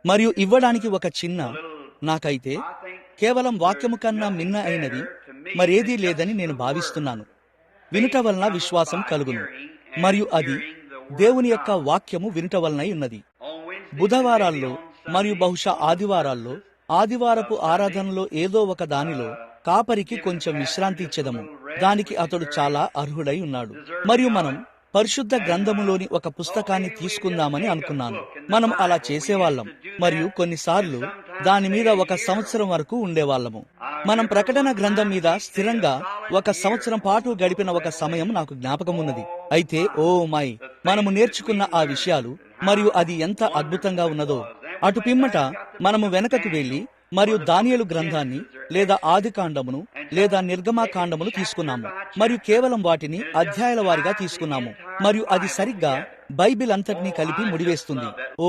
మరియు ఇవ్వడానికి ఒక చిన్న, నాకైతే కేవలం వాక్యము కన్నా మిన్న అయినది మరేదీ లేదని నేను భావిస్తున్నాను. వినుట వలన విశ్వాసం కలుగును, మరియు అది దేవుని యొక్క వాక్యము వినుట వలనై ఉన్నది. బుధవారాల్లో మరియు బహుశా ఆదివారాల్లో, ఆదివారపు ఆరాధనలో ఏదో ఒక దానిలో కాపరికి కొంచెం విశ్రాంతి ఇచ్చెదము. దానికి అతడు చాలా అర్హుడై ఉన్నాడు. మరియు మనం పరిశుద్ధ గ్రంథములోని ఒక పుస్తకాన్ని తీసుకుందామని అనుకున్నాను. మనం అలా చేసేవాళ్ళం, మరియు కొన్నిసార్లు దాని మీద 1 సంవత్సరం వరకు ఉండేవాళ్ళము. మనం ప్రకటన గ్రంథం మీద స్థిరంగా 1 సంవత్సరం పాటు గడిపిన ఒక సమయం నాకు జ్ఞాపకమున్నది. అయితే ఓ మై, మనము నేర్చుకున్న ఆ విషయాలు, మరియు అది ఎంత అద్భుతంగా ఉన్నదో. అటు పిమ్మట మనము వెనకకు వెళ్లి మరియు దానియేలు గ్రంథాన్ని లేదా ఆదికాండమును లేదా నిర్గమాకాండమును తీసుకున్నాము, మరియు కేవలం వాటిని అధ్యాయాల వారిగా తీసుకున్నాము, మరియు అది సరిగ్గా బైబిల్ అంతటినీ కలిపి ముడివేస్తుంది. ఓ,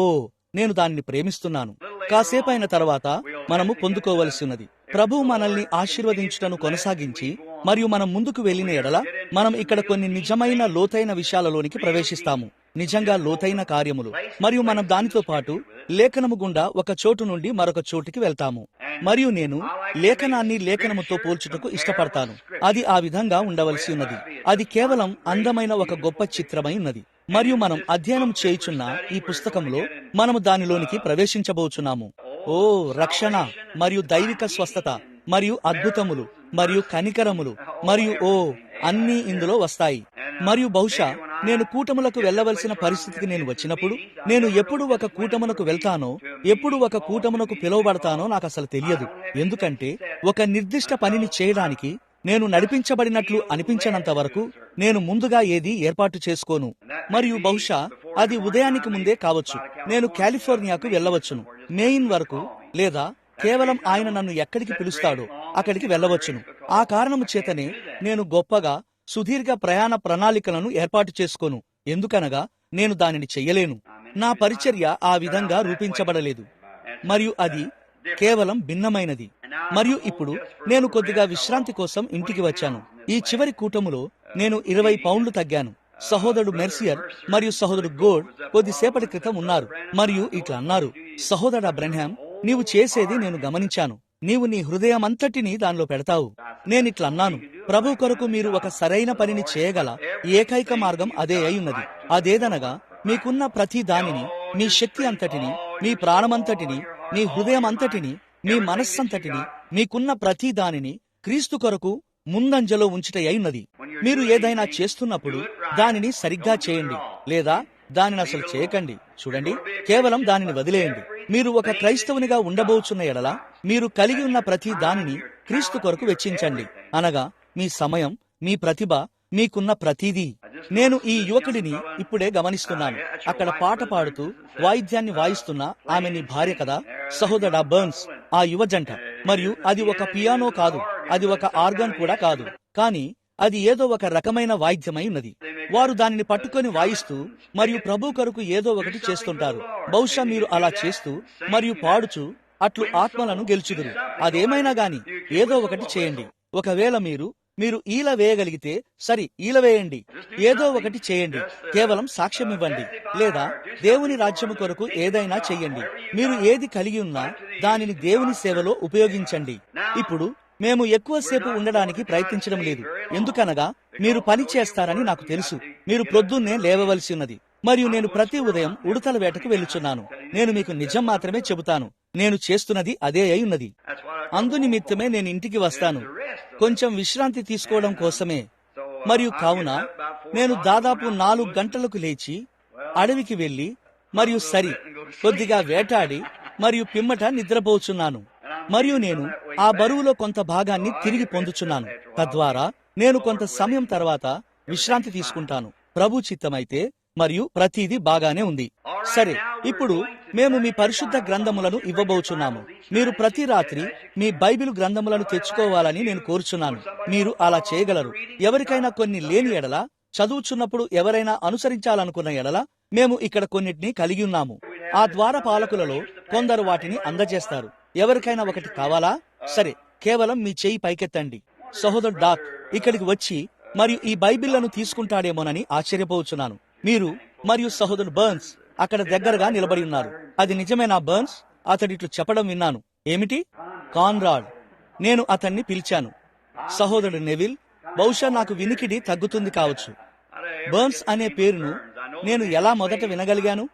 నేను దానిని ప్రేమిస్తున్నాను. కాసేపైన తర్వాత మనము పొందుకోవలసి ఉన్నది. ప్రభువు మనల్ని ఆశీర్వదించుటను కొనసాగించి మరియు మనం ముందుకు వెళ్లిన ఎడల మనం ఇక్కడ కొన్ని నిజమైన లోతైన విషయాలలోనికి ప్రవేశిస్తాము, నిజంగా లోతైన కార్యములు. మరియు మనం దానితో పాటు లేఖనము గుండా ఒక చోటు నుండి మరొక చోటుకి వెళ్తాము. మరియు నేను లేఖనాన్ని లేఖనముతో పోల్చుటకు ఇష్టపడతాను. అది ఆ విధంగా ఉండవలసి ఉన్నది. అది కేవలం అందమైన ఒక గొప్ప చిత్రమై ఉన్నది. మరియు మనం అధ్యయనం చేయుచున్న ఈ పుస్తకంలో మనము దానిలోనికి ప్రవేశించబోచున్నాము. ఓ, రక్షణ మరియు దైవిక స్వస్థత మరియు అద్భుతములు మరియు కనికరములు మరియు అన్నీ ఇందులో వస్తాయి. మరియు బహుశా నేను కూటములకు వెళ్లవలసిన పరిస్థితికి నేను వచ్చినప్పుడు, నేను ఎప్పుడు ఒక కూటమునకు వెళ్తానో, ఎప్పుడు ఒక కూటమునకు పిలువబడతానో నాకు అసలు తెలియదు. ఎందుకంటే ఒక నిర్దిష్ట పనిని చేయడానికి నేను నడిపించబడినట్లు అనిపించనంత వరకు నేను ముందుగా ఏది ఏర్పాటు చేసుకోను. మరియు బహుశా అది ఉదయానికి ముందే కావచ్చు. నేను కాలిఫోర్నియాకు వెళ్లవచ్చును, మెయిన్ వరకు, లేదా కేవలం ఆయన నన్ను ఎక్కడికి పిలుస్తాడో అక్కడికి వెళ్లవచ్చును. ఆ కారణము చేతనే నేను గొప్పగా సుదీర్ఘ ప్రయాణ ప్రణాళికలను ఏర్పాటు చేసుకోను. ఎందుకనగా నేను దానిని చెయ్యలేను. నా పరిచర్య ఆ విధంగా రూపించబడలేదు, మరియు అది కేవలం భిన్నమైనది. మరియు ఇప్పుడు నేను కొద్దిగా విశ్రాంతి కోసం ఇంటికి వచ్చాను. ఈ చివరి కూటములో నేను 20 పౌండ్లు తగ్గాను. సహోదరుడు మెర్సియర్ మరియు సహోదరుడు గోడ్ కొద్దిసేపటి క్రితం ఉన్నారు, మరియు ఇట్లా అన్నారు: సహోదరుడు అబ్రహాం, నీవు చేసేది నేను గమనించాను. నీవు నీ హృదయమంతటిని దానిలో పెడతావు. నేనిట్లా అన్నాను: ప్రభు కొరకు మీరు ఒక సరైన పనిని చేయగల ఏకైక మార్గం అదే అయ్యున్నది. అదేదనగా మీకున్న ప్రతి దానిని, మీ శక్తి అంతటిని, మీ ప్రాణమంతటిని, మీ హృదయం అంతటిని, మీ మనస్సంతటిని, మీకున్న ప్రతి దానిని క్రీస్తు కొరకు ముందంజలో ఉంచుట అయ్యున్నది. మీరు ఏదైనా చేస్తున్నప్పుడు దానిని సరిగ్గా చేయండి, లేదా దానిని అసలు చేయకండి. చూడండి, కేవలం దానిని వదిలేయండి. మీరు ఒక క్రైస్తవునిగా ఉండబోచున్న ఎడల మీరు కలిగి ఉన్న ప్రతి దానిని క్రీస్తు కొరకు వెచ్చించండి, అనగా మీ సమయం, మీ ప్రతిభ, మీకున్న ప్రతిదీ. నేను ఈ యువకుడిని ఇప్పుడే గమనిస్తున్నాను. అక్కడ పాట పాడుతూ వాయిద్యాన్ని వాయిస్తున్న ఆమె నీ భార్య కదా, సహోదరుడా బర్న్స్, ఆ యువజంట. మరియు అది ఒక పియానో కాదు, అది ఒక ఆర్గన్ కూడా కాదు, కానీ అది ఏదో ఒక రకమైన వాయిద్యమై ఉన్నది. వారు దానిని పట్టుకొని వాయిస్తూ మరియు ప్రభు కొరకు ఏదో ఒకటి చేస్తుంటారు. బహుశా మీరు అలా చేస్తూ మరియు పాడుచు అట్లు ఆత్మలను గెలుచుదురు. అదేమైనా గాని ఏదో ఒకటి చేయండి. ఒకవేళ మీరు ఈల వేయగలిగితే సరి, ఈల వేయండి. ఏదో ఒకటి చేయండి. కేవలం సాక్ష్యం ఇవ్వండి, లేదా దేవుని రాజ్యము కొరకు ఏదైనా చెయ్యండి. మీరు ఏది కలిగి ఉన్నా దానిని దేవుని సేవలో ఉపయోగించండి. ఇప్పుడు మేము ఎక్కువసేపు ఉండడానికి ప్రయత్నించడం లేదు, ఎందుకనగా మీరు పని చేస్తారని నాకు తెలుసు. మీరు ప్రొద్దున్నే లేవవలసి ఉన్నది, మరియు నేను ప్రతి ఉదయం ఉడతల వేటకు వెళ్ళుచున్నాను. నేను మీకు నిజం మాత్రమే చెబుతాను, నేను చేస్తున్నది అదే అయి ఉన్నది. అందునిమిత్తమే నేను ఇంటికి వస్తాను, కొంచెం విశ్రాంతి తీసుకోవడం కోసమే. మరియు కావున నేను దాదాపు 4 గంటలకు లేచి అడవికి వెళ్లి మరియు కొద్దిగా వేటాడి మరియు పిమ్మట నిద్రపోచున్నాను. మరియు నేను ఆ బరువులో కొంత భాగాన్ని తిరిగి పొందుచున్నాను. తద్వారా నేను కొంత సమయం తర్వాత విశ్రాంతి తీసుకుంటాను, ప్రభు చిత్తమైతే. మరియు ప్రతిదీ బాగానే ఉంది. సరే, ఇప్పుడు మేము మీ పరిశుద్ధ గ్రంథములను ఇవ్వబోచున్నాము. మీరు ప్రతి రాత్రి మీ బైబిల్ గ్రంథములను తెచ్చుకోవాలని నేను కోరుచున్నాను. మీరు అలా చేయగలరు. ఎవరికైనా కొన్ని లేని ఎడల, చదువుచున్నప్పుడు ఎవరైనా అనుసరించాలనుకున్న ఎడల, మేము ఇక్కడ కొన్నిటిని కలిగి ఉన్నాము. ఆ ద్వారపాలకులలో కొందరు వాటిని అందజేస్తారు. ఎవరికైనా ఒకటి కావాలా? సరే, కేవలం మీ చేయి పైకెత్తండి. సహోదరు డాక్ ఇక్కడికి వచ్చి మరియు ఈ బైబిళ్లను తీసుకుంటాడేమోనని ఆశ్చర్యపోవచ్చున్నాను. మీరు మరియు సహోదరు బర్న్స్ అక్కడ దగ్గరగా నిలబడి ఉన్నారు. అది నిజమేనా బర్న్స్? అతడిట్లు చెప్పడం విన్నాను. ఏమిటి? కాన్రాడ్. నేను అతన్ని పిలిచాను. సహోదరుడు నెవిల్, బహుశా నాకు వినికిడి తగ్గుతుంది కావచ్చు. బర్న్స్ అనే పేరును నేను ఎలా మొదట వినగలిగాను?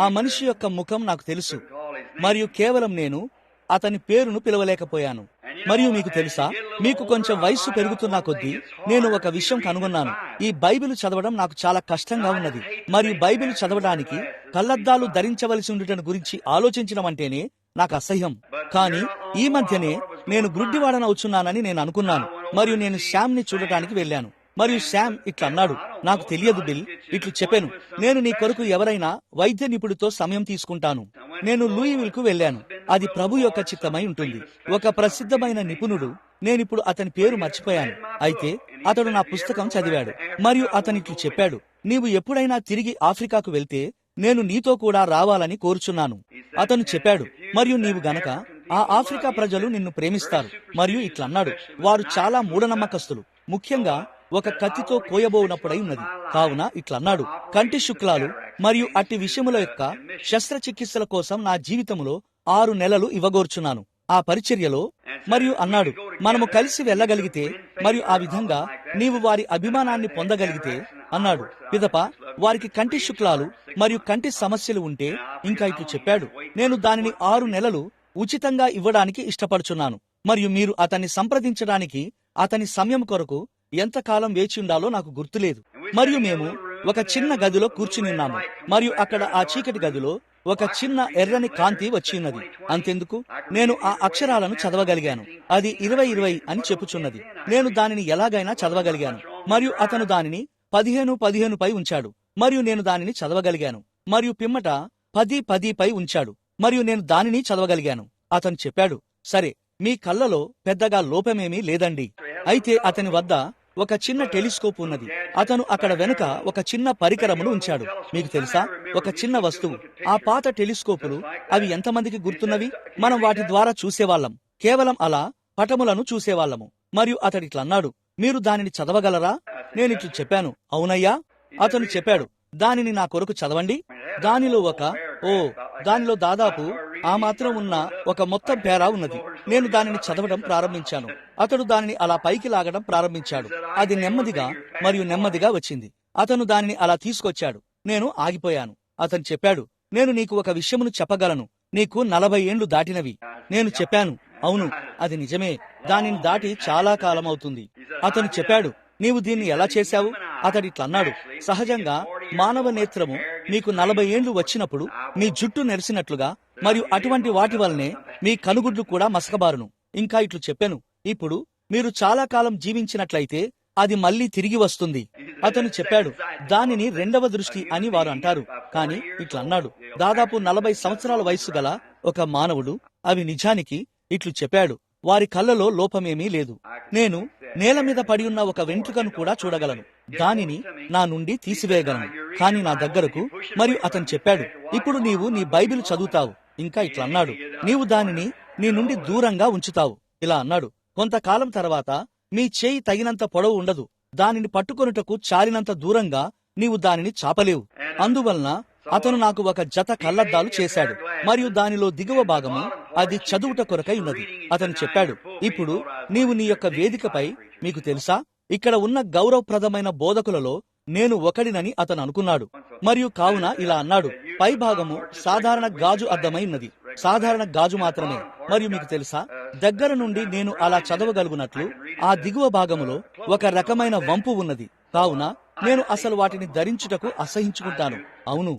ఆ మనిషి యొక్క ముఖం నాకు తెలుసు, మరియు కేవలం నేను అతని పేరును పిలవలేకపోయాను. మరియు మీకు తెలుసా, మీకు కొంచెం వయస్సు పెరుగుతున్న కొద్దీ నేను ఒక విషయం కనుగొన్నాను. ఈ బైబిల్ చదవడం నాకు చాలా కష్టంగా ఉన్నది. మరియు బైబిల్ చదవడానికి కళ్లద్దాలు ధరించవలసి ఉండటం గురించి ఆలోచించడం అంటేనే నాకు అసహ్యం. కానీ ఈ మధ్యనే నేను గుడ్డివాడనవుచున్నానని నేను అనుకున్నాను, మరియు నేను శ్యామ్ ని చూడటానికి వెళ్ళాను. మరియు శ్యామ్ ఇట్లా అన్నాడు, నాకు తెలియదు బిల్, ఇట్లు చెప్పాను, నేను నీ కొరకు ఎవరైనా వైద్య నిపుణుడితో సమయం తీసుకుంటాను. నేను లూయివిల్ కు వెళ్ళాను. అది ప్రభు యొక్క చిత్తమై ఉంటుంది. ఒక ప్రసిద్ధమైన నిపుణుడు, నేనిప్పుడు అతని పేరు మర్చిపోయాను, అయితే అతడు నా పుస్తకం చదివాడు. మరియు అతనిట్లు చెప్పాడు, నీవు ఎప్పుడైనా తిరిగి ఆఫ్రికాకు వెళ్తే నేను నీతో కూడా రావాలని కోరుచున్నాను. అతను చెప్పాడు, మరియు నీవు గనక ఆ ఆఫ్రికా ప్రజలు నిన్ను ప్రేమిస్తారు. మరియు ఇట్లన్నాడు, వారు చాలా మూఢనమ్మకస్తులు, ముఖ్యంగా ఒక కత్తితో కోయబోనప్పుడై ఉన్నది. కావున ఇట్లన్నాడు, కంటి శుక్లాలు మరియు అట్టి విషయముల యొక్క శస్త్రచికిత్సల కోసం నా జీవితంలో 6 నెలలు ఇవ్వగోర్చున్నాను ఆ పరిచర్యలో. మరియు అన్నాడు, మనము కలిసి వెళ్ళగలిగితే మరియు ఆ విధంగా నీవు వారి అభిమానాన్ని పొందగలిగితే అన్నాడు. పిదప వారికి కంటి శుక్లాలు మరియు కంటి సమస్యలు ఉంటే ఇంకా ఇట్లు చెప్పాడు, నేను దానిని 6 నెలలు ఉచితంగా ఇవ్వడానికి ఇష్టపడుచున్నాను. మరియు మీరు అతన్ని సంప్రదించడానికి అతని సమయం కొరకు ఎంతకాలం వేచి ఉండాలో నాకు గుర్తులేదు. మరియు మేము ఒక చిన్న గదిలో కూర్చుని ఉన్నాము, మరియు అక్కడ ఆ చీకటి గదిలో ఒక చిన్న ఎర్రని కాంతి వచ్చి ఉన్నది. అంతెందుకు, నేను ఆ అక్షరాలను చదవగలిగాను. అది 20-20 అని చెప్పుచున్నది. నేను దానిని ఎలాగైనా చదవగలిగాను. మరియు అతను దానిని 15-15 పై ఉంచాడు, మరియు నేను దానిని చదవగలిగాను. మరియు పిమ్మట 10-10 పై ఉంచాడు, మరియు నేను దానిని చదవగలిగాను. అతను చెప్పాడు, సరే, మీ కళ్ళలో పెద్దగా లోపమేమీ లేదండి. అయితే అతని వద్ద ఒక చిన్న టెలిస్కోప్ ఉన్నది. అతను అక్కడ వెనుక ఒక చిన్న పరికరమును ఉంచాడు. మీకు తెలుసా, ఒక చిన్న వస్తువు. ఆ పాత టెలిస్కోపులు, అవి ఎంతమందికి గుర్తున్నవి? మనం వాటి ద్వారా చూసేవాళ్ళం, కేవలం అలా పటములను చూసేవాళ్ళము. మరియు అతడిట్లన్నాడు, మీరు దానిని చదవగలరా? నేనిట్లు చెప్పాను, అవునయ్యా. అతను చెప్పాడు, దానిని నా కొరకు చదవండి. దానిలో దాదాపు ఆ మాత్రం ఉన్న ఒక మొత్తం పేరా ఉన్నది. నేను దానిని చదవడం ప్రారంభించాను. అతడు దానిని అలా పైకి లాగడం ప్రారంభించాడు. అది నెమ్మదిగా మరియు నెమ్మదిగా వచ్చింది. అతను దానిని అలా తీసుకొచ్చాడు. నేను ఆగిపోయాను. అతను చెప్పాడు, నేను నీకు ఒక విషయమును చెప్పగలను. నీకు 40 ఏండ్లు దాటినవి. నేను చెప్పాను, అవును, అది నిజమే. దానిని దాటి చాలా కాలం అవుతుంది. అతను చెప్పాడు, నీవు దీన్ని ఎలా చేశావు? అతడిట్లన్నాడు, సహజంగా మానవ నేత్రము మీకు 40 ఏండ్లు వచ్చినప్పుడు మీ జుట్టు నెరిసినట్లుగా మరియు అటువంటి వాటి వల్లనే మీ కనుగుడ్లు కూడా మసకబారును. ఇంకా ఇట్లు చెప్పాను, ఇప్పుడు మీరు చాలా కాలం జీవించినట్లయితే అది మళ్లీ తిరిగి వస్తుంది. అతను చెప్పాడు, దానిని 2వ దృష్టి అని వారు అంటారు. కానీ ఇట్లన్నాడు, దాదాపు 40 సంవత్సరాల వయస్సు గల ఒక మానవుడు అవి నిజానికి ఇట్లు చెప్పాడు, వారి కళ్ళలో లోపమేమీ లేదు. నేను నేల మీద పడి ఉన్న ఒక వెంట్రుకను కూడా చూడగలను. దానిని నా నుండి తీసివేయగలను, కానీ నా దగ్గరకు. మరియు అతను చెప్పాడు, ఇప్పుడు నీవు నీ బైబిల్ చదువుతావు. ఇంకా ఇట్లన్నాడు, నీవు దానిని నీ నుండి దూరంగా ఉంచుతావు. ఇలా అన్నాడు, కొంతకాలం తర్వాత మీ చేయి తగినంత పొడవు ఉండదు. దానిని పట్టుకొనుటకు చాలినంత దూరంగా నీవు దానిని చాపలేవు. అందువలన అతను నాకు ఒక జత కళ్లద్దాలు చేశాడు, మరియు దానిలో దిగువ భాగము అది చదువుట కొరకై ఉన్నది. అతను చెప్పాడు, ఇప్పుడు నీవు నీ యొక్క వేదికపై, మీకు తెలుసా, ఇక్కడ ఉన్న గౌరవప్రదమైన బోధకులలో నేను ఒకడినని అతను అనుకున్నాడు. మరియు కావున ఇలా అన్నాడు, పై భాగము సాధారణ గాజు అద్దమై ఉన్నది, సాధారణ గాజు మాత్రమే. మరియు మీకు తెలుసా, దగ్గర నుండి నేను అలా చదవగలుగునట్లు ఆ దిగువ భాగములో ఒక రకమైన వంపు ఉన్నది. కావున నేను అసలు వాటిని ధరించుటకు అసహించుకుంటాను. అవును.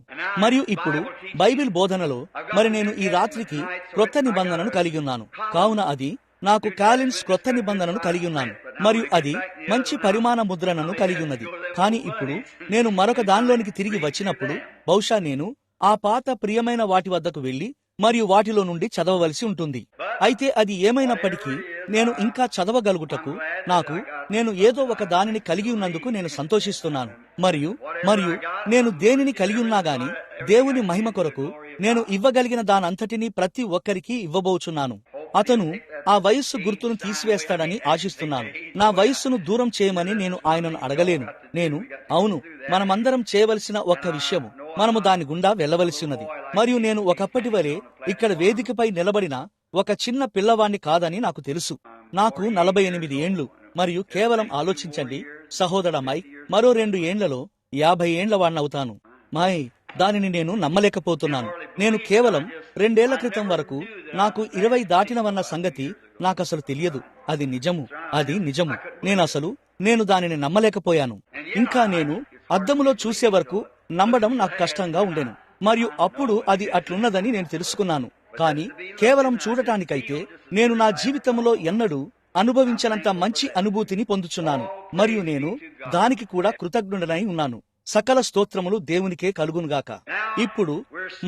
మరియు ఇప్పుడు బైబిల్ బోధనలో మరి నేను ఈ రాత్రికి క్రొత్త నిబంధనను కలిగి ఉన్నాను. కావున అది నాకు కాలిన్స్ క్రొత్త నిబంధనను కలిగి ఉన్నాను, మరియు అది మంచి పరిమాణ ముద్రణను కలిగి ఉన్నది. కానీ ఇప్పుడు నేను మరొక దానిలోనికి తిరిగి వచ్చినప్పుడు బహుశా నేను ఆ పాత ప్రియమైన వాటి వద్దకు వెళ్లి మరియు వాటిలో నుండి చదవవలసి ఉంటుంది. అయితే అది ఏమైనప్పటికీ నేను ఇంకా చదవగలుగుటకు నేను ఏదో ఒక దానిని కలిగి ఉన్నందుకు నేను సంతోషిస్తున్నాను. మరియు నేను దేనిని కలిగి ఉన్నా గాని దేవుని మహిమ కొరకు నేను ఇవ్వగలిగిన దానంతటినీ ప్రతి ఒక్కరికి ఇవ్వబోచున్నాను. అతను ఆ వయస్సు గుర్తును తీసివేస్తాడని ఆశిస్తున్నాను. నా వయస్సును దూరం చేయమని నేను ఆయనను అడగలేను. అవును, మనమందరం చేయవలసిన ఒక్క విషయము, మనము దాని గుండా వెళ్ళవలసి ఉన్నది. మరియు నేను ఒకప్పటి వలె ఇక్కడ వేదికపై నిలబడిన ఒక చిన్న పిల్లవాణ్ణి కాదని నాకు తెలుసు. నాకు 48 ఏండ్లు. మరియు కేవలం ఆలోచించండి సహోదర మైక్, మరో 2 ఏండ్లలో 50 ఏండ్ల వాణ్ణవుతాను. దానిని నేను నమ్మలేకపోతున్నాను. నేను కేవలం 2 ఏళ్ల క్రితం వరకు నాకు 20 దాటినవన్న సంగతి నాకసలు తెలియదు. అది నిజము, అది నిజము. నేను దానిని నమ్మలేకపోయాను. ఇంకా నేను అద్దములో చూసే వరకు నమ్మడం నాకు కష్టంగా ఉండెను. మరియు అప్పుడు అది అట్లున్నదని నేను తెలుసుకున్నాను. కానీ కేవలం చూడటానికైతే నేను నా జీవితంలో ఎన్నడూ అనుభవించినంత మంచి అనుభూతిని పొందుచున్నాను. మరియు నేను దానికి కూడా కృతజ్ఞుడనై ఉన్నాను. సకల స్తోత్రములు దేవునికే కలుగునుగాక. ఇప్పుడు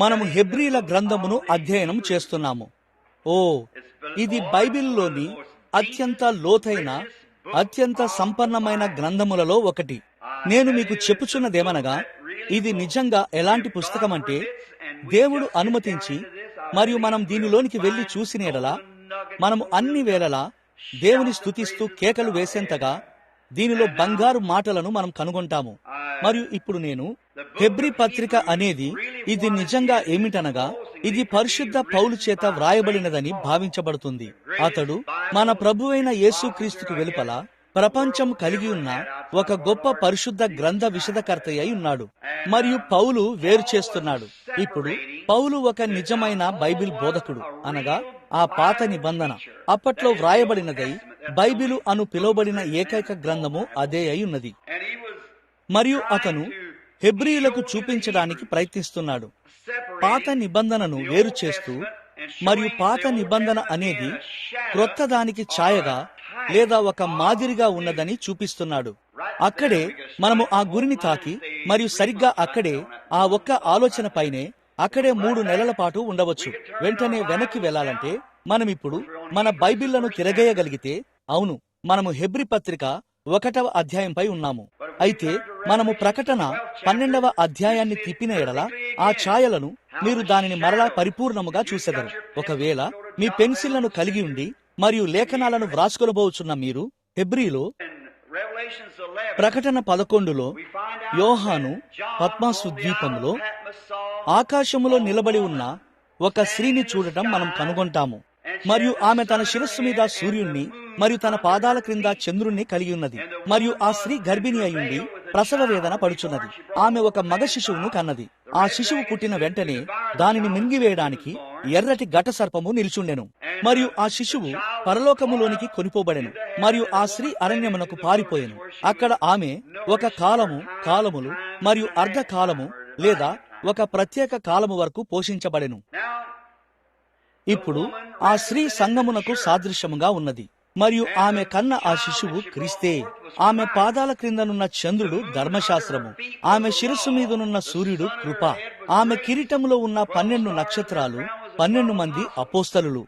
మనము హెబ్రీల గ్రంథమును అధ్యయనం చేస్తున్నాము. ఇది బైబిల్లోని అత్యంత లోతైన, అత్యంత సంపన్నమైన గ్రంథములలో ఒకటి. నేను మీకు చెప్పుచున్నదేమనగా, ఇది నిజంగా ఎలాంటి పుస్తకమంటే, దేవుడు అనుమతించి మరియు మనం దీనిలోనికి వెళ్లి చూసిన ఎడలా మనము అన్ని వేళలా దేవుని స్తుతిస్తూ కేకలు వేసేంతగా దీనిలో బంగారు మాటలను మనం కనుగొంటాము. మరియు ఇప్పుడు నేను హెబ్రీ పత్రిక అనేది ఇది నిజంగా ఏమిటనగా, ఇది పరిశుద్ధ పౌలు చేత వ్రాయబడినదని భావించబడుతుంది. అతడు మన ప్రభువైన యేసుక్రీస్తుకు వెలుపల ప్రపంచం కలిగి ఉన్న ఒక గొప్ప పరిశుద్ధ గ్రంథ విశదకర్త అయి ఉన్నాడు. మరియు పౌలు వేరు చేస్తున్నాడు. ఇప్పుడు పౌలు ఒక నిజమైన బైబిల్ బోధకుడు, అనగా ఆ పాత నిబంధన అప్పట్లో వ్రాయబడినదై బైబిలు అను పిలువబడిన ఏకైక గ్రంథము అదే అయి ఉన్నది. మరియు అతను హెబ్రీయులకు చూపించడానికి ప్రయత్నిస్తున్నాడు. పాత నిబంధనను వేరు చేస్తూ, మరియు పాత నిబంధన అనేది క్రొత్త దానికి ఛాయగా లేదా ఒక మాదిరిగా ఉన్నదని చూపిస్తున్నాడు. అక్కడే మనము ఆ గురిని తాకి, మరియు సరిగ్గా అక్కడే ఆ ఒక్క ఆలోచన పైనే అక్కడే 3 నెలల పాటు ఉండవచ్చు. వెంటనే వెనక్కి వెళ్లాలంటే మనమిప్పుడు మన బైబిళ్లను తిరగేయగలిగితే, అవును, మనము హెబ్రీ పత్రిక 1వ అధ్యాయంపై ఉన్నాము. అయితే మనము ప్రకటన 12వ అధ్యాయాన్ని తిప్పిన ఎడల ఆ ఛాయలను మీరు దానిని మరలా పరిపూర్ణముగా చూసెదరు. ఒకవేళ మీ పెన్సిళ్లను కలిగి ఉండి మరియు లేఖనాలను వ్రాసుకొనబోచున్న మీరు, హెబ్రీలో ప్రకటన 11లో యోహాను పద్మసు ద్వీపంలో ఆకాశములో నిలబడి ఉన్న ఒక స్త్రీని చూడటం మనం కనుగొంటాము. మరియు ఆమె తన శిరస్సు మీద సూర్యుణ్ణి మరియు తన పాదాల క్రింద చంద్రుణ్ణి కలిగి ఉన్నది. మరియు ఆ స్త్రీ గర్భిణి అయ్యుండి ప్రసవ వేదన పడుచున్నది. ఆమె ఒక మగ శిశువును కన్నది. ఆ శిశువు పుట్టిన వెంటనే దానిని మింగివేయడానికి ఎర్రటి ఘట సర్పము నిలుచుండెను. మరియు ఆ శిశువు పరలోకములోనికి కొనిపోబడెను. మరియు ఆ స్త్రీ అరణ్యమునకు పారిపోయెను. అక్కడ ఆమె ఒక కాలములు మరియు అర్ధకాలము లేదా ఒక ప్రత్యేక కాలము వరకు పోషించబడెను. ఇప్పుడు ఆ స్త్రీ సంఘమునకు సాదృశ్యముగా ఉన్నది. మరియు ఆమె కన్న ఆ శిశువు క్రీస్తే. ఆమె పాదాల క్రిందనున్న చంద్రుడు ధర్మశాస్త్రము, ఆమె శిరస్సు మీదనున్న సూర్యుడు కృప, ఆమె కిరీటములో ఉన్న 12 నక్షత్రాలు 12 మంది అపోస్తలులు.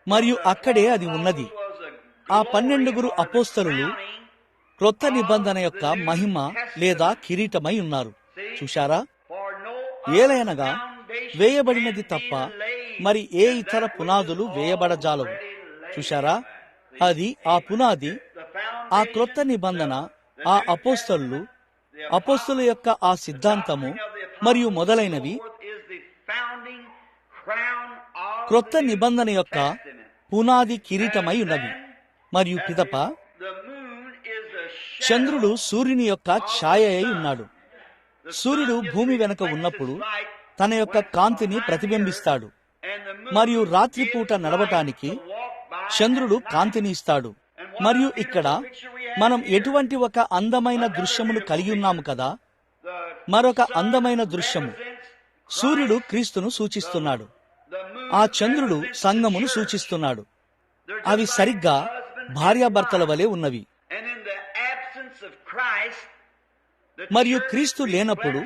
మరియు అక్కడే అది ఉన్నది. ఆ 12 అపోస్తలులు క్రొత్త నిబంధన యొక్క మహిమ లేదా కిరీటమై ఉన్నారు. చూశారా? ఏలయనగా వేయబడినది తప్ప మరి ఏ ఇతర పునాదులు వేయబడజాలవు. చూశారా? అది ఆ పునాది, ఆ క్రొత్త నిబంధన, ఆ అపోస్తలుల యొక్క ఆ సిద్ధాంతము మరియు మొదలైనవి క్రొత్త నిబంధన యొక్క పునాది కిరీటమై ఉన్నవి. మరియు పిదప చంద్రుడు సూర్యుని యొక్క ఛాయ అయి ఉన్నాడు. సూర్యుడు భూమి వెనుక ఉన్నప్పుడు తన యొక్క కాంతిని ప్రతిబింబిస్తాడు. మరియు రాత్రిపూట నడవటానికి చంద్రుడు కాంతిని ఇస్తాడు. మరియు ఇక్కడ మనం ఎటువంటి ఒక అందమైన దృశ్యమును కలిగి ఉన్నాము కదా. మరొక అందమైన దృశ్యము, సూర్యుడు క్రీస్తును సూచిస్తున్నాడు. ఆ చంద్రుడు సంఘమును సూచిస్తున్నాడు. అవి సరిగ్గా భార్యాభర్తల వలె ఉన్నవి. మరియు క్రీస్తు లేనప్పుడు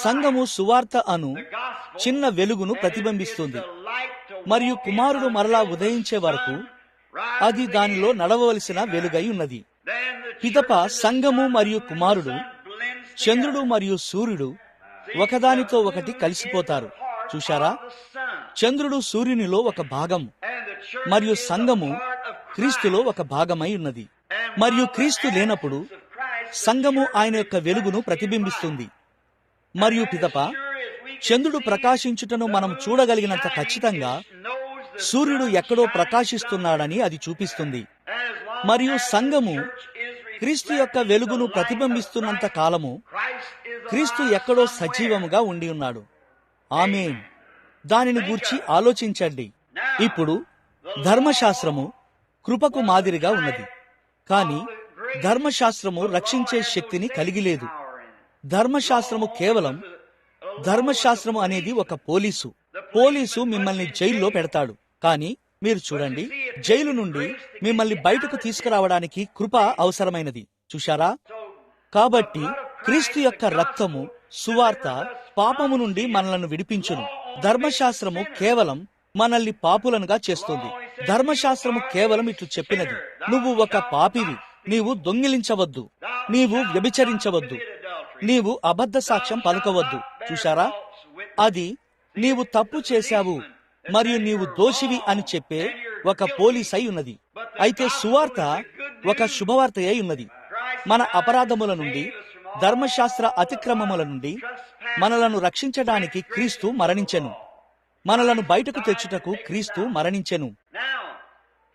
సంఘము సువార్త అను చిన్న వెలుగును ప్రతిబింబిస్తుంది. మరియు కుమారుడు మరలా ఉదయించే వరకు అది దానిలో నడవవలసిన వెలుగై ఉన్నది. పిదప సంఘము మరియు కుమారుడు, చంద్రుడు మరియు సూర్యుడు ఒకదానితో ఒకటి కలిసిపోతారు. చూశారా? చంద్రుడు సూర్యునిలో ఒక భాగం మరియు సంఘము క్రీస్తులో ఒక భాగమై ఉన్నది. మరియు క్రీస్తు లేనప్పుడు సంఘము ఆయన యొక్క వెలుగును ప్రతిబింబిస్తుంది. మరియు పిదప చంద్రుడు ప్రకాశించుటను మనం చూడగలిగినంత ఖచ్చితంగా సూర్యుడు ఎక్కడో ప్రకాశిస్తున్నాడని అది చూపిస్తుంది. మరియు సంఘము క్రీస్తు యొక్క వెలుగును ప్రతిబింబిస్తున్నంత కాలము క్రీస్తు ఎక్కడో సజీవముగా ఉండి ఉన్నాడు. ఆమేన్. దానిని గూర్చి ఆలోచించండి. ఇప్పుడు ధర్మశాస్త్రము కృపకు మాదిరిగా ఉన్నది, కానీ ధర్మశాస్త్రము రక్షించే శక్తిని కలిగి లేదు. ధర్మశాస్త్రము అనేది ఒక పోలీసు మిమ్మల్ని జైల్లో పెడతాడు. కానీ మీరు చూడండి, జైలు నుండి మిమ్మల్ని బయటకు తీసుకురావడానికి కృప అవసరమైనది. చూశారా? కాబట్టి క్రీస్తు యొక్క రక్తము, సువార్త పాపము నుండి మనలను విడిపించును. ధర్మశాస్త్రము కేవలం మనల్ని పాపులనుగా చేస్తుంది. ధర్మశాస్త్రము కేవలం ఇట్లు చెప్పినది, నువ్వు ఒక పాపివి, నీవు దొంగిలించవద్దు, నీవు వ్యభిచరించవద్దు, నీవు అబద్ధ సాక్ష్యం పలకవద్దు. చూశారా? అది నీవు తప్పు చేశావు మరియు నీవు దోషివి అని చెప్పే ఒక పోలీస్ అయి ఉన్నది. అయితే సువార్త ఒక శుభవార్త అయి ఉన్నది. మన అపరాధముల నుండి, ధర్మశాస్త్ర అతిక్రమముల నుండి మనలను రక్షించడానికి క్రీస్తు మరణించెను. మనలను బయటకు తెచ్చుటకు క్రీస్తు మరణించెను.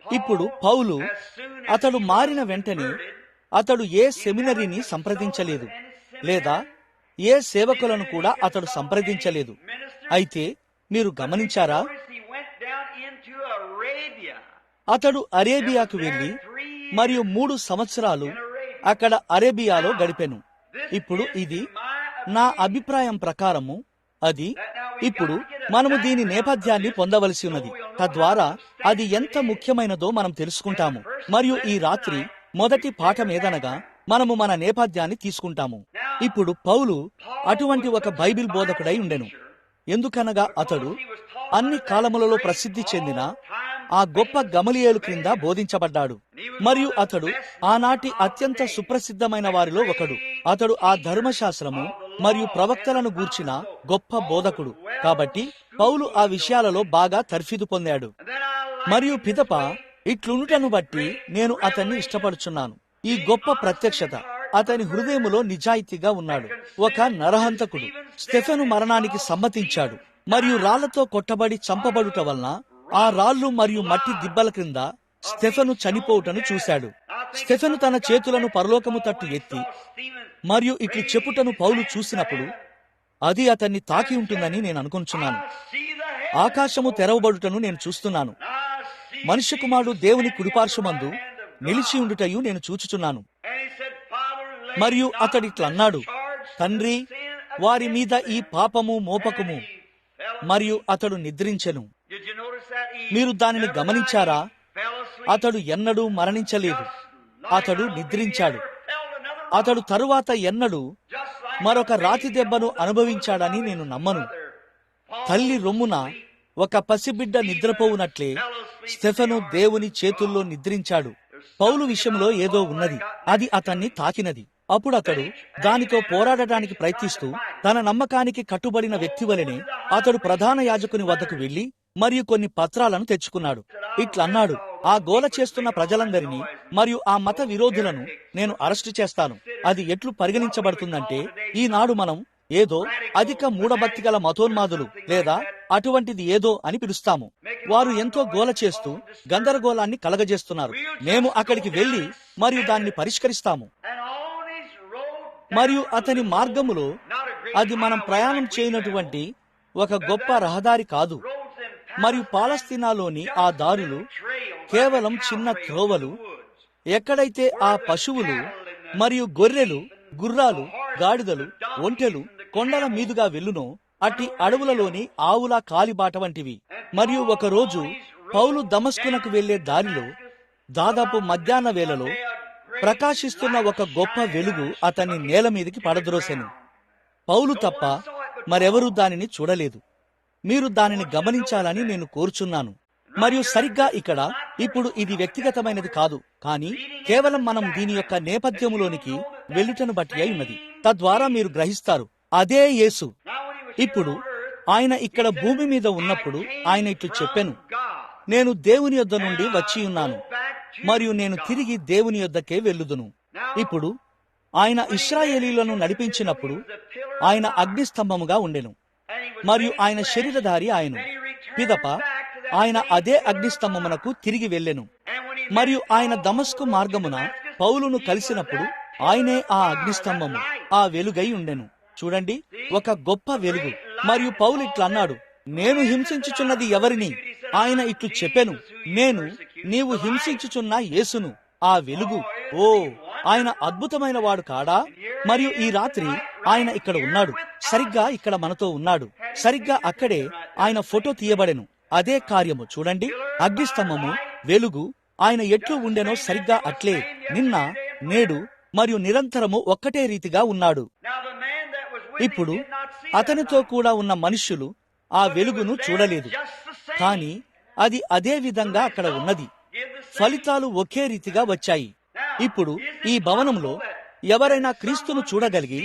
ఇప్పుడు పౌలు అతడు మారిన వెంటనే అతడు ఏ సెమినరీని సంప్రదించలేదు, లేదా ఏ సేవకులను కూడా అతడు సంప్రదించలేదు. అయితే మీరు గమనించారా? అతడు అరేబియాకు వెళ్లి మరియు 3 సంవత్సరాలు అక్కడ అరేబియాలో గడిపెను. ఇప్పుడు ఇది నా అభిప్రాయం ప్రకారము అది ఇప్పుడు మనము దీని నేపథ్యాన్ని పొందవలసి ఉన్నది. తద్వారా అది ఎంత ముఖ్యమైనదో మనం తెలుసుకుంటాము. మరియు ఈ రాత్రి మొదటి పాఠం ఏదనగా మనము మన నేపథ్యాన్ని తీసుకుంటాము. ఇప్పుడు పౌలు అటువంటి ఒక బైబిల్ బోధకుడై ఉండెను. ఎందుకనగా అతడు అన్ని కాలములలో ప్రసిద్ధి చెందిన ఆ గొప్ప గమలియేలు క్రింద బోధించబడ్డాడు. మరియు అతడు ఆనాటి అత్యంత సుప్రసిద్ధమైన వారిలో ఒకడు. అతడు ఆ ధర్మశాస్త్రము మరియు ప్రవక్తలను గూర్చిన గొప్ప బోధకుడు. కాబట్టి పౌలు ఆ విషయాలలో బాగా తర్ఫీదు పొందాడు. మరియు పిదప ఇట్లుండుటను బట్టి నేను అతన్ని ఇష్టపడుచున్నాను. ఈ గొప్ప ప్రత్యక్షత అతని హృదయములో నిజాయితీగా ఉన్నాడు. ఒక నరహంతకుడు స్టెఫెను మరణానికి సమ్మతించాడు మరియు రాళ్లతో కొట్టబడి చంపబడుట వలన ఆ రాళ్లు మరియు మట్టి దిబ్బల క్రింద స్టెఫెను చనిపోవుటను చూశాడు. స్టెఫెను తన చేతులను పరలోకము తట్టు ఎత్తి మరియు ఇట్లు చెప్పుటను పౌలు చూసినప్పుడు అది అతన్ని తాకి ఉంటుందని నేను అనుకుంటున్నాను. ఆకాశము తెరవబడుటను నేను చూస్తున్నాను. మనుష్య కుమారుడు దేవుని కుడిపార్శ్వమందు నిలిచి ఉండుటయు నేను చూచుచున్నాను. మరియు అతడిట్లన్నాడు, తండ్రి, వారి మీద ఈ పాపము మోపకము. మరియు అతడు నిద్రించెను. మీరు దానిని గమనించారా? అతడు ఎన్నడూ మరణించలేదు, అతడు నిద్రించాడు. అతడు తరువాత ఎన్నడూ మరొక రాతి దెబ్బను అనుభవించాడని నేను నమ్మను. తల్లి రొమ్మున ఒక పసిబిడ్డ నిద్రపోవునట్లే స్టెఫెను దేవుని చేతుల్లో నిద్రించాడు. పౌలు విషయంలో ఏదో ఉన్నది, అది అతన్ని తాకినది. అప్పుడు అతడు దానితో పోరాడటానికి ప్రయత్నిస్తూ తన నమ్మకానికి కట్టుబడిన వ్యక్తి వలెనే అతడు ప్రధాన యాజకుని వద్దకు వెళ్లి మరియు కొన్ని పత్రాలను తెచ్చుకున్నాడు. ఇట్లన్నాడు, ఆ గోల చేస్తున్న ప్రజలందరినీ మరియు ఆ మత విరోధులను నేను అరెస్టు చేస్తాను. అది ఎట్లు పరిగణించబడుతుందంటే, ఈనాడు మనం ఏదో అధిక మూఢభక్తి గల మతోన్మాదులు లేదా అటువంటిది ఏదో అని పిలుస్తాము. వారు ఎంతో గోల చేస్తూ గందరగోళాన్ని కలగజేస్తున్నారు. మేము అక్కడికి వెళ్లి మరియు దాన్ని పరిష్కరిస్తాము. మరియు అతని మార్గములో అది మనం ప్రయాణం చేయనటువంటి ఒక గొప్ప రహదారి కాదు. మరియు పాలస్తీనాలోని ఆ దారులు కేవలం చిన్న త్రోవలు. ఎక్కడైతే ఆ పశువులు మరియు గొర్రెలు, గుర్రాలు, గాడిదలు, ఒంటెలు కొండల మీదుగా వెళ్ళునో అట్టి అడవులలోని ఆవుల కాలిబాట వంటివి. మరియు ఒకరోజు పౌలు దమస్కునకు వెళ్లే దారిలో దాదాపు మధ్యాహ్న వేళలో ప్రకాశిస్తున్న ఒక గొప్ప వెలుగు అతన్ని నేల మీదకి పడద్రోసెను. పౌలు తప్ప మరెవరూ దానిని చూడలేదు. మీరు దానిని గమనించాలని నేను కోరుచున్నాను. మరియు సరిగ్గా ఇక్కడ ఇప్పుడు ఇది వ్యక్తిగతమైనది కాదు, కానీ కేవలం మనం దీని యొక్క నేపథ్యములోనికి వెళ్ళుటను బట్టి అయి ఉన్నది. తద్వారా మీరు గ్రహిస్తారు, అదే యేసు. ఇప్పుడు ఆయన ఇక్కడ భూమి మీద ఉన్నప్పుడు ఆయన ఇట్లు చెప్పెను, నేను దేవుని యొద్ద నుండి వచ్చి ఉన్నాను మరియు నేను తిరిగి దేవుని యొద్దకే వెళ్ళుదును. ఇప్పుడు ఆయన ఇశ్రాయేలీయులను నడిపించినప్పుడు ఆయన అగ్నిస్తంభముగా ఉండెను, మరియు ఆయన శరీరధారి ఆయను. పిదప ఆయన అదే అగ్నిస్తంభమునకు తిరిగి వెళ్ళెను. మరియు ఆయన దమస్కు మార్గమున పౌలును కలిసినప్పుడు ఆయనే ఆ అగ్నిస్తంభము, ఆ వెలుగై ఉండెను. చూడండి, ఒక గొప్ప వెలుగు. మరియు పౌలు ఇట్లా అన్నాడు, నేను హింసించుచున్నది ఎవరిని? ఆయన ఇట్లు చెప్పెను, నీవు హింసించుచున్న యేసును, ఆ వెలుగు. ఓ, ఆయన అద్భుతమైన వాడు కాడా? మరియు ఈ రాత్రి ఆయన ఇక్కడ ఉన్నాడు, సరిగ్గా ఇక్కడ మనతో ఉన్నాడు. సరిగ్గా అక్కడే ఆయన ఫోటో తీయబడెను. అదే కార్యము. చూడండి, అగ్నిస్తంభము, వెలుగు. ఆయన ఎట్లు ఉండెనో సరిగ్గా అట్లే నిన్న, నేడు మరియు నిరంతరము ఒక్కటే రీతిగా ఉన్నాడు. ఇప్పుడు అతనితో కూడా ఉన్న మనుష్యులు ఆ వెలుగును చూడలేదు, కానీ అది అదే విధంగా అక్కడ ఉన్నది. ఫలితాలు ఒకే రీతిగా వచ్చాయి. ఇప్పుడు ఈ భవనంలో ఎవరైనా క్రీస్తును చూడగలిగి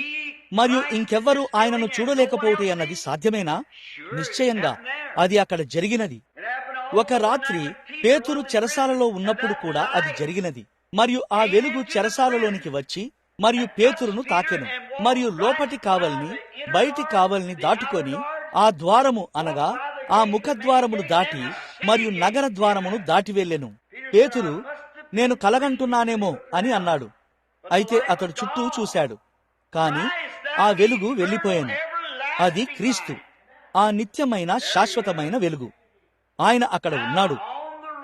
మరియు ఇంకెవ్వరూ ఆయనను చూడలేకపోతే అన్నది సాధ్యమేనా? నిశ్చయంగా అది అక్కడ జరిగినది. ఒక రాత్రి పేతురు చెరసాలలో ఉన్నప్పుడు కూడా అది జరిగినది. మరియు ఆ వెలుగు చెరసాలలోనికి వచ్చి మరియు పేతురును తాకెను. మరియు లోపటి కావలిని బయటి కావలిని దాటుకొని ఆ ద్వారము అనగా ఆ ముఖద్వారమును దాటి మరియు నగర ద్వారమును దాటి వెళ్ళెను. పేతురు, నేను కలగంటున్నానేమో అని అన్నాడు. అయితే అతడు చుట్టూ చూశాడు, కాని ఆ వెలుగు వెళ్ళిపోయాను. అది క్రీస్తు, ఆ నిత్యమైన శాశ్వతమైన వెలుగు. ఆయన అక్కడ ఉన్నాడు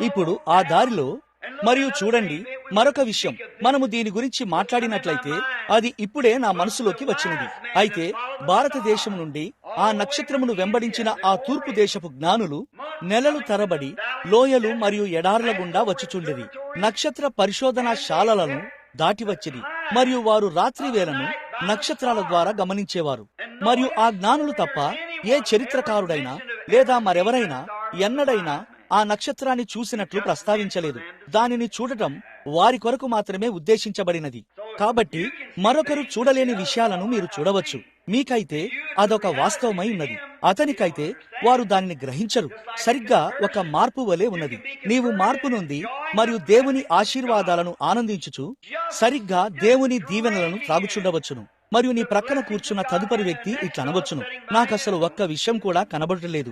ఇప్పుడు ఆ దారిలో. మరియు చూడండి, మరొక విషయం, మనము దీని గురించి మాట్లాడినట్లయితే అది ఇప్పుడే నా మనసులోకి వచ్చినది. అయితే భారతదేశం నుండి ఆ నక్షత్రమును వెంబడించిన ఆ తూర్పు దేశపు జ్ఞానులు నెలలు తరబడి లోయలు మరియు ఎడారుల గుండా వచ్చుచుండిరి. నక్షత్ర పరిశోధనా శాలలను దాటివచ్చిరి. మరియు వారు రాత్రి వేళను నక్షత్రాల ద్వారా గమనించేవారు. మరియు ఆ జ్ఞానులు తప్ప ఏ చరిత్రకారుడైనా లేదా మరెవరైనా ఎన్నడైనా ఆ నక్షత్రాన్ని చూసినట్లు ప్రస్తావించలేదు. దానిని చూడటం వారి కొరకు మాత్రమే ఉద్దేశించబడినది. కాబట్టి మరొకరు చూడలేని విషయాలను మీరు చూడవచ్చు. మీకైతే అదొక వాస్తవమై ఉన్నది, అతనికైతే వారు దానిని గ్రహించరు. సరిగ్గా ఒక మార్పు వలె ఉన్నది. నీవు మార్పు నుండి మరియు దేవుని ఆశీర్వాదాలను ఆనందించుచు సరిగ్గా దేవుని దీవెనలను త్రాగుచుండవచ్చును. మరియు నీ ప్రక్కన కూర్చున్న తదుపరి వ్యక్తి ఇట్లా అనవచ్చును, నాకు అసలు ఒక్క విషయం కూడా కనబడలేదు.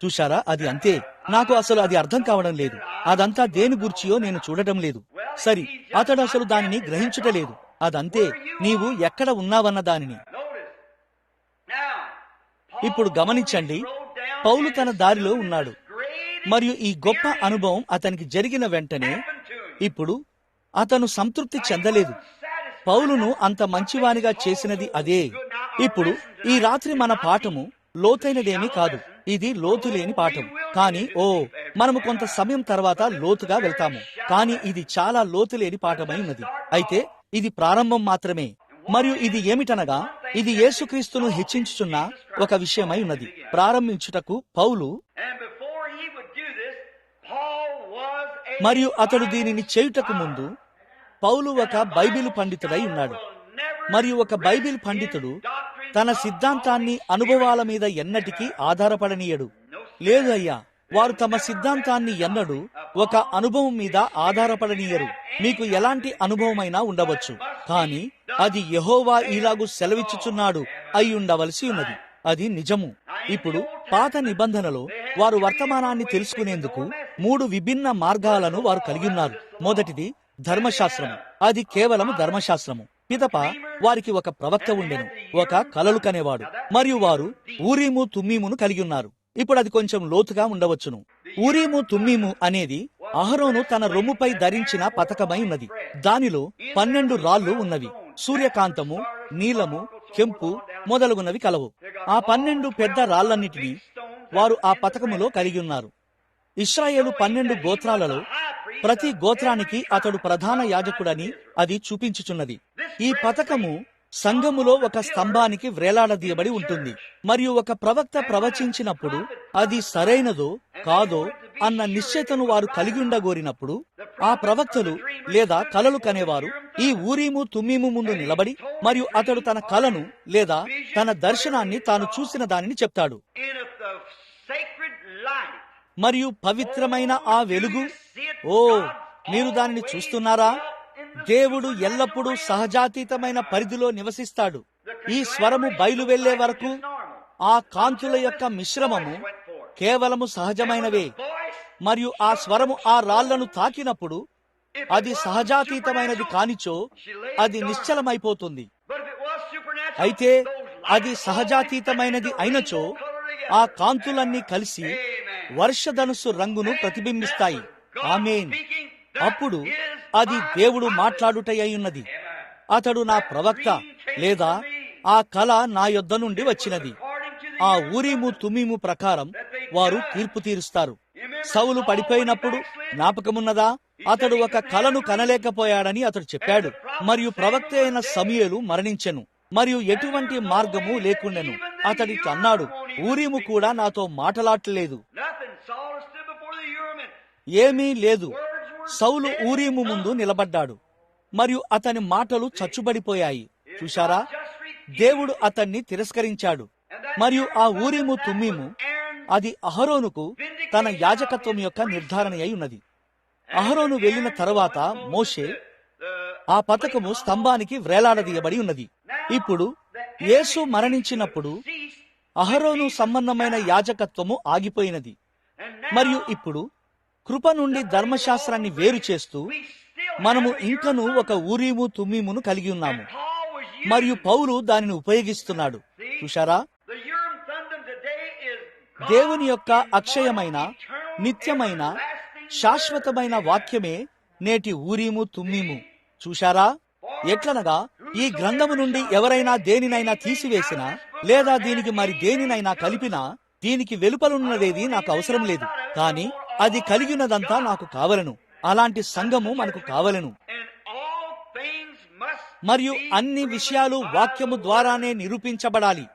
చూశారా, అది అంతే. నాకు అసలు అది అర్థం కావడం లేదు. అదంతా దేని గూర్చియో నేను చూడటం లేదు. సరి, అతడు అసలు దానిని గ్రహించుటలేదు. అదంతే, నీవు ఎక్కడ ఉన్నావన్న దానిని. ఇప్పుడు గమనించండి, పౌలు తన దారిలో ఉన్నాడు మరియు ఈ గొప్ప అనుభవం అతనికి జరిగిన వెంటనే ఇప్పుడు అతను సంతృప్తి చెందలేదు. పౌలును అంత మంచివానిగా చేసినది అదే. ఇప్పుడు ఈ రాత్రి మన పాఠము లోతైనదేమీ కాదు, ఇది లోతులేని పాఠం. కానీ మనము కొంత సమయం తర్వాత లోతుగా వెళ్తాము. కానీ ఇది చాలా లోతులేని పాఠమై ఉన్నది. అయితే ఇది ప్రారంభం మాత్రమే. మరియు ఇది ఏమిటనగా, ఇది యేసుక్రీస్తును హెచ్చించుచున్న ఒక విషయమై ఉన్నది. ప్రారంభించుటకు పౌలు మరియు అతడు దీనిని చేయుటకు ముందు పౌలు ఒక బైబిల్ పండితుడై ఉన్నాడు. మరియు ఒక బైబిల్ పండితుడు తన సిద్ధాంతాన్ని అనుభవాల మీద ఎన్నటికీ ఆధారపడనీయడు. లేదు అయ్యా, వారు తమ సిద్ధాంతాన్ని ఎన్నడూ ఒక అనుభవం మీద ఆధారపడనీయరు. మీకు ఎలాంటి అనుభవమైనా ఉండవచ్చు, కానీ అది యెహోవా ఇలాగు సెలవిచ్చుచున్నాడు అయి ఉండవలసి ఉన్నది. అది నిజము. ఇప్పుడు పాత నిబంధనలో వారు వర్తమానాన్ని తెలుసుకునేందుకు 3 విభిన్న మార్గాలను వారు కలిగి ఉన్నారు. మొదటిది ధర్మశాస్త్రము. అది కేవలం ధర్మశాస్త్రము. పిదప వారికి ఒక ప్రవక్త ఉండెను, ఒక కలలు కనేవాడు. మరియు వారు ఊరీము తుమ్మీమును కలిగి ఉన్నారు. ఇప్పుడు అది కొంచెం లోతుగా ఉండవచ్చును. ఊరీము తుమ్మీము అనేది అహరోను తన రొమ్ముపై ధరించిన పతకమై ఉన్నది. దానిలో 12 రాళ్లు ఉన్నవి. సూర్యకాంతము, నీలము, కెంపు మొదలగునవి కలవు. ఆ 12 పెద్ద రాళ్లన్నిటినీ వారు ఆ పతకములో కలిగి ఉన్నారు. ఇశ్రాయేలు 12 గోత్రాలలో ప్రతి గోత్రానికి అతడు ప్రధాన యాజకుడని అది చూపించుచున్నది. ఈ పతకము సంఘములో ఒక స్తంభానికి వ్రేలాడదీయబడి ఉంటుంది. మరియు ఒక ప్రవక్త ప్రవచించినప్పుడు అది సరైనదో కాదో అన్న నిశ్చయతను వారు కలిగి ఉండగోరినప్పుడు ఆ ప్రవక్తలు లేదా కలలు కనేవారు ఈ ఊరీము తుమ్మీము ముందు నిలబడి మరియు అతడు తన కలను లేదా తన దర్శనాన్ని తాను చూసిన దానిని చెప్తాడు. మరియు పవిత్రమైన ఆ వెలుగు, మీరు దానిని చూస్తున్నారా? దేవుడు ఎల్లప్పుడూ సహజాతీతమైన పరిధిలో నివసిస్తాడు. ఈ స్వరము బయలు వెళ్లే వరకు ఆ కాంతుల యొక్క మిశ్రమము కేవలము సహజమైనవే. మరియు ఆ స్వరము ఆ రాళ్లను తాకినప్పుడు అది సహజాతీతమైనది కానిచో అది నిశ్చలమైపోతుంది. అయితే అది సహజాతీతమైనది అయినచో ఆ కాంతులన్నీ కలిసి వర్షధనుస్సు రంగును ప్రతిబింబిస్తాయి. ఆమేన్. అప్పుడు అది దేవుడు మాట్లాడుటయ్యున్నది. అతడు నా ప్రవక్త, లేదా ఆ కళ నా యొద్ద నుండి వచ్చినది. ఆ ఊరీము తుమ్మీము ప్రకారం వారు తీర్పు తీరుస్తారు. సౌలు పడిపోయినప్పుడు జ్ఞాపకమున్నదా? అతడు ఒక కలను కనలేకపోయాడని అతడు చెప్పాడు. మరియు ప్రవక్త అయిన సమూయేలు మరణించెను మరియు ఎటువంటి మార్గము లేకుండెను. అతడి అన్నాడు, ఊరీము కూడా నాతో మాటలాడలేదు. ఏమీ లేదు. సౌలు ఊరీము ముందు నిలబడ్డాడు మరియు అతని మాటలు చచ్చుబడిపోయాయి. చూశారా? దేవుడు అతన్ని తిరస్కరించాడు. మరియు ఆ ఊరీము తుమ్మీము అది అహరోనుకు తన యాజకత్వం యొక్క నిర్ధారణ అయి ఉన్నది. అహరోను వెళ్లిన తరువాత మోషే ఆ పతకము స్తంభానికి వ్రేలాడదీయబడి ఉన్నది. ఇప్పుడు యేసు మరణించినప్పుడు అహరోను సంబంధమైన యాజకత్వము ఆగిపోయినది. మరియు ఇప్పుడు కృప నుండి ధర్మశాస్త్రాన్ని వేరు చేస్తూ మనము ఇంకను ఒక ఊరీము తుమ్మీమును కలిగి ఉన్నాము. మరియు పౌలు దానిని ఉపయోగిస్తున్నాడు. చూశారా? దేవుని యొక్క అక్షయమైన, నిత్యమైన, శాశ్వతమైన వాక్యమే నేటి ఊరీము తుమ్మీము. చూశారా? ఎట్లనగా ఈ గ్రంథము నుండి ఎవరైనా దేనినైనా తీసివేసినా లేదా దీనికి మరి దేనినైనా కలిపినా దీనికి వెలుపలున్నదేది నాకు అవసరం లేదు, కానీ అది కలిగినదంతా నాకు కావలను. అలాంటి సంఘము మనకు కావలను. మరియు అన్ని విషయాలు వాక్యము ద్వారానే నిరూపించబడాలి.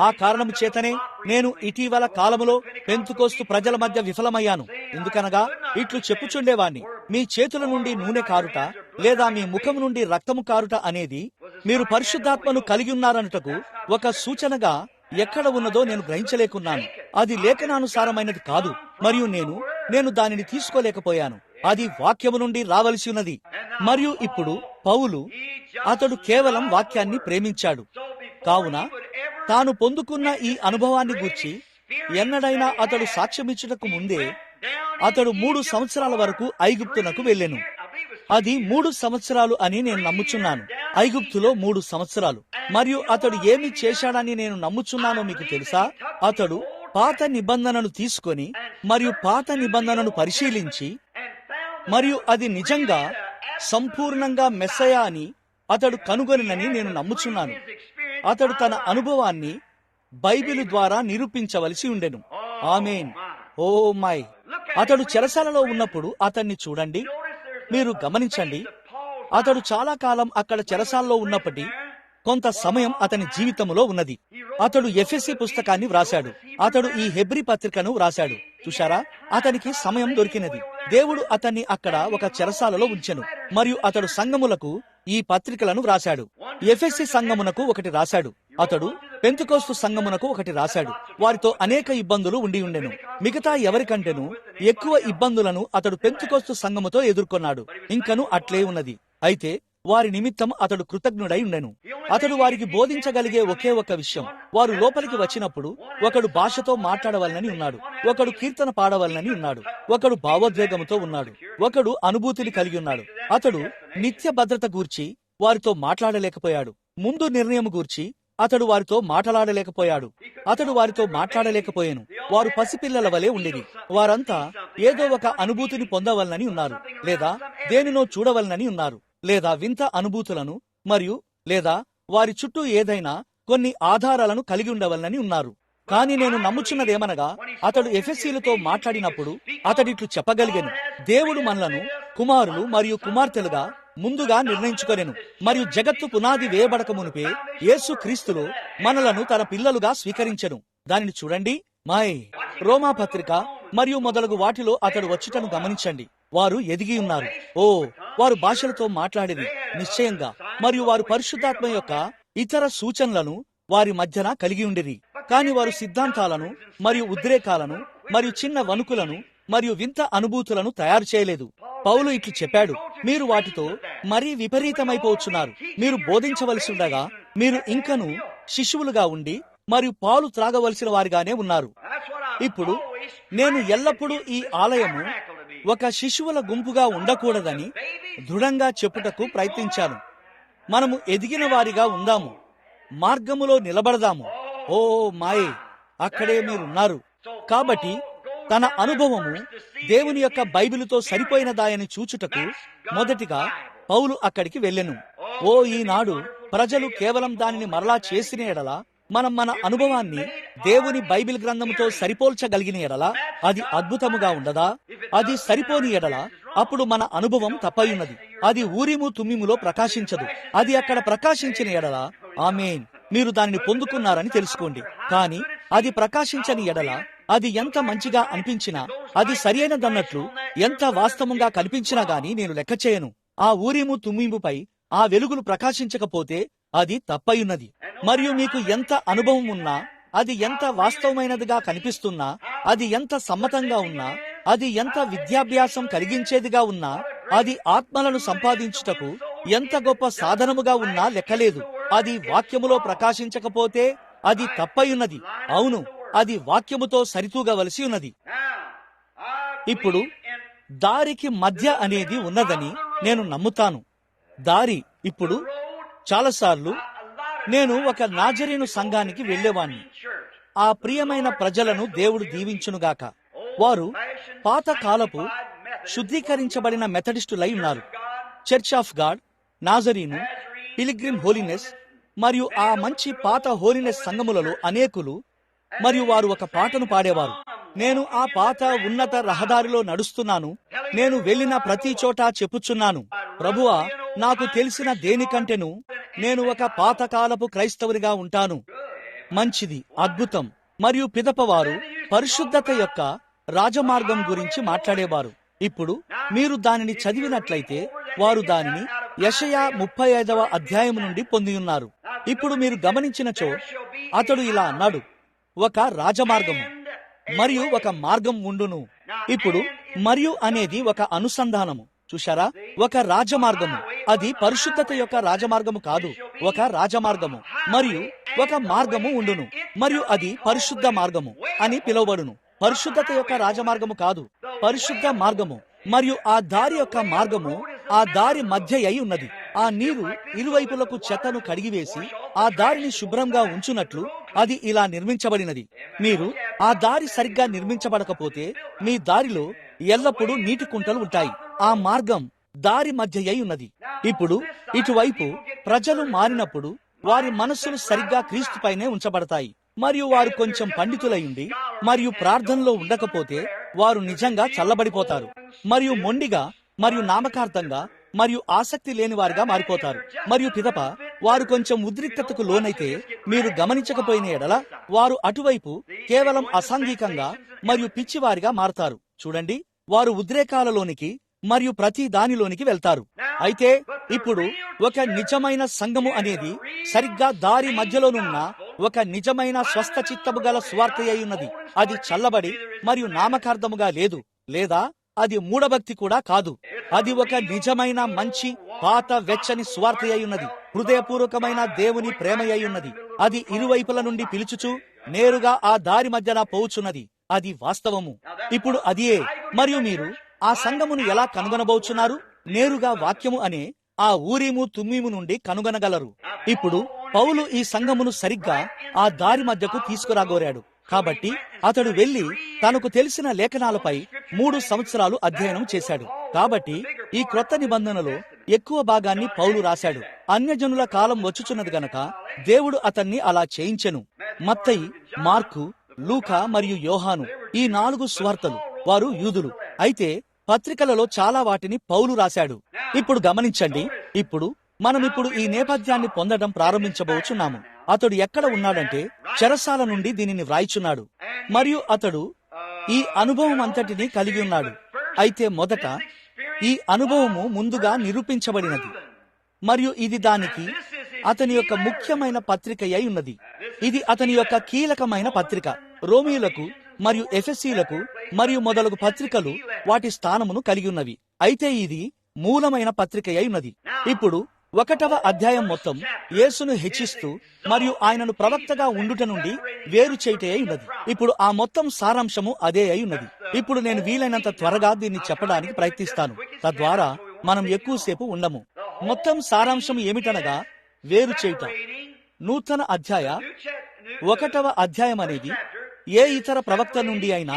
ఆ కారణము చేతనే నేను ఇటీవల కాలములో పెంతుకోస్తు ప్రజల మధ్య విఫలమయ్యాను. ఎందుకనగా ఇట్లు చెప్పుచుండేవాణ్ణి, మీ చేతుల నుండి నూనె కారుట లేదా మీ ముఖం నుండి రక్తము కారుట అనేది మీరు పరిశుద్ధాత్మను కలిగి ఉన్నారనుటకు ఒక సూచనగా ఎక్కడ ఉన్నదో నేను గ్రహించలేకున్నాను. అది లేఖనానుసారమైనది కాదు మరియు నేను దానిని తీసుకోలేకపోయాను. అది వాక్యము నుండి రావలసి ఉన్నది. మరియు ఇప్పుడు పౌలు అతడు కేవలం వాక్యాన్ని ప్రేమించాడు. కావున తాను పొందుకున్న ఈ అనుభవాన్ని గూర్చి ఎన్నడైనా అతడు సాక్ష్యమిచ్చుటకు ముందే అతడు 3 సంవత్సరాల వరకు ఐగుప్తునకు వెళ్ళెను. అది 3 సంవత్సరాలు అని నేను నమ్ముచున్నాను. ఐగుప్తులో 3 సంవత్సరాలు. మరియు అతడు ఏమి చేశాడని నేను నమ్ముచున్నానో మీకు తెలుసా? అతడు పాత నిబంధనను తీసుకొని మరియు పాత నిబంధనను పరిశీలించి మరియు అది నిజంగా సంపూర్ణంగా మెస్సయా అని అతడు కనుగొనని నేను నమ్ముచున్నాను. అతడు తన అనుభవాన్ని బైబిలు ద్వారా నిరూపించవలసి ఉండెను. ఆమేన్. Oh my. అతడు చెరసాలలో ఉన్నప్పుడు అతన్ని చూడండి. మీరు గమనించండి, అతడు చాలా కాలం అక్కడ చెరసాలలో ఉన్నప్పటి కొంత సమయం అతని జీవితంలో ఉన్నది. అతడు ఎఫెసీ పుస్తకాన్ని వ్రాశాడు. అతడు ఈ హెబ్రీ పత్రికను వ్రాశాడు. చూశారా? అతనికి సమయం దొరికినది. దేవుడు అతన్ని అక్కడ ఒక చెరసాలలో ఉంచెను మరియు అతడు సంఘములకు ఈ పత్రికలను వ్రాశాడు. ఎఫెసీ సంఘమునకు ఒకటి రాశాడు. అతడు పెంతుకోస్తు సంఘమునకు ఒకటి రాశాడు. వారితో అనేక ఇబ్బందులు ఉండి ఉండెను. మిగతా ఎవరికంటేనూ ఎక్కువ ఇబ్బందులను అతడు పెంతుకోస్తు సంఘముతో ఎదుర్కొన్నాడు. ఇంకను అట్లే ఉన్నది. అయితే వారి నిమిత్తం అతడు కృతజ్ఞుడై ఉండెను. అతడు వారికి బోధించగలిగే ఒకే ఒక విషయం, వారు లోపలికి వచ్చినప్పుడు ఒకడు భాషతో మాట్లాడవలనని ఉన్నాడు, ఒకడు కీర్తన పాడవలనని ఉన్నాడు, ఒకడు భావోద్వేగంతో ఉన్నాడు, ఒకడు అనుభూతిని కలిగి ఉన్నాడు. అతడు నిత్య భద్రత గూర్చి వారితో మాట్లాడలేకపోయాడు. ముందు నిర్ణయం గూర్చి అతడు వారితో మాట్లాడలేకపోయాడు. అతడు వారితో మాట్లాడలేకపోయాను. వారు పసిపిల్లల వలె ఉండేది. వారంతా ఏదో ఒక అనుభూతిని పొందవలనని ఉన్నారు, లేదా దేనినో చూడవలనని ఉన్నారు, లేదా వింత అనుభూతులను మరియు లేదా వారి చుట్టూ ఏదైనా కొన్ని ఆధారాలను కలిగి ఉండవలనని ఉన్నారు. కానీ నేను నమ్ముచున్నదేమనగా అతడు ఎఫెసీలతో మాట్లాడినప్పుడు అతడిట్లు చెప్పగలిగాను, దేవుడు మనలను కుమారులు మరియు కుమార్తెలుగా ముందుగా నిర్ణయించుకొనెను మరియు జగత్తు పునాది వేయబడక మునిపే యేసు క్రీస్తులో మనలను తన పిల్లలుగా స్వీకరించెను. దానిని చూడండి. మాయ్ రోమా పత్రిక మరియు మొదలగు వాటిలో అతడు వచ్చుటను గమనించండి. వారు ఎదిగి ఉన్నారు. ఓ, వారు భాషలతో మాట్లాడేది నిశ్చయంగా, మరియు వారు పరిశుద్ధాత్మ యొక్క ఇతర సూచనలను వారి మధ్యన కలిగి ఉండిరి. కాని వారు సిద్ధాంతాలను మరియు ఉద్రేకాలను మరియు చిన్న వణుకులను మరియు వింత అనుభూతులను తయారు చేయలేదు. పౌలు ఇట్లు చెప్పాడు, మీరు వాటితో మరీ విపరీతమైపోవచ్చున్నారు. మీరు బోధించవలసి ఉండగా మీరు ఇంకను శిశువులుగా ఉండి మరియు పాలు త్రాగవలసిన వారిగానే ఉన్నారు. ఇప్పుడు నేను ఎల్లప్పుడూ ఈ ఆలయము ఒక శిశువుల గుంపుగా ఉండకూడదని దృఢంగా చెప్పుటకు ప్రయత్నించాను. మనము ఎదిగిన వారిగా ఉందాము, మార్గములో నిలబడదాము. ఓ మాయే, అక్కడే మీరున్నారు. కాబట్టి తన అనుభవము దేవుని యొక్క బైబిలుతో సరిపోయినదాయని చూచుటకు మొదటిగా పౌలు అక్కడికి వెళ్ళెను. ఓ ఈనాడు ప్రజలు కేవలం దానిని మరలా చేసిన ఎడల, మనం మన అనుభవాన్ని దేవుని బైబిల్ గ్రంథముతో సరిపోల్చగలిగిన ఎడల అది అద్భుతముగా ఉండదా? అది సరిపోని ఎడల అప్పుడు మన అనుభవం తప్పయున్నది. అది ఊరిము తుమ్మిములో ప్రకాశించదు. అది అక్కడ ప్రకాశించిన ఎడల ఆమేన్, మీరు దానిని పొందుకున్నారని తెలుసుకోండి. కానీ అది ప్రకాశించని ఎడల, అది ఎంత మంచిగా అనిపించినా, అది సరియైనదన్నట్లు ఎంత వాస్తవంగా కనిపించినా గాని నేను లెక్క చేయను. ఆ ఊరిము తుమ్మిముపై ఆ వెలుగులు ప్రకాశించకపోతే అది తప్పయున్నది. మరియు మీకు ఎంత అనుభవం ఉన్నా, అది ఎంత వాస్తవమైనదిగా కనిపిస్తున్నా, అది ఎంత సమ్మతంగా ఉన్నా, అది ఎంత విద్యాభ్యాసం కలిగించేదిగా ఉన్నా, అది ఆత్మలను సంపాదించుటకు ఎంత గొప్ప సాధనముగా ఉన్నా లెక్కలేదు. అది వాక్యములో ప్రకాశించకపోతే అది తప్పయున్నది. అవును, అది వాక్యముతో సరితూగవలసి ఉన్నది. ఇప్పుడు దారికి మధ్య అనేది ఉన్నదని నేను నమ్ముతాను. దారి. ఇప్పుడు చాలాసార్లు నేను ఒక నాజరీను సంఘానికి వెళ్ళేవాణ్ణి. ఆ ప్రియమైన ప్రజలను దేవుడు దీవించునుగాక. వారు పాతకాలపు శుద్ధీకరించబడిన మెథడిస్టులై ఉన్నారు. Church of God, Nazarene, pilgrim holiness మరియు ఆ మంచి పాత హోలీనెస్ సంఘములలో అనేకులు. మరియు వారు ఒక పాటను పాడేవారు. నేను ఆ పాత ఉన్నత రహదారిలో నడుస్తున్నాను, నేను వెళ్ళిన ప్రతి చోట చెప్పుచున్నాను, ప్రభువా, నాకు తెలిసిన దేనికంటేను నేను ఒక పాతకాలపు క్రైస్తవునిగా ఉంటాను. మంచిది, అద్భుతం. మరియు పిదపవారు పరిశుద్ధత యొక్క రాజమార్గం గురించి మాట్లాడేవారు. ఇప్పుడు మీరు దానిని చదివినట్లయితే వారు దానిని యెషయా 35వ అధ్యాయం నుండి పొంది ఉన్నారు. ఇప్పుడు మీరు గమనించినచో అతడు ఇలా అన్నాడు, ఒక రాజమార్గము మరియు ఒక మార్గం ఉండును. ఇప్పుడు మరియు అనేది ఒక అనుసంధానము. చూశారా? ఒక రాజమార్గము, అది పరిశుద్ధత యొక్క రాజమార్గము కాదు, ఒక రాజమార్గము. మరియు ఒక మార్గము ఉండును, మరియు అది పరిశుద్ధ మార్గము అని పిలువబడును. పరిశుద్ధత యొక్క రాజమార్గము కాదు, పరిశుద్ధ మార్గము. మరియు ఆ దారి యొక్క మార్గము ఆ దారి మధ్య అయి ఉన్నది. ఆ నీరు ఇరువైపులకు చెత్తను కడిగివేసి ఆ దారిని శుభ్రంగా ఉంచునట్లు అది ఇలా నిర్మించబడినది. మీరు ఆ దారి సరిగ్గా నిర్మించబడకపోతే మీ దారిలో ఎల్లప్పుడూ నీటి కుంటలు ఉంటాయి. ఆ మార్గం దారి మధ్య అయి ఉన్నది. ఇప్పుడు ఇటువైపు ప్రజలు మారినప్పుడు వారి మనస్సులు సరిగ్గా క్రీస్తుపైనే ఉంచబడతాయి. మరియు వారు కొంచెం పండితులయుండి మరియు ప్రార్థనలో ఉండకపోతే వారు నిజంగా చల్లబడిపోతారు. మరియు మొండిగా మరియు నామకార్థంగా మరియు ఆసక్తి లేని వారిగా మారిపోతారు. మరియు పిదప వారు కొంచెం ఉద్రిక్తతకు లోనైతే మీరు గమనించకపోయిన ఎడల వారు అటువైపు కేవలం అసాంఘికంగా మరియు పిచ్చివారిగా మారతారు. చూడండి, వారు ఉద్రేకాలలోనికి మరియు ప్రతి దానిలోనికి వెళ్తారు. అయితే ఇప్పుడు ఒక నిజమైన సంఘము అనేది సరిగ్గా దారి మధ్యలోనున్న ఒక నిజమైన స్వస్థ చిత్తము గల సువార్త అయి ఉన్నది. అది చల్లబడి మరియు నామకార్థముగా లేదు, లేదా అది మూఢభక్తి కూడా కాదు. అది ఒక నిజమైన మంచి పాత వెచ్చని సువార్త అయి ఉన్నది. హృదయపూర్వకమైన దేవుని ప్రేమ అయి ఉన్నది. అది ఇరువైపుల నుండి పిలుచుచు నేరుగా ఆ దారి మధ్యన పోవుచున్నది. అది వాస్తవము. ఇప్పుడు అదియే. మరియు మీరు ఆ సంఘమును ఎలా కనుగొనబోచున్నారు? నేరుగా వాక్యము అనే ఆ ఊరిము తుమ్మిము నుండి కనుగొనగలరు. ఇప్పుడు పౌలు ఈ సంఘమును సరిగ్గా ఆ దారి మధ్యకు తీసుకురాగోరాడు. కాబట్టి అతడు వెళ్లి తనకు తెలిసిన లేఖనాలపై 3 సంవత్సరాలు అధ్యయనం చేశాడు. కాబట్టి ఈ క్రొత్త నిబంధనలో ఎక్కువ భాగాన్ని పౌలు రాశాడు. అన్యజనుల కాలం వచ్చుచున్నది గనక దేవుడు అతన్ని అలా చేయించెను. మత్తయి, మార్కు, లూకా మరియు యోహాను, ఈ 4 సువార్తలు. వారు యూదులు. అయితే పత్రికలలో చాలా వాటిని పౌలు రాశాడు. ఇప్పుడు గమనించండి, ఇప్పుడు మనమిప్పుడు ఈ నేపథ్యాన్ని పొందడం ప్రారంభించబోచున్నాము. అతడు ఎక్కడ ఉన్నాడంటే చెరసాల నుండి దీనిని వ్రాయిచున్నాడు. మరియు అతడు ఈ అనుభవం అంతటినీ కలిగి ఉన్నాడు. అయితే మొదట ఈ అనుభవము ముందుగా నిరూపించబడినది మరియు ఇది దానికి అతని యొక్క ముఖ్యమైన పత్రిక అయి ఉన్నది. ఇది అతని యొక్క కీలకమైన పత్రిక. రోమీయులకు మరియు ఎఫెసీలకు మరియు మొదలగు పత్రికలు వాటి స్థానమును కలిగి ఉన్నవి. అయితే ఇది మూలమైన పత్రిక అయి ఉన్నది. ఇప్పుడు 1వ అధ్యాయం మొత్తం యేసును హెచ్చిస్తూ మరియు ఆయనను ప్రవక్తగా ఉండుట నుండి వేరు చేయటే అయి ఉన్నది. ఇప్పుడు ఆ మొత్తం సారాంశము అదే అయి ఉన్నది. ఇప్పుడు నేను వీలైనంత త్వరగా దీన్ని చెప్పడానికి ప్రయత్నిస్తాను, తద్వారా మనం ఎక్కువసేపు ఉండము. మొత్తం సారాంశం ఏమిటనగా వేరు చేయుట. నూతన అధ్యాయ 1వ అధ్యాయం అనేది ఏ ఇతర ప్రవక్త నుండి అయినా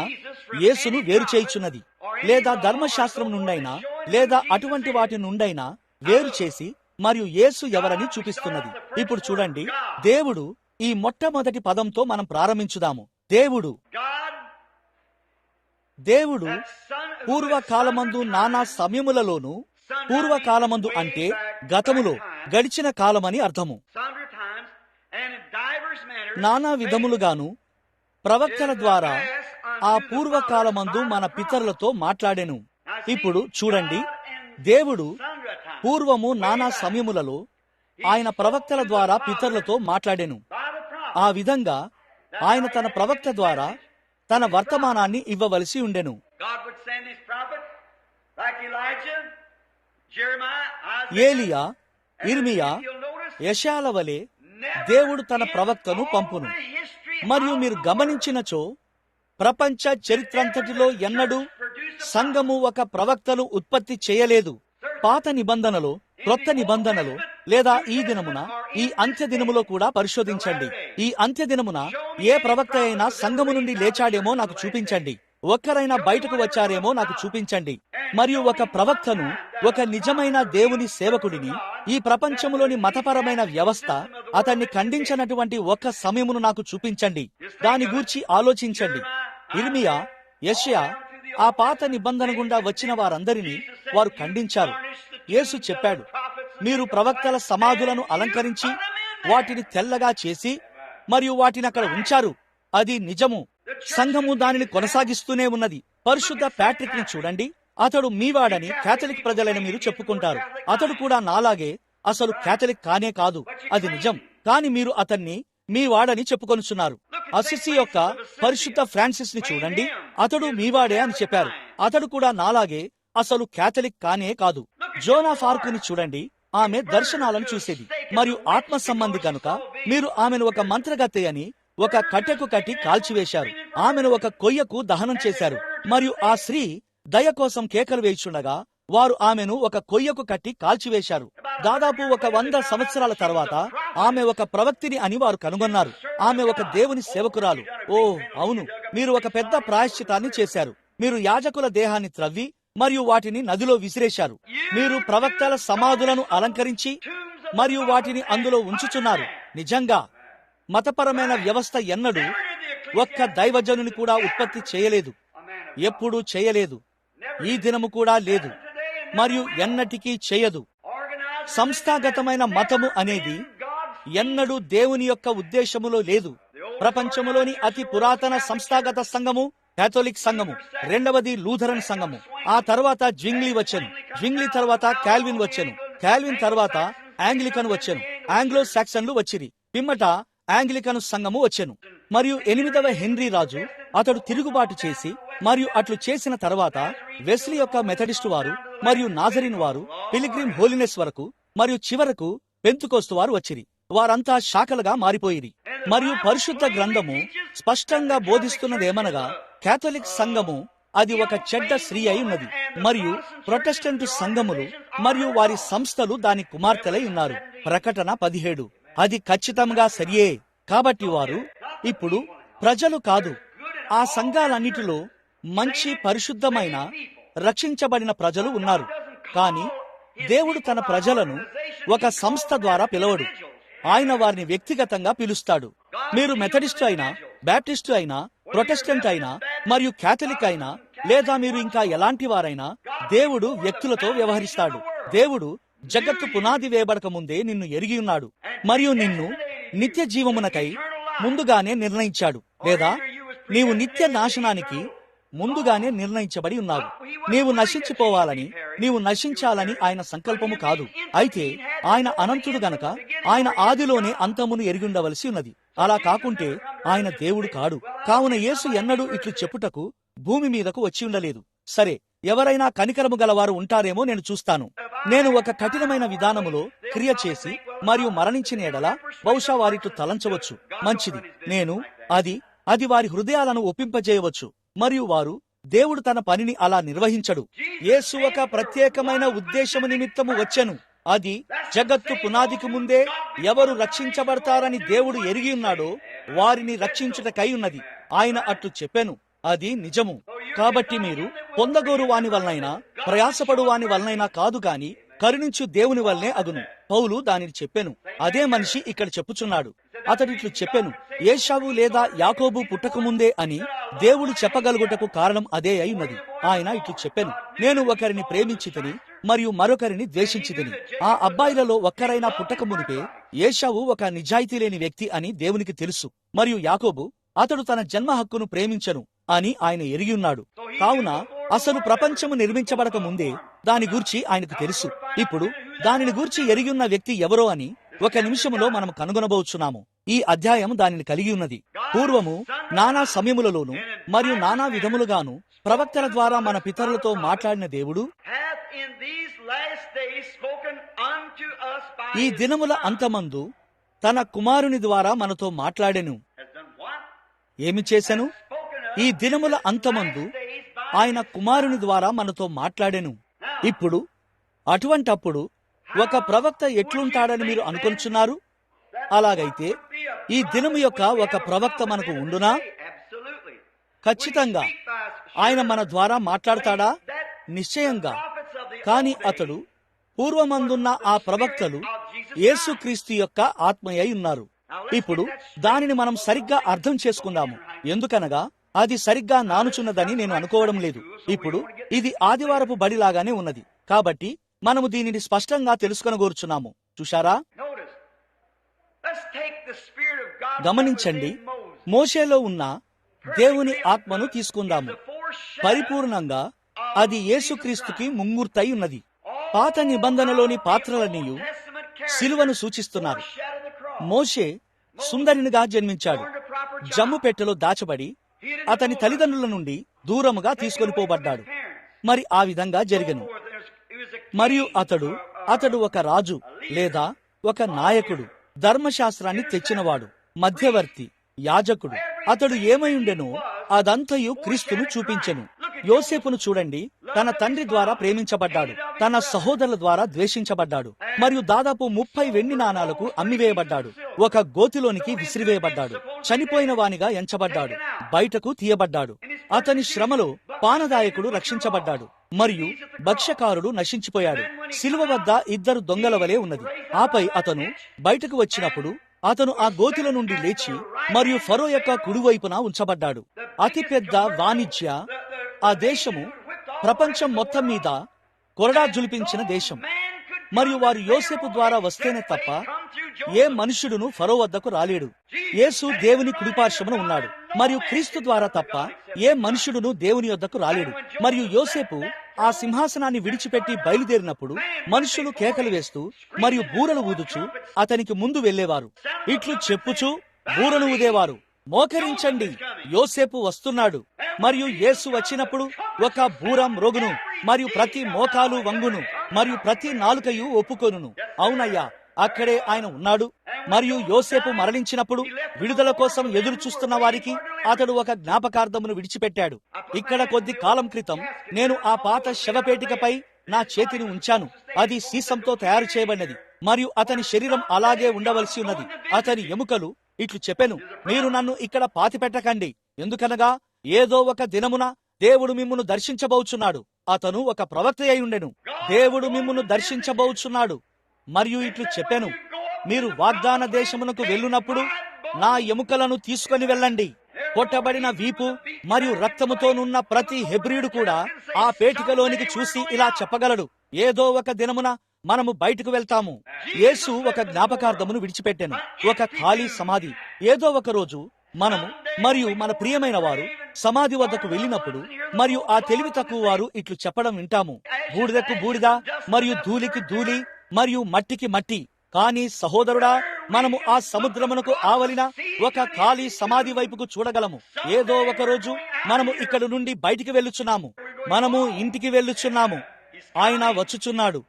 యేసును వేరు చేయుచున్నది, లేదా ధర్మశాస్త్రం నుండైనా లేదా అటువంటి వాటి నుండైనా వేరు చేసి మరియు యేసు ఎవరని చూపిస్తున్నది. ఇప్పుడు చూడండి, దేవుడు ఈ మొట్టమొదటి పదంతో మనం ప్రారంభించుదాము. దేవుడు పూర్వకాలమందు నానా సమయములలోను, పూర్వకాలమందు అంటే గతములో, గడిచిన కాలమని అర్థము, నానా విధములుగాను ప్రవక్తల ద్వారా ఆ పూర్వకాలమందు మన పితరులతో మాట్లాడెను. ఇప్పుడు చూడండి, దేవుడు పూర్వము నానా సమయములలో ఆయన ప్రవక్తల ద్వారా పితరులతో మాట్లాడెను. ఆ విధంగా ఆయన తన ప్రవక్త ద్వారా తన వర్తమానాన్ని ఇవ్వవలసి ఉండెను. ఏలియా, ఇర్మియా, యెషయాల వలె దేవుడు తన ప్రవక్తను పంపును. మరియు మీరు గమనించినచో ప్రపంచ చరిత్రంతటిలో ఎన్నడూ సంఘము ఒక ప్రవక్తను ఉత్పత్తి చేయలేదు. పాత నిబంధనలో, క్రొత్త నిబంధనలో, లేదా ఈ దినమున, ఈ అంత్య దినములో కూడా పరిశోధించండి. ఈ అంత్య దినమున ఏ ప్రవక్త అయినా సంఘము నుండి లేచాడేమో నాకు చూపించండి. ఒక్కరైనా బయటకు వచ్చారేమో నాకు చూపించండి. మరియు ఒక ప్రవక్తను, ఒక నిజమైన దేవుని సేవకుడిని, ఈ ప్రపంచములోని మతపరమైన వ్యవస్థ అతన్ని ఖండించినటువంటి ఒక్క సమయమును నాకు చూపించండి. దాని గూర్చి ఆలోచించండి. ఇర్మియా, యెషయా ఆ పాత నిబంధన గుండా వచ్చిన వారందరినీ వారు ఖండించారు. యేసు చెప్పాడు, మీరు ప్రవక్తల సమాధులను అలంకరించి వాటిని తెల్లగా చేసి మరియు వాటిని అక్కడ ఉంచారు. అది నిజము. సంఘము దానిని కొనసాగిస్తూనే ఉన్నది. పరిశుద్ధ ప్యాట్రిక్ ని చూడండి. అతడు మీవాడని కేథలిక్ ప్రజలైన మీరు చెప్పుకుంటారు. అతడు కూడా నాలాగే అసలు కేథలిక్ కానే కాదు, అది నిజం. కాని మీరు అతన్ని మీవాడని చెప్పుకొనుచున్నారు. అసిసి యొక్క పరిశుద్ధ ఫ్రాన్సిస్ ని చూడండి. అతడు మీవాడే అని చెప్పారు. అతడు కూడా నాలాగే అసలు కేథలిక్ కానే కాదు. జోనా ఫార్క్ ని చూడండి. ఆమె దర్శనాలను చూసేది మరియు ఆత్మ సంబంధి కనుక మీరు ఆమెను ఒక మంత్రగత్తె అని ఒక కట్టెకు కట్టి కాల్చివేశారు. ఆమెను ఒక కొయ్యకు దహనం చేశారు. మరియు ఆ స్త్రీ దయ కోసం కేకలు వేయిచుండగా వారు ఆమెను ఒక కొయ్యకు కట్టి కాల్చివేశారు. దాదాపు 100 సంవత్సరాల తర్వాత ఆమె ఒక ప్రవక్తిని అని వారు కనుగొన్నారు. ఆమె ఒక దేవుని సేవకురాలు. ఓ అవును, మీరు ఒక పెద్ద ప్రాయశ్చితాన్ని చేశారు. మీరు యాజకుల దేహాన్ని త్రవ్వి మరియు వాటిని నదిలో విసిరేశారు. మీరు ప్రవక్తల సమాధులను అలంకరించి మరియు వాటిని అందులో ఉంచుచున్నారు. నిజంగా మతపరమైన వ్యవస్థ ఎన్నడూ ఒక్క దైవజనుని కూడా ఉత్పత్తి చేయలేదు, ఎప్పుడూ చేయలేదు, ఈ దినము కూడా లేదు మరియు ఎన్నటికీ చేయదు. సంస్థాగతమైన మతము అనేది ఎన్నడూ దేవుని యొక్క ఉద్దేశములో లేదు. ప్రపంచములోని అతి పురాతన సంస్థాగత సంఘము కేథోలిక్ సంఘము, రెండవది లూథరన్ సంఘము, ఆ తర్వాత జ్వింగ్లీ వచ్చెను, జ్వింగ్లీ తర్వాత కాల్విన్ వచ్చెను, కాల్విన్ తర్వాత ఆంగ్లికన్ వచ్చెను, ఆంగ్లో సాక్సన్లు వచ్చిరి, పిమ్మట ఆంగ్లికన్ సంఘము వచ్చెను. మరియు 8వ హెన్రీ రాజు అతడు తిరుగుబాటు చేసి మరియు అట్లు చేసిన తర్వాత వెస్లీ యొక్క మెథడిస్టు వారు మరియు నాజరిన్ వారు పిలిగ్రిమ్ హోలినెస్ వరకు మరియు చివరకు పెంతుకోస్తు వారు వచ్చిరి. వారంతా శాఖలుగా మారిపోయిరి. మరియు పరిశుద్ధ గ్రంథము స్పష్టంగా బోధిస్తున్నదేమనగా కేథలిక్ సంఘము అది ఒక చెడ్డ స్త్రీ అయి ఉన్నది మరియు ప్రొటెస్టెంట్ సంఘములు మరియు వారి సంస్థలు దాని కుమార్తెలై ఉన్నారు. ప్రకటన 17. అది ఖచ్చితంగా సరియే. కాబట్టి వారు ఇప్పుడు ప్రజలు కాదు. ఆ సంఘాలన్నిటిలో మంచి పరిశుద్ధమైన రక్షించబడిన ప్రజలు ఉన్నారు. కానీ దేవుడు తన ప్రజలను ఒక సంస్థ ద్వారా పిలవడు. ఆయన వారిని వ్యక్తిగతంగా పిలుస్తాడు. మీరు మెథడిస్టు అయినా, బ్యాప్టిస్టు అయినా, ప్రొటెస్టెంట్ అయినా మరియు కేథలిక్ అయినా, లేదా మీరు ఇంకా ఎలాంటి వారైనా, దేవుడు వ్యక్తులతో వ్యవహరిస్తాడు. దేవుడు జగత్తు పునాది వేయబడక ముందే నిన్ను ఎరిగి ఉన్నాడు మరియు నిన్ను నిత్య జీవమునకై ముందుగానే నిర్ణయించాడు. లేదా నీవు నిత్య నాశనానికి ముందుగానే నిర్ణయించబడి ఉన్నావు. నీవు నశించిపోవాలని, నీవు నశించాలని ఆయన సంకల్పము కాదు. అయితే ఆయన అనంతుడు గనక ఆయన ఆదిలోనే అంతమును ఎరిగి ఉండవలసి ఉన్నది. అలా కాకుంటే ఆయన దేవుడు కాడు. కావున యేసు ఎన్నడూ ఇట్లు చెప్పుటకు భూమి మీదకు వచ్చి ఉండలేదు. సరే, ఎవరైనా కనికరము గలవారు ఉంటారేమో నేను చూస్తాను. నేను ఒక కఠినమైన విధానములో క్రియ చేసి మరియు మరణించిన ఎడల బహుశా వారిట్లు తలంచవచ్చు. మంచిది, నేను అది వారి హృదయాలను ఒప్పింపజేయవచ్చు. మరియు వారు దేవుడు తన పనిని అలా నిర్వహించడు. యేసు ఒక ప్రత్యేకమైన ఉద్దేశము నిమిత్తము వచ్చెను. అది జగత్తు పునాదికి ముందే ఎవరు రక్షించబడతారని దేవుడు ఎరిగి ఉన్నాడో వారిని రక్షించుటకై ఉన్నది. ఆయన అట్లు చెప్పెను. అది నిజము. కాబట్టి మీరు పొందగోరు వాని వలనైనా ప్రయాసపడు వాని వలనైనా కాదు గాని కరుణించు దేవుని వల్లనే అగును. పౌలు దానిని చెప్పెను. అదే మనిషి ఇక్కడ చెప్పుచున్నాడు. అతడిట్లు చెప్పెను, ఏశావు లేదా యాకోబు పుట్టకముందే అని దేవుడు చెప్పగలుగుటకు కారణం అదే అయి ఉన్నది. ఆయన ఇట్లు చెప్పెను, నేను ఒకరిని ప్రేమించితిని మరియు మరొకరిని ద్వేషించితిని. ఆ అబ్బాయిలలో ఒక్కరైనా పుట్టకమునిపే ఏశావు ఒక నిజాయితీ లేని వ్యక్తి అని దేవునికి తెలుసు. మరియు యాకోబు అతడు తన జన్మ హక్కును ప్రేమించను అని ఆయన ఎరిగి ఉన్నాడు. కావున అసలు ప్రపంచము నిర్మించబడక ముందే దాని గూర్చి ఆయనకు తెలుసు. ఇప్పుడు దానిని గూర్చి ఎరిగి ఉన్న వ్యక్తి ఎవరో అని ఒక నిమిషములో మనం కనుగొనబోచున్నాము. ఈ అధ్యాయం దానిని కలిగి ఉన్నది. పూర్వము నానా సమయములలోను మరియు నానా విధములుగాను ప్రవక్తల ద్వారా మన పితరులతో మాట్లాడిన దేవుడు ఈ దినముల అంతమందు తన కుమారుని ద్వారా మనతో మాట్లాడెను. ఏమి చేసెను? ఈ దినముల అంతమందు ఆయన కుమారుని ద్వారా మనతో మాట్లాడెను. ఇప్పుడు అటువంటప్పుడు ఒక ప్రవక్త ఎట్లుంటాడని మీరు అనుకొనుచున్నారు? అలాగైతే ఈ దినము యొక్క ఒక ప్రవక్త మనకు ఉండునా? ఖచ్చితంగా ఆయన మన ద్వారా మాట్లాడతాడా? నిశ్చయంగా. కాని అతడు పూర్వమందున్న ఆ ప్రవక్తలు యేసుక్రీస్తు యొక్క ఆత్మయై ఉన్నారు. ఇప్పుడు దానిని మనం సరిగ్గా అర్థం చేసుకుందాము. ఎందుకనగా అది సరిగ్గా నానుచున్నదని నేను అనుకోవడం లేదు. ఇప్పుడు ఇది ఆదివారపు బడిలాగానే ఉన్నది. కాబట్టి మనము దీనిని స్పష్టంగా తెలుసుకొనగోరుచున్నాము. చూశారా? గమనించండి, మోషేలో ఉన్న దేవుని ఆత్మను తీసుకుందాము. పరిపూర్ణంగా అది యేసుక్రీస్తుకి ముంగుర్తై ఉన్నది. పాత నిబంధనలోని పాత్రలన్నీయు సిలువను సూచిస్తున్నారు. మోషే సుందరినిగా జన్మించాడు. జమ్ము పెట్టెలో దాచబడి అతని తల్లిదండ్రుల నుండి దూరముగా తీసుకొని పోబడ్డాడు. మరి ఆ విధంగా జరిగెను. మరియు అతడు ఒక రాజు లేదా ఒక నాయకుడు, ధర్మశాస్త్రాన్ని తెచ్చినవాడు, మధ్యవర్తి, యాజకుడు. అతడు ఏమై ఉండెనో అదంతయు క్రీస్తును చూపించెను. యోసేపును చూడండి. తన తండ్రి ద్వారా ప్రేమించబడ్డాడు, తన సహోదరుల ద్వారా ద్వేషించబడ్డాడు, మరియు దాదాపు 30 వెండి నాణాలకు అమ్మివేయబడ్డాడు. ఒక గోతిలోనికి విసిరివేయబడ్డాడు. చనిపోయిన వానిగా ఎంచబడ్డాడు, బయటకు తీయబడ్డాడు. అతని శ్రమలో పానదాయకుడు రక్షించబడ్డాడు మరియు భక్ష్యకారుడు నశించిపోయాడు. శిలువ వద్ద 2 దొంగల వలె ఉన్నది. ఆపై అతను బయటకు వచ్చినప్పుడు అతను ఆ గోతిల నుండి లేచి మరియు ఫరో యొక్క కుడివైపున ఉంచబడ్డాడు. అతిపెద్ద వాణిజ్య ఆ దేశము ప్రపంచం మొత్తం మీద కొరడా జులిపించిన దేశం. మరియు వారు యోసేపు ద్వారా వస్తేనే తప్ప ఏ మనుష్యుడును ఫరో వద్దకు రాలేడు. యేసు దేవుని కుడిపార్శ్వమున ఉన్నాడు మరియు క్రీస్తు ద్వారా తప్ప ఏ మనుష్యుడును దేవుని వద్దకు రాలేడు. మరియు యోసేపు ఆ సింహాసనాన్ని విడిచిపెట్టి బయలుదేరినప్పుడు మనుషులు కేకలు వేస్తూ మరియు బూరలు ఊదుచు అతనికి ముందు వెళ్లేవారు. ఇట్లు చెప్పుచు బూరలు ఊదేవారు, మోకరించండి, యోసేపు వస్తున్నాడు. మరియు యేసు వచ్చినప్పుడు ఒక బూరం రోగును మరియు ప్రతి మోకాలు వంగును మరియు ప్రతి నాలుకయు ఒప్పుకొనును. అవునయ్యా, అక్కడే ఆయన ఉన్నాడు. మరియు యోసేపు మరణించినప్పుడు విడుదల కోసం ఎదురు చూస్తున్న వారికి అతడు ఒక జ్ఞాపకార్థమును విడిచిపెట్టాడు. ఇక్కడ కొద్ది కాలం క్రితం నేను ఆ పాత శవపేటికపై నా చేతిని ఉంచాను. అది సీసంతో తయారు చేయబడినది మరియు అతని శరీరం అలాగే ఉండవలసి ఉన్నది. అతని ఎముకలు ఇట్లు చెప్పెను, మీరు నన్ను ఇక్కడ పాతిపెట్టకండి, ఎందుకనగా ఏదో ఒక దినమున దేవుడు మిమ్మును దర్శించబోచున్నాడు. అతను ఒక ప్రవక్త అయి ఉండెను. దేవుడు మిమ్మును దర్శించబోచున్నాడు మరియు ఇట్లు చెప్పెను, మీరు వాగ్దాన దేశమునకు వెళ్ళునప్పుడు నా ఎముకలను తీసుకొని వెళ్ళండి. కొట్టబడిన వీపు మరియు రక్తముతోనున్న ప్రతి హెబ్రీయుడు కూడా ఆ పేటికలోనికి చూసి ఇలా చెప్పగలడు, ఏదో ఒక దినమున మనము బయటకు వెళ్తాము. యేసు ఒక జ్ఞాపకార్థమును విడిచిపెట్టెను, ఒక ఖాళీ సమాధి. ఏదో ఒక రోజు మనము మరియు మన ప్రియమైన వారు సమాధి వద్దకు వెళ్ళినప్పుడు మరియు ఆ తెలివి తక్కువ వారు ఇట్లు చెప్పడం వింటాము, బూడిదకు బూడిద మరియు ధూళికి ధూళి మరియు మట్టికి మట్టి. కానీ సహోదరుడా, మనము ఆ సముద్రమునకు ఆవలిన ఒక ఖాళీ సమాధి వైపుకు చూడగలము. ఏదో ఒక రోజు మనము ఇక్కడ నుండి బయటికి వెళ్ళుచున్నాము, మనము ఇంటికి వెళ్ళుచున్నాము. ఆయన వచ్చుచున్నాడు.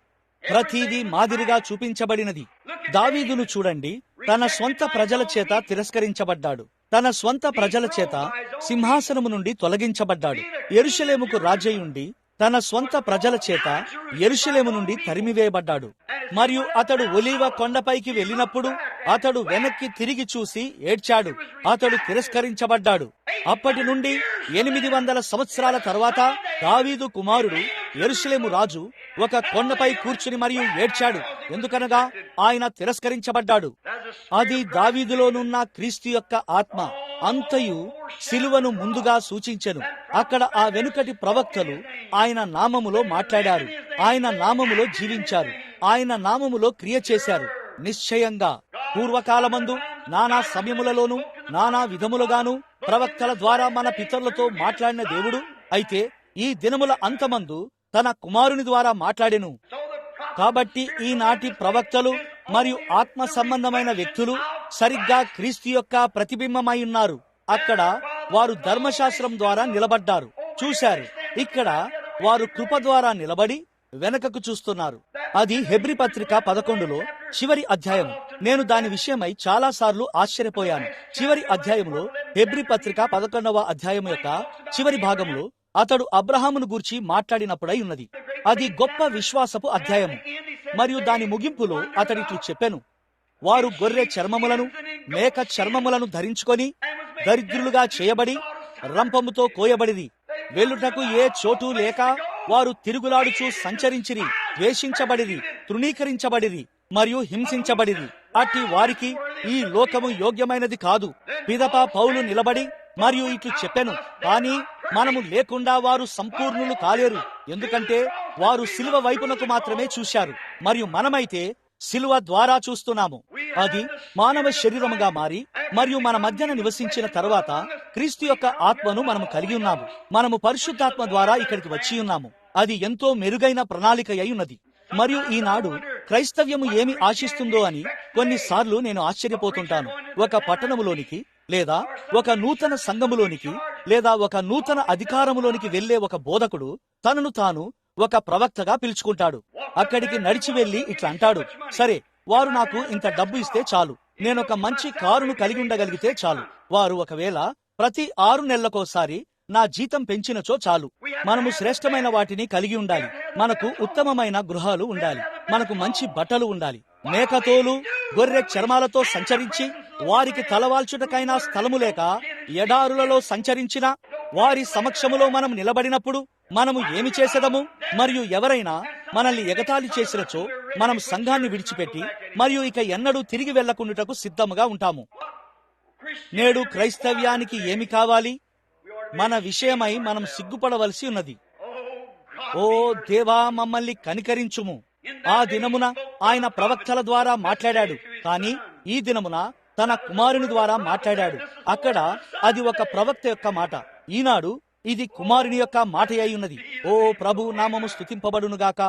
ప్రతిదీ మాదిరిగా చూపించబడినది. దావీదును చూడండి, తన స్వంత ప్రజల చేత తిరస్కరించబడ్డాడు. తన స్వంత ప్రజల చేత సింహాసనము నుండి తొలగించబడ్డాడు. యెరూషలేముకు రాజయ్యుండి తన స్వంత ప్రజల చేత యెరూషలేము నుండి తరిమివేయబడ్డాడు. మరియు అతడు ఒలీవ కొండపైకి వెళ్ళినప్పుడు అతడు వెనక్కి తిరిగి చూసి ఏడ్చాడు. అతడు తిరస్కరించబడ్డాడు. అప్పటి నుండి 800 సంవత్సరాల తర్వాత దావీదు కుమారుడు యెరూషలేము రాజు ఒక కొండపై కూర్చుని మరియు ఏడ్చాడు. ఎందుకనగా ఆయన తిరస్కరించబడ్డాడు. అది దావీదులోనున్న క్రీస్తు యొక్క ఆత్మ అంతయు సిలువను ముందుగా సూచించెను. అక్కడ ఆ వెనుకటి ప్రవక్తలు ఆయన నామములో మాట్లాడారు, ఆయన నామములో జీవించారు, ఆయన నామములో క్రియ చేశారు. నిశ్చయంగా పూర్వకాలమందు నానా సమయములలోనూ నానా విధములుగాను ప్రవక్తల ద్వారా మన పితరులతో మాట్లాడిన దేవుడు అయితే ఈ దినముల అంతమందు తన కుమారుని ద్వారా మాట్లాడెను. కాబట్టి ఈనాటి ప్రవక్తలు మరియు ఆత్మ సంబంధమైన వ్యక్తులు సరిగ్గా క్రీస్తు యొక్క ప్రతిబింబమై ఉన్నారు. అక్కడ వారు ధర్మశాస్త్రం ద్వారా నిలబడ్డారు, చూశారు. ఇక్కడ వారు కృప ద్వారా నిలబడి వెనకకు చూస్తున్నారు. అది హెబ్రీ పత్రిక 11లో చివరి అధ్యాయం. నేను దాని విషయమై చాలా సార్లు ఆశ్చర్యపోయాను. చివరి అధ్యాయంలో హెబ్రీ పత్రిక 11వ అధ్యాయం యొక్క చివరి భాగంలో అతడు అబ్రహామును గూర్చి మాట్లాడినప్పుడై ఉన్నది. అది గొప్ప విశ్వాసపు అధ్యాయము. మరియు దాని ముగింపులో అతడిట్లు చెప్పెను, వారు గొర్రె చర్మములను మేక చర్మములను ధరించుకొని దరిద్రులుగా చేయబడి రంపముతో కోయబడిరి. వెల్లుటకు ఏ చోటు లేక వారు తిరుగులాడుచూ సంచరించిరి, ద్వేషించబడిరి, తృణీకరించబడిరి మరియు హింసించబడిరి. అట్టి వారికి ఈ లోకము యోగ్యమైనది కాదు. పిదప పౌలు నిలబడి మరియు ఇట్లు చెప్పెను, కానీ మనము లేకుండా వారు సంపూర్ణులు కాలేరు. ఎందుకంటే వారు సిలువ వైపునకు మాత్రమే చూశారు, మరియు మనమైతే సిలువ ద్వారా చూస్తున్నాము. అది మానవ శరీరముగా మారి మరియు మన మధ్యన నివసించిన తరువాత క్రీస్తు యొక్క ఆత్మను మనము కలిగి ఉన్నాము. మనము పరిశుద్ధాత్మ ద్వారా ఇక్కడికి వచ్చి ఉన్నాము. అది ఎంతో మెరుగైన ప్రణాళిక అయి ఉన్నది. మరియు ఈనాడు క్రైస్తవ్యము ఏమి ఆశిస్తుందో అని కొన్నిసార్లు నేను ఆశ్చర్యపోతుంటాను. ఒక పట్టణములోనికి లేదా ఒక నూతన సంఘములోనికి లేదా ఒక నూతన అధికారములోనికి వెళ్లే ఒక బోధకుడు తనను తాను ఒక ప్రవక్తగా పిలుచుకుంటాడు. అక్కడికి నడిచి వెళ్లి ఇట్లా అంటాడు, సరే, వారు నాకు ఇంత డబ్బు ఇస్తే చాలు, నేనొక మంచి కారును కలిగి ఉండగలిగితే చాలు, వారు ఒకవేళ ప్రతి 6 నెలలకోసారి నా జీతం పెంచినచో చాలు, మనము శ్రేష్టమైన వాటిని కలిగి ఉండాలి, మనకు ఉత్తమమైన గృహాలు ఉండాలి, మనకు మంచి బట్టలు ఉండాలి, మేకతోలు గొర్రె చర్మాలతో సంచరించి వారికి తలవాల్చుటకైనా స్థలము లేక ఎడారులలో సంచరించిన వారి సమక్షములో మనం నిలబడినప్పుడు మనము ఏమి చేసేదము? మరియు ఎవరైనా మనల్ని ఎగతాళి చేసినచో మనం సంఘాన్ని విడిచిపెట్టి మరియు ఇక ఎన్నడూ తిరిగి వెళ్లకుండుటకు సిద్ధముగా ఉంటాము. నేడు క్రైస్తవ్యానికి ఏమి కావాలి? మన విషయమై మనం సిగ్గుపడవలసి ఉన్నది. ఓ దేవా, మమ్మల్ని కనికరించుము. ఆ దినమున ఆయన ప్రవక్తల ద్వారా మాట్లాడాడు, కానీ ఈ దినమున తన కుమారుని ద్వారా మాట్లాడాడు. అక్కడ అది ఒక ప్రవక్త యొక్క మాట, ఈనాడు ఇది కుమారుని యొక్క మాట అయి ఉన్నది. ఓ ప్రభు నామము స్తుతింపబడునుగాక.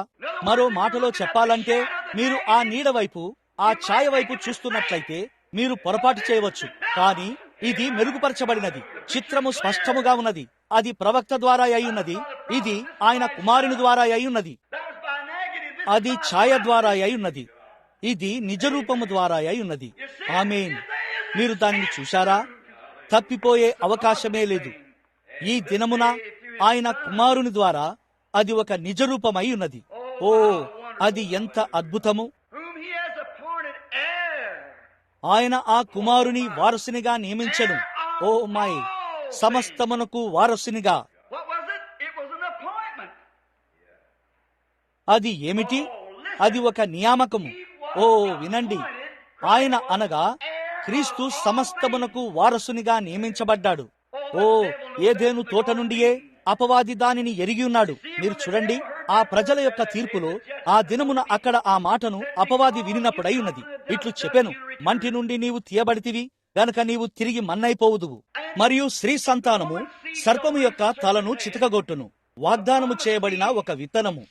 మరో మాటలో చెప్పాలంటే, మీరు ఆ నీడ వైపు, ఆ ఛాయ వైపు చూస్తున్నట్లయితే మీరు పొరపాటు చేయవచ్చు, కానీ ఇది మెరుగుపరచబడినది. చిత్రము స్పష్టముగా ఉన్నది. అది ప్రవక్త ద్వారా అయి ఉన్నది. ఇది ఆయన కుమారుని ద్వారా అయి ఉన్నది. అది ఛాయ ద్వారా అయి ఉన్నది. ఇది నిజరూపము ద్వారా అయి ఉన్నది. ఆమేన్. మీరు దానిని చూశారా? తప్పిపోయే అవకాశమే లేదు. ఈ దినమున ఆయన కుమారుని ద్వారా అది ఒక నిజరూపమై ఉన్నది. ఓ, అది ఎంత అద్భుతము! ఆయన ఆ కుమారుని వారసునిగా నియమించెను. Oh my, సమస్తమునకు వారసునిగా. అది ఏమిటి? అది ఒక నియామకము. ఓ వినండి, ఆయన అనగా క్రీస్తు సమస్తమునకు వారసునిగా నియమించబడ్డాడు. ఓ, ఏదేను తోట నుండియే అపవాది దానిని ఎరిగి ఉన్నాడు. మీరు చూడండి, ఆ ప్రజల యొక్క తీర్పులో ఆ దినమున అక్కడ ఆ మాటను అపవాది వినినప్పుడై ఉన్నది. ఇట్లు చెప్పెను, మంటి నుండి నీవు తీయబడితివి గనక నీవు తిరిగి మన్నైపోవుదువు. మరియు స్త్రీ సంతానము సర్పము యొక్క తలను చితకగొట్టును. వాగ్దానము చేయబడిన ఒక విత్తనము.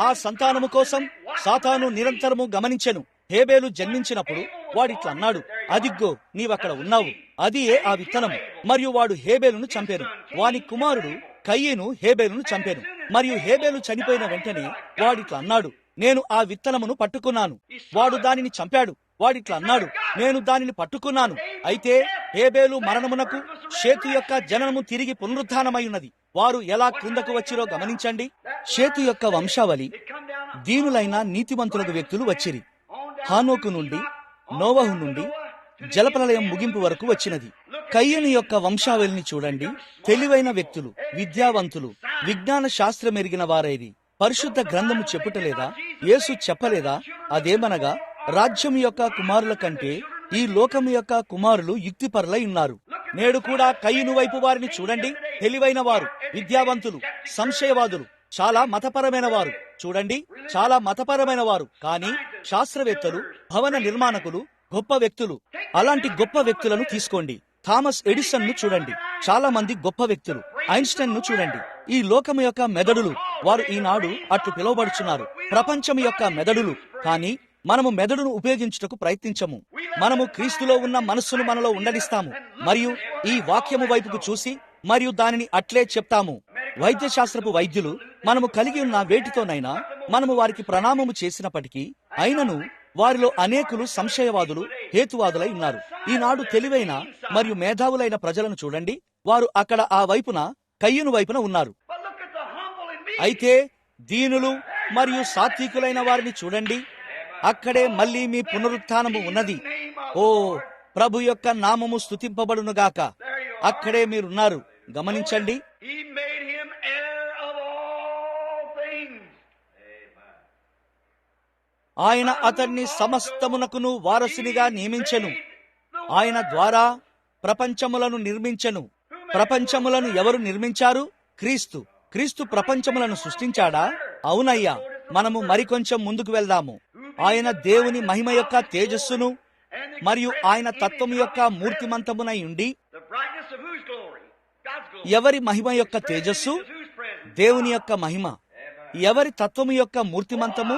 ఆ సంతానము కోసం సాతాను నిరంతరము గమనించెను. హేబేలు జన్మించినప్పుడు వాడిట్లా అన్నాడు, అదిగ్గో నీవక్కడ ఉన్నావు, అది ఆ విత్తనము. మరియు వాడు హేబేలును చంపాను. వాని కుమారుడు కయీను హేబేలును చంపాను. మరియు హేబేలు చనిపోయిన వెంటనే వాడిట్లా అన్నాడు, నేను ఆ విత్తనమును పట్టుకున్నాను. వాడు దానిని చంపాడు. వాడిట్లా అన్నాడు, నేను దానిని పట్టుకున్నాను. అయితే హేబేలు మరణమునకు షేతు యొక్క జననము తిరిగి పునరుద్ధానమై ఉన్నది. వారు ఎలా క్రిందకు వచ్చిరో గమనించండి. షేతు యొక్క వంశావళి దీనులైన నీతిమంతులకు వ్యక్తులు వచ్చిరి. హానోకు నుండి నోవహు నుండి జలప్రలయం ముగింపు వరకు వచ్చినది. కయ్యను యొక్క వంశావళిని చూడండి. తెలివైన వ్యక్తులు, విద్యావంతులు, విజ్ఞాన శాస్త్రం ఎరిగిన వారైరి. పరిశుద్ధ గ్రంథము చెప్పుటలేదా? యేసు చెప్పలేదా? అదేమనగా రాజ్యం యొక్క కుమారుల కంటే ఈ లోకము యొక్క కుమారులు యుక్తిపరులై ఉన్నారు. నేడు కూడా కయ్యను వైపు వారిని చూడండి. తెలివైన వారు, విద్యావంతులు, సంశయవాదులు, చాలా మతపరమైన వారు. చూడండి, చాలా మతపరమైన వారు, కానీ శాస్త్రవేత్తలు, భవన నిర్మాణకులు, గొప్ప వ్యక్తులు. అలాంటి గొప్ప వ్యక్తులను తీసుకోండి. థామస్ ఎడిసన్ ను చూడండి, చాలా మంది గొప్ప వ్యక్తులు. ఐన్స్టైన్ ను చూడండి. ఈ లోకము యొక్క మెదడులు. వారు ఈనాడు అట్లు పిలువబడుచున్నారు, ప్రపంచం యొక్క మెదడులు. కానీ మనము మెదడును ఉపయోగించుటకు ప్రయత్నించము. మనము క్రీస్తులో ఉన్న మనస్సును మనలో ఉండనిస్తాము మరియు ఈ వాక్యము వైపుకు చూసి మరియు దానిని అట్లే చెప్తాము. వైద్య శాస్త్రపు వైద్యులు మనము కలిగి ఉన్న వేటితోనైనా మనము వారికి ప్రణామము చేసినప్పటికీ అయినను వారిలో అనేకులు సంశయవాదులు, హేతువాదులై ఉన్నారు. ఈనాడు తెలివైన మరియు మేధావులైన ప్రజలను చూడండి. వారు అక్కడ ఆ వైపున కయ్యను వైపున ఉన్నారు. అయితే దీనులు మరియు సాత్వికులైన వారిని చూడండి. అక్కడే మళ్ళీ మీ పునరుత్థానము ఉన్నది. ఓ ప్రభు యొక్క నామము స్తుతింపబడునుగాక. అక్కడే మీరున్నారు. గమనించండి. ఆయన అతన్ని సమస్తమునకును వారసునిగా నియమించెను. ఆయన ద్వారా ప్రపంచములను నిర్మించెను. ప్రపంచములను ఎవరు నిర్మించారు? క్రీస్తు. క్రీస్తు ప్రపంచములను సృష్టించాడా? అవునయ్యా. మనము మరికొంచెం ముందుకు వెళ్దాము. ఆయన దేవుని మహిమ యొక్క తేజస్సును మరియు ఆయన తత్వము యొక్క మూర్తిమంతమునై ఉండి, ఎవరి మహిమ యొక్క తేజస్సు? దేవుని యొక్క మహిమ. ఎవరి తత్వము యొక్క మూర్తిమంతము?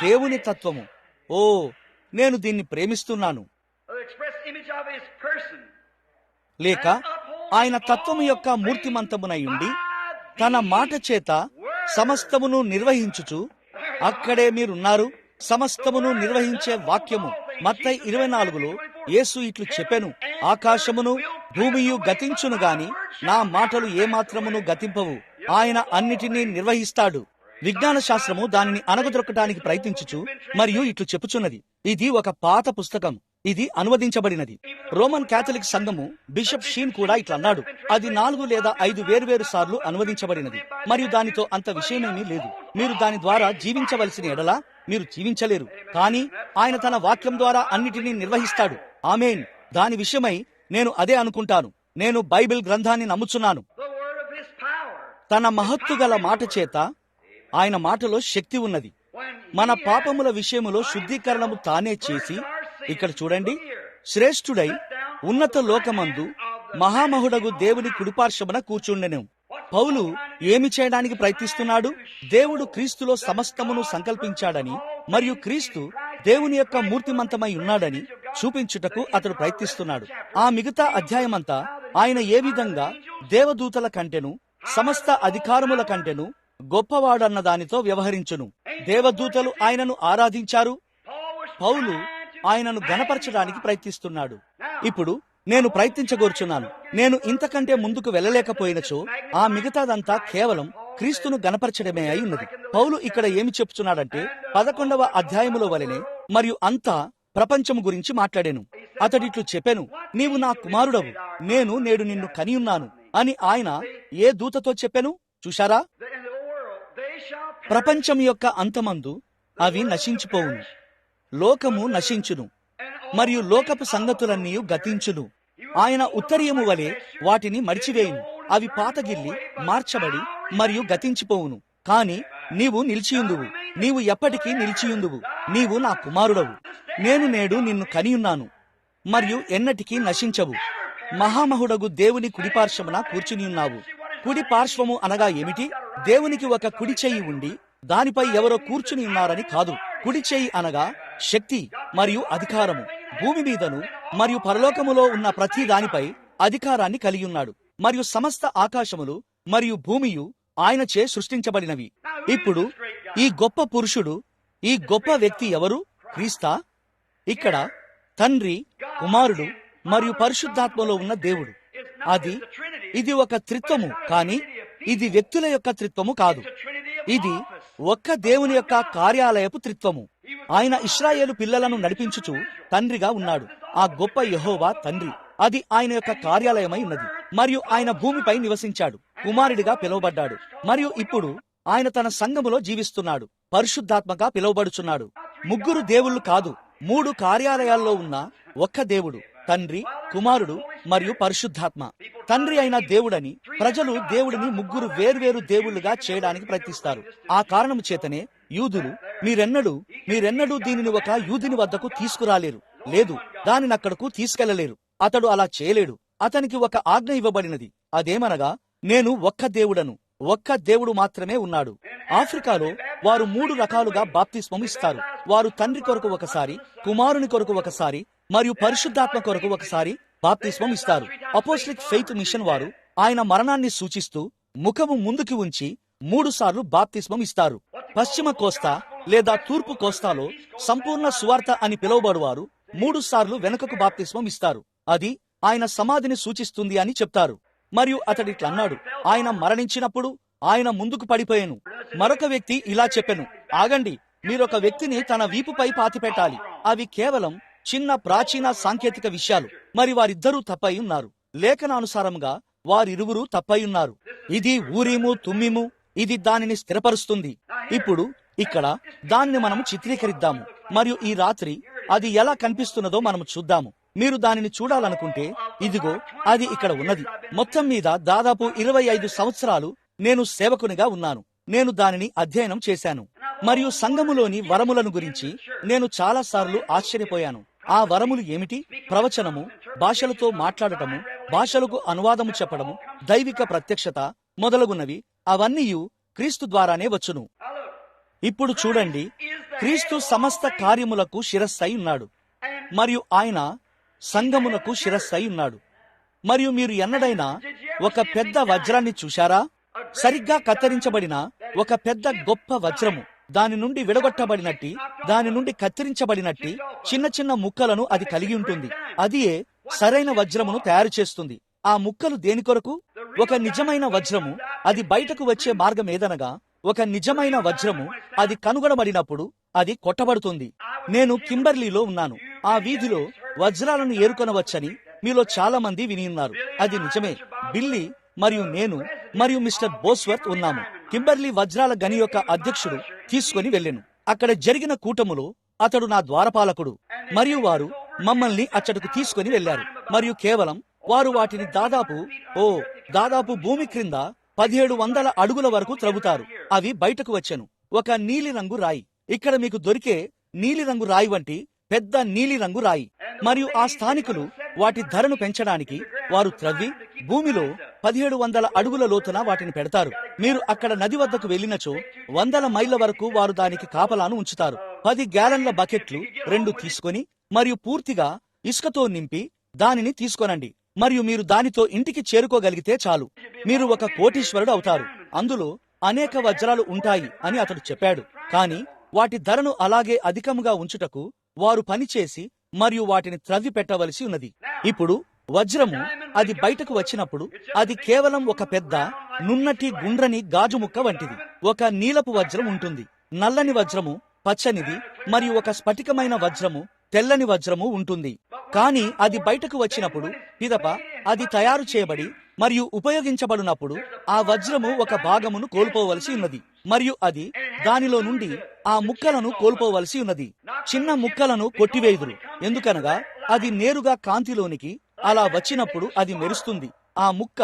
దేవుని తత్వము. ఓ, నేను దీన్ని ప్రేమిస్తున్నాను. లేక ఆయన తత్వము యొక్క మూర్తిమంతమునై ఉండి తన మాట చేత సమస్తమును నిర్వహించుచు, అక్కడే మీరున్నారు. సమస్తమును నిర్వహించే వాక్యము. మత్తయి 24లో యేసు ఇట్లు చెప్పెను, ఆకాశమును భూమియు గతించును గాని నా మాటలు ఏమాత్రమును గతింపవు. ఆయన అన్నిటినీ నిర్వహిస్తాడు. విజ్ఞాన శాస్త్రము దానిని అనగదొక్కటానికి ప్రయత్నించుచు మరియు ఇట్లు చెప్పుచున్నది. ఇది ఒక పాత పుస్తకం. ఇది అనువదించబడినది. రోమన్ క్యాథలిక్ సంఘము బిషప్ షీన్ కూడా ఇట్లన్నాడు, అది 4 లేదా 5 వేర్వేరు సార్లు అనువదించబడినది మరియు దానితో అంత విషయమేమీ లేదు. మీరు దాని ద్వారా జీవించవలసిన ఎడలా మీరు జీవించలేరు. కానీ ఆయన తన వాక్యం ద్వారా అన్నిటినీ నిర్వహిస్తాడు. ఆమేన్. దాని విషయమై నేను అదే అనుకుంటాను. నేను బైబిల్ గ్రంథాన్ని నమ్ముచున్నాను. తన మహత్తు గల మాట చేత ఆయన మాటలో శక్తి ఉన్నది. మన పాపముల విషయములో శుద్ధీకరణము తానే చేసి, ఇక్కడ చూడండి, శ్రేష్ఠుడై ఉన్నత లోకమందు మహామహుడగు దేవుని కుడిపార్శ్వమున కూర్చుండెను. పౌలు ఏమి చేయడానికి ప్రయత్నిస్తున్నాడు? దేవుడు క్రీస్తులో సమస్తమును సంకల్పించాడని మరియు క్రీస్తు దేవుని యొక్క మూర్తిమంతమై ఉన్నాడని చూపించుటకు అతడు ప్రయత్నిస్తున్నాడు. ఆ మిగతా అధ్యాయమంతా ఆయన ఏ విధంగా దేవదూతల కంటెను సమస్త అధికారముల కంటెను గొప్పవాడన్న దానితో వ్యవహరించును. దేవదూతలు ఆయనను ఆరాధించారు. పౌలు ఆయనను ఘనపరచడానికి ప్రయత్నిస్తున్నాడు. ఇప్పుడు నేను ప్రయత్నించగోర్చున్నాను. నేను ఇంతకంటే ముందుకు వెళ్ళలేకపోయినచో ఆ మిగతాదంతా కేవలం క్రీస్తును ఘనపరచడమే అయి ఉన్నది. పౌలు ఇక్కడ ఏమి చెప్తున్నాడంటే 11వ అధ్యాయములో వలెనే మరియు అంతా ప్రపంచము గురించి మాట్లాడాను. అతడిట్లు చెప్పెను, నీవు నా కుమారుడవు, నేను నేడు నిన్ను కనియున్నాను అని ఆయన ఏ దూతతో చెప్పెను చూశారా? ప్రపంచం యొక్క అంతమందు అవి నశించిపోవును, లోకము నశించును మరియు లోకపు సంగతులన్నీ గతించును. ఆయన ఉత్తరీయము వలె వాటిని మడిచివేయును. అవి పాతగిల్లి మార్చబడి మరియు గతించిపోవును. కాని నీవు నిలిచియుందువు, నీవు ఎప్పటికీ నిలిచియుందువు. నీవు నా కుమారుడవు, నేను నేడు నిన్ను కనియున్నాను మరియు ఎన్నటికీ నశించవు. మహామహుడగు దేవుని కుడిపార్శ్వమున కూర్చుని ఉన్నావు. కుడి పార్శ్వము అనగా ఏమిటి? దేవునికి ఒక కుడి చెయ్యి ఉండి దానిపై ఎవరో కూర్చుని ఉన్నారని కాదు. కుడి చెయ్యి అనగా శక్తి మరియు అధికారము. భూమి మీదను మరియు పరలోకములో ఉన్న ప్రతి దానిపై అధికారాన్ని కలిగి ఉన్నాడు. మరియు సమస్త ఆకాశములు మరియు భూమియు ఆయనచే సృష్టించబడినవి. ఇప్పుడు ఈ గొప్ప పురుషుడు, ఈ గొప్ప వ్యక్తి ఎవరు? క్రీస్తా? ఇక్కడ తండ్రి, కుమారుడు మరియు పరిశుద్ధాత్మలో ఉన్న దేవుడు. ఇది ఒక త్రిత్వము, కానీ ఇది వ్యక్తుల యొక్క త్రిత్వము కాదు. ఇది ఒక్క దేవుని యొక్క కార్యాలయపు త్రిత్వము. ఆయన ఇశ్రాయేలు పిల్లలను నడిపించుచు తండ్రిగా ఉన్నాడు. ఆ గొప్ప యెహోవా తండ్రి. అది ఆయన యొక్క కార్యాలయమై ఉన్నది. మరియు ఆయన భూమిపై నివసించాడు, కుమారుడిగా పిలువబడ్డాడు. మరియు ఇప్పుడు ఆయన తన సంఘములో జీవిస్తున్నాడు, పరిశుద్ధాత్మగా పిలువబడుచున్నాడు. ముగ్గురు దేవుళ్ళు కాదు, 3 కార్యాలయాల్లో ఉన్న ఒక్క దేవుడు, తండ్రి, కుమారుడు మరియు పరిశుద్ధాత్మ. తండ్రి అయిన దేవుడని ప్రజలు దేవుడిని 3 వేర్వేరు దేవుళ్లుగా చేయడానికి ప్రయత్నిస్తారు. ఆ కారణము చేతనే యూదులు మీరెన్నడూ దీనిని ఒక యూదుని వద్దకు తీసుకురాలేరు, లేదు, దానిని అక్కడకు తీసుకెళ్లలేరు. అతడు అలా చేయలేడు. అతనికి ఒక ఆజ్ఞ ఇవ్వబడినది. అదేమనగా, నేను ఒక్క దేవుడను, ఒక్క దేవుడు మాత్రమే ఉన్నాడు. ఆఫ్రికాలో వారు 3 రకాలుగా బాప్తిస్మం ఇస్తారు. వారు తండ్రి కొరకు ఒకసారి, కుమారుని కొరకు ఒకసారి మరియు పరిశుద్ధాత్మ కొరకు ఒకసారి బాప్తిస్మం ఇస్తారు. అపోస్టలిక్ ఫెయిత్ మిషన్ వారు ఆయన మరణాన్ని సూచిస్తూ ముఖము ముందుకి ఉంచి 3 సార్లు బాప్తిస్మం ఇస్తారు. పశ్చిమ కోస్తా లేదా తూర్పు కోస్తాలో సంపూర్ణ సువార్త అని పిలువబడువారు 3 సార్లు వెనుకకు బాప్తిస్మం ఇస్తారు. అది ఆయన సమాధిని సూచిస్తుంది అని చెప్తారు. మరియు అతడిట్లన్నాడు, ఆయన మరణించినప్పుడు ఆయన ముందుకు పడిపోయాను. మరొక వ్యక్తి ఇలా చెప్పెను, ఆగండి, మీరొక వ్యక్తిని తన వీపుపై పాతిపెట్టాలి. అవి కేవలం చిన్న ప్రాచీన సాంకేతిక విషయాలు. మరి వారిద్దరూ తప్పై ఉన్నారు. లేఖనానుసారముగా వారిరువురు తప్పై ఉన్నారు. ఇది ఊరీము తుమ్మిము. ఇది దానిని స్థిరపరుస్తుంది. ఇప్పుడు ఇక్కడ దానిని మనము చిత్రీకరిద్దాము. మరియు ఈ రాత్రి అది ఎలా కనిపిస్తున్నదో మనము చూద్దాము. మీరు దానిని చూడాలనుకుంటే ఇదిగో అది ఇక్కడ ఉన్నది. మొత్తం మీద దాదాపు 25 సంవత్సరాలు నేను సేవకునిగా ఉన్నాను. నేను దానిని అధ్యయనం చేశాను. మరియు సంఘములోని వరములను గురించి నేను చాలా సార్లు ఆశ్చర్యపోయాను. ఆ వరములు ఏమిటి? ప్రవచనము, భాషలతో మాట్లాడటము, భాషలకు అనువాదము చెప్పడము, దైవిక ప్రత్యక్షత మొదలగున్నవి. అవన్నీయు క్రీస్తు ద్వారానే వచ్చును. ఇప్పుడు చూడండి, క్రీస్తు సమస్త కార్యములకు శిరస్సై ఉన్నాడు మరియు ఆయన సంఘమునకు శిరస్సై ఉన్నాడు. మరియు మీరు ఎన్నడైనా ఒక పెద్ద వజ్రాన్ని చూశారా? సరిగ్గా కత్తిరించబడిన ఒక పెద్ద గొప్ప వజ్రము, దాని నుండి విడగొట్టబడినట్టి, దాని నుండి కత్తిరించబడినట్టి చిన్న చిన్న ముక్కలను అది కలిగి ఉంటుంది. అదియే సరైన వజ్రమును తయారు చేస్తుంది. ఆ ముక్కలు దేని కొరకు? ఒక నిజమైన వజ్రము అది బయటకు వచ్చే మార్గం ఏదనగా, ఒక నిజమైన వజ్రము అది కనుగొనబడినప్పుడు అది కొట్టబడుతుంది. నేను కింబర్లీలో ఉన్నాను. ఆ వీధిలో వజ్రాలను ఏరుకొనవచ్చని మీలో చాలా మంది విని ఉన్నారు. అది నిజమే. బిల్లీ మరియు నేను మరియు మిస్టర్ బోస్వర్త్ ఉన్నాము. కింబర్లీ వజ్రాల గని యొక్క అధ్యక్షుడు తీసుకుని వెళ్ళెను. అక్కడ జరిగిన కూటములో అతడు నా ద్వారపాలకుడు. మరియు వారు మమ్మల్ని అచ్చటకు తీసుకుని వెళ్లారు. మరియు కేవలం వారు వాటిని దాదాపు భూమి క్రింద 1700 అడుగుల వరకు త్రవ్వుతారు. అవి బయటకు వచ్చెను. ఒక నీలిరంగు రాయి, ఇక్కడ మీకు దొరికే నీలిరంగు రాయి వంటి పెద్ద నీలిరంగు రాయి. మరియు ఆ స్థానికులు వాటి ధరను పెంచడానికి వారు త్రవ్వి భూమిలో 1700 అడుగుల లోతున వాటిని పెడతారు. మీరు అక్కడ నది వద్దకు వెళ్ళినచో 100 మైళ్ళ వరకు వారు దానికి కాపలాను ఉంచుతారు. 10 గ్యాలన్ల బకెట్లు 2 తీసుకొని మరియు పూర్తిగా ఇసుకతో నింపి దానిని తీసుకొనండి. మరియు మీరు దానితో ఇంటికి చేరుకోగలిగితే చాలు, మీరు ఒక కోటీశ్వరుడు అవుతారు. అందులో అనేక వజ్రాలు ఉంటాయి అని అతడు చెప్పాడు. కాని వాటి ధరను అలాగే అధికముగా ఉంచుటకు వారు పనిచేసి మరియు వాటిని త్రవ్వి పెట్టవలసి ఉన్నది. ఇప్పుడు వజ్రము అది బయటకు వచ్చినప్పుడు అది కేవలం ఒక పెద్ద నున్నటి గుండ్రని గాజు ముక్క వంటిది. ఒక నీలపు వజ్రం ఉంటుంది, నల్లని వజ్రము, పచ్చనిది మరియు ఒక స్ఫటికమైన వజ్రము, తెల్లని వజ్రము ఉంటుంది. కాని అది బయటకు వచ్చినప్పుడు పిదప అది తయారు చేయబడి మరియు ఉపయోగించబడినప్పుడు ఆ వజ్రము ఒక భాగమును కోల్పోవలసి ఉన్నది. మరియు అది దానిలో నుండి ఆ ముక్కలను కోల్పోవలసి ఉన్నది. చిన్న ముక్కలను కొట్టివేయుదురు, ఎందుకనగా అది నేరుగా కాంతిలోనికి అలా వచ్చినప్పుడు అది మెరుస్తుంది. ఆ ముక్క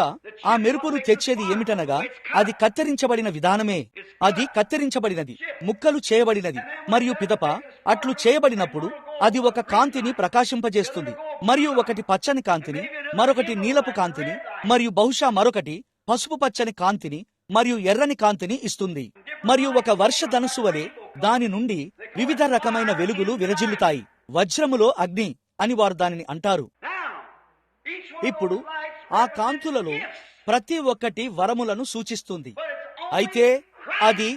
ఆ మెరుపును తెచ్చేది ఏమిటనగా అది కత్తిరించబడిన విధానమే. అది కత్తిరించబడినది, ముక్కలు చేయబడినది. మరియు పిదప అట్లు చేయబడినప్పుడు అది ఒక కాంతిని ప్రకాశింపజేస్తుంది. మరియు ఒకటి పచ్చని కాంతిని, మరొకటి నీలపు కాంతిని, మరియు బహుశా మరొకటి పసుపు పచ్చని కాంతిని మరియు ఎర్రని కాంతిని ఇస్తుంది. మరియు ఒక వర్షధనుస్సు వలె దాని నుండి వివిధ రకమైన వెలుగులు విరజిల్లుతాయి. వజ్రములో అగ్ని, అని వారు దానిని అంటారు. ఇప్పుడు ఆ కాంతులలో ప్రతి ఒక్కటి వరములను సూచిస్తుంది. అయితే అది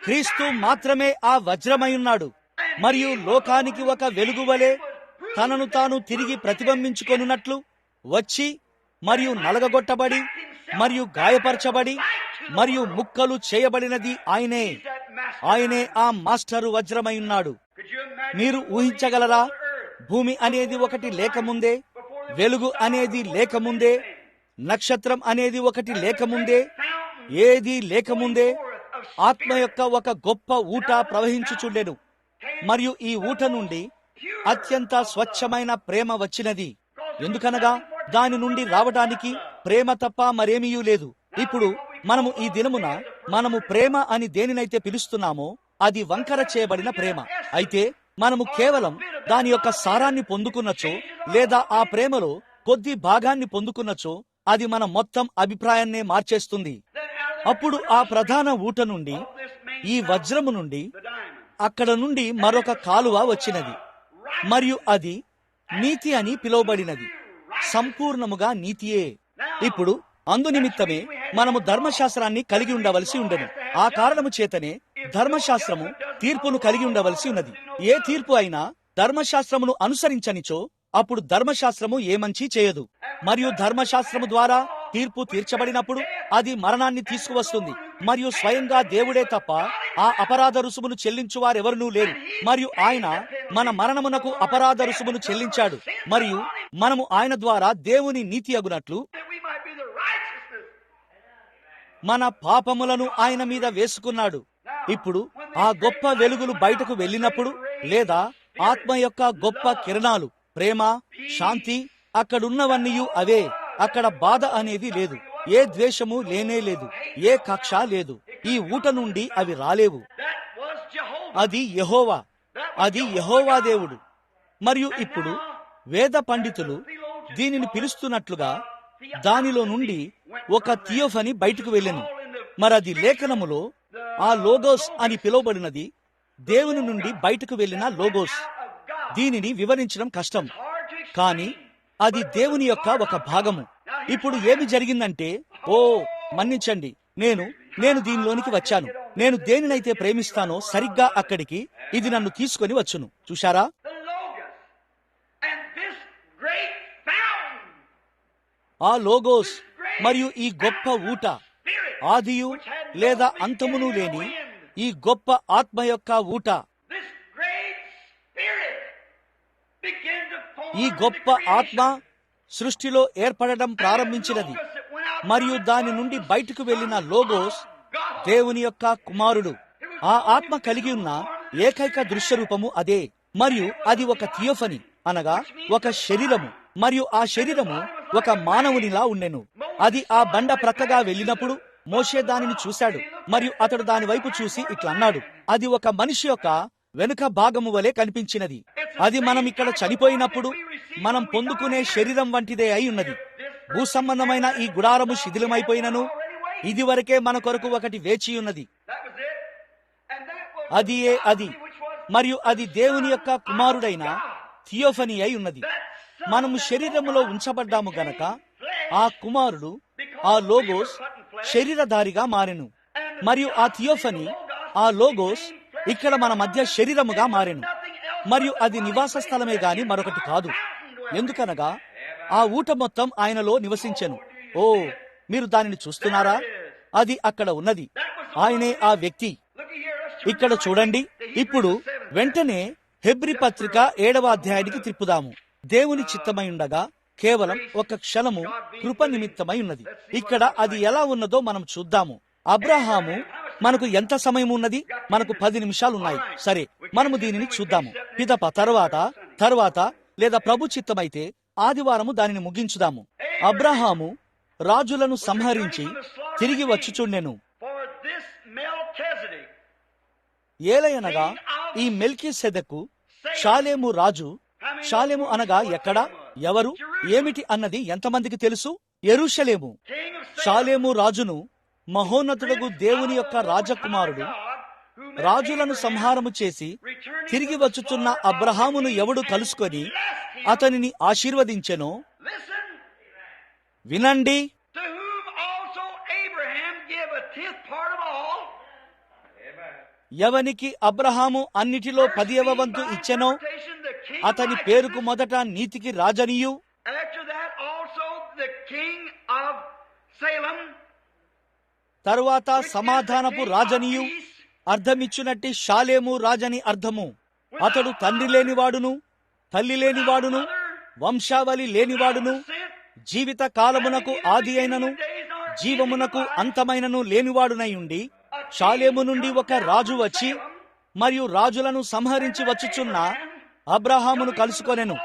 క్రీస్తు మాత్రమే ఆ వజ్రమైయున్నాడు మరియు లోకానికి ఒక వెలుగువలే తనను తాను తిరిగి ప్రతిబింబించుకొనున్నట్లు వచ్చి మరియు నలగగొట్టబడి మరియు గాయపరచబడి మరియు ముక్కలు చేయబడినది ఆయనే. ఆయనే ఆ మాస్టరు వజ్రమైయున్నాడు. మీరు ఊహించగలరా? భూమి అనేది ఒకటి లేకముందే, వెలుగు అనేది లేకముందే, నక్షత్రం అనేది ఒకటి లేకముందే, ఏది లేకముందే ఆత్మ యొక్క ఒక గొప్ప ఊట ప్రవహించుచుండెను మరియు ఈ ఊట నుండి అత్యంత స్వచ్ఛమైన ప్రేమ వచ్చినది. ఎందుకనగా దాని నుండి రావడానికి ప్రేమ తప్ప మరేమీ లేదు. ఇప్పుడు మనము ఈ దినమున మనము ప్రేమ అని దేనినైతే పిలుస్తున్నామో అది వంకర చేయబడిన ప్రేమ. అయితే మనము కేవలం దాని యొక్క సారాన్ని పొందుకున్నచో లేదా ఆ ప్రేమలో కొద్ది భాగాన్ని పొందుకున్నచో అది మన మొత్తం అభిప్రాయాన్నే మార్చేస్తుంది. అప్పుడు ఆ ప్రధాన ఊట నుండి, ఈ వజ్రము నుండి, అక్కడ నుండి మరొక కాలువ వచ్చినది మరియు అది నీతి అని పిలువబడినది. సంపూర్ణముగా నీతియే. ఇప్పుడు అందునిమిత్తమే మనము ధర్మశాస్త్రాన్ని కలిగి ఉండవలసి ఉండను. ఆ కారణము చేతనే ధర్మశాస్త్రము తీర్పును కలిగి ఉండవలసి ఉన్నది. ఏ తీర్పు అయినా ధర్మశాస్త్రమును అనుసరించనిచో అప్పుడు ధర్మశాస్త్రము ఏ మంచి చేయదు. మరియు ధర్మశాస్త్రము ద్వారా తీర్పు తీర్చబడినప్పుడు అది మరణాన్ని తీసుకువస్తుంది. మరియు స్వయంగా దేవుడే తప్ప ఆ అపరాధ రుసుమును చెల్లించువారెవరూ లేరు. మరియు ఆయన మన మరణమునకు అపరాధ రుసుమును చెల్లించాడు మరియు మనము ఆయన ద్వారా దేవుని నీతి అగునట్లు మన పాపములను ఆయన మీద వేసుకున్నాడు. ఇప్పుడు ఆ గొప్ప వెలుగులు బయటకు వెళ్ళినప్పుడు లేదా ఆత్మ యొక్క గొప్ప కిరణాలు, ప్రేమ, శాంతి అక్కడున్నవన్నీ అవే. అక్కడ బాధ అనేది లేదు, ఏ ద్వేషము లేనే లేదు, ఏ కక్ష లేదు. ఈ ఊట నుండి అవి రాలేవు. అది యెహోవా, అది యెహోవా దేవుడు. మరియు ఇప్పుడు వేద పండితులు దీనిని పిలుస్తున్నట్లుగా దానిలో నుండి ఒక థియోఫనీ బయటకు వెళ్ళెను. మరది లేఖనములో ఆ లోగోస్ అని పిలువబడినది దేవుని నుండి బయటకు వెళ్ళిన లోగోస్. దీనిని వివరించడం కష్టం, కానీ అది దేవుని యొక్క ఒక భాగము. ఇప్పుడు ఏమి జరిగిందంటే, ఓ మన్నించండి, నేను దీనిలోనికి వచ్చాను. నేను దేనినైతే ప్రేమిస్తానో సరిగ్గా అక్కడికి ఇది నన్ను తీసుకొని వచ్చును. చూశారా? ఆ లోగోస్ మరియు ఈ గొప్ప ఊట, ఆదియు లేదా అంతమును లేని ఈ గొప్ప ఆత్మ యొక్క ఊట, ఈ గొప్ప ఆత్మ సృష్టిలో ఏర్పడడం ప్రారంభించినది. మరియు దాని నుండి బయటకు వెళ్లిన లోగోస్ దేవుని యొక్క కుమారుడు. ఆ ఆత్మ కలిగి ఉన్న ఏకైక దృశ్య రూపము అదే. మరియు అది ఒక థియోఫనీ అనగా ఒక శరీరము. మరియు ఆ శరీరము ఒక మానవునిలా ఉండెను. అది ఆ బండ ప్రక్కగా వెళ్ళినప్పుడు మోషే దానిని చూశాడు మరియు అతడు దాని వైపు చూసి ఇట్లా అన్నాడు, అది ఒక మనిషి యొక్క వెనుక భాగము వలె కనిపించినది. అది మనం ఇక్కడ చనిపోయినప్పుడు మనం పొందుకునే శరీరం వంటిదే అయి ఉన్నది. భూసంబంధమైన ఈ గుడారము శిథిలమైపోయినను ఇది వరకే మన కొరకు ఒకటి వేచి ఉన్నది. అది మరియు అది దేవుని యొక్క కుమారుడైన థియోఫనీ అయి ఉన్నది. మనము శరీరములో ఉంచబడ్డాము గనక ఆ కుమారుడు, ఆ లోగోస్ శరీరధారిగా మారెను. మరియు ఆ థియోఫనీ, ఆ లోగోస్ ఇక్కడ మన మధ్య శరీరముగా మారెను. మరియు అది నివాస స్థలమే గాని మరొకటి కాదు. ఎందుకనగా ఆ ఊట మొత్తం ఆయనలో నివసించెను. ఓ, మీరు దానిని చూస్తున్నారా? అది అక్కడ ఉన్నది. ఆయనే ఆ వ్యక్తి. ఇక్కడ చూడండి. ఇప్పుడు వెంటనే హెబ్రీ పత్రిక 7వ అధ్యాయానికి తిప్పుదాము. దేవుని చిత్తమై ఉండగా కేవలం ఒక క్షణము కృప నిమిత్తమై ఉన్నది. ఇక్కడ అది ఎలా ఉన్నదో మనం చూద్దాము. అబ్రహాము, మనకు ఎంత సమయం ఉన్నది? మనకు 10 నిమిషాలు ఉన్నాయి. సరే, మనము దీనిని చూద్దాము. పిదప తరువాత లేదా ప్రభు చిత్తమైతే ఆదివారము దానిని ముగించుదాము. అబ్రహాము రాజులను సంహరించి తిరిగి వచ్చుచుండెను. ఏలయనగా ఈ మెల్కీసెదెకు షాలేము రాజు. షాలేము అనగా ఎక్కడ, ఎవరు, ఏమిటి అన్నది ఎంతమందికి తెలుసు? యెరూషలేము. షాలేము రాజును మహోన్నతుడగు దేవుని యొక్క రాజకుమారుడు రాజులను సంహారము చేసి తిరిగి వచ్చుచున్న అబ్రహామును ఎవడు కలుసుకొని అతనిని ఆశీర్వదించెనో, వినండి, ఎవనికి అబ్రహాము అన్నిటిలో 10వ వంతు ఇచ్చెనో అతని పేరుకు మొదట నీతికి రాజనియు, తరువాత సమాధానపు రాజనియు అర్థమిచ్చునట్టి షాలేము రాజని అర్థము. అతడు తండ్రి లేనివాడును తల్లి లేనివాడును వంశావళి లేనివాడును జీవిత కాలమునకు ఆది అయినను జీవమునకు అంతమైనను లేనివాడునై ఉండి, షాలేము నుండి ఒక రాజు వచ్చి మరియు రాజులను సంహరించి వచ్చుచున్న అబ్రహామును కలుసుకొనెను.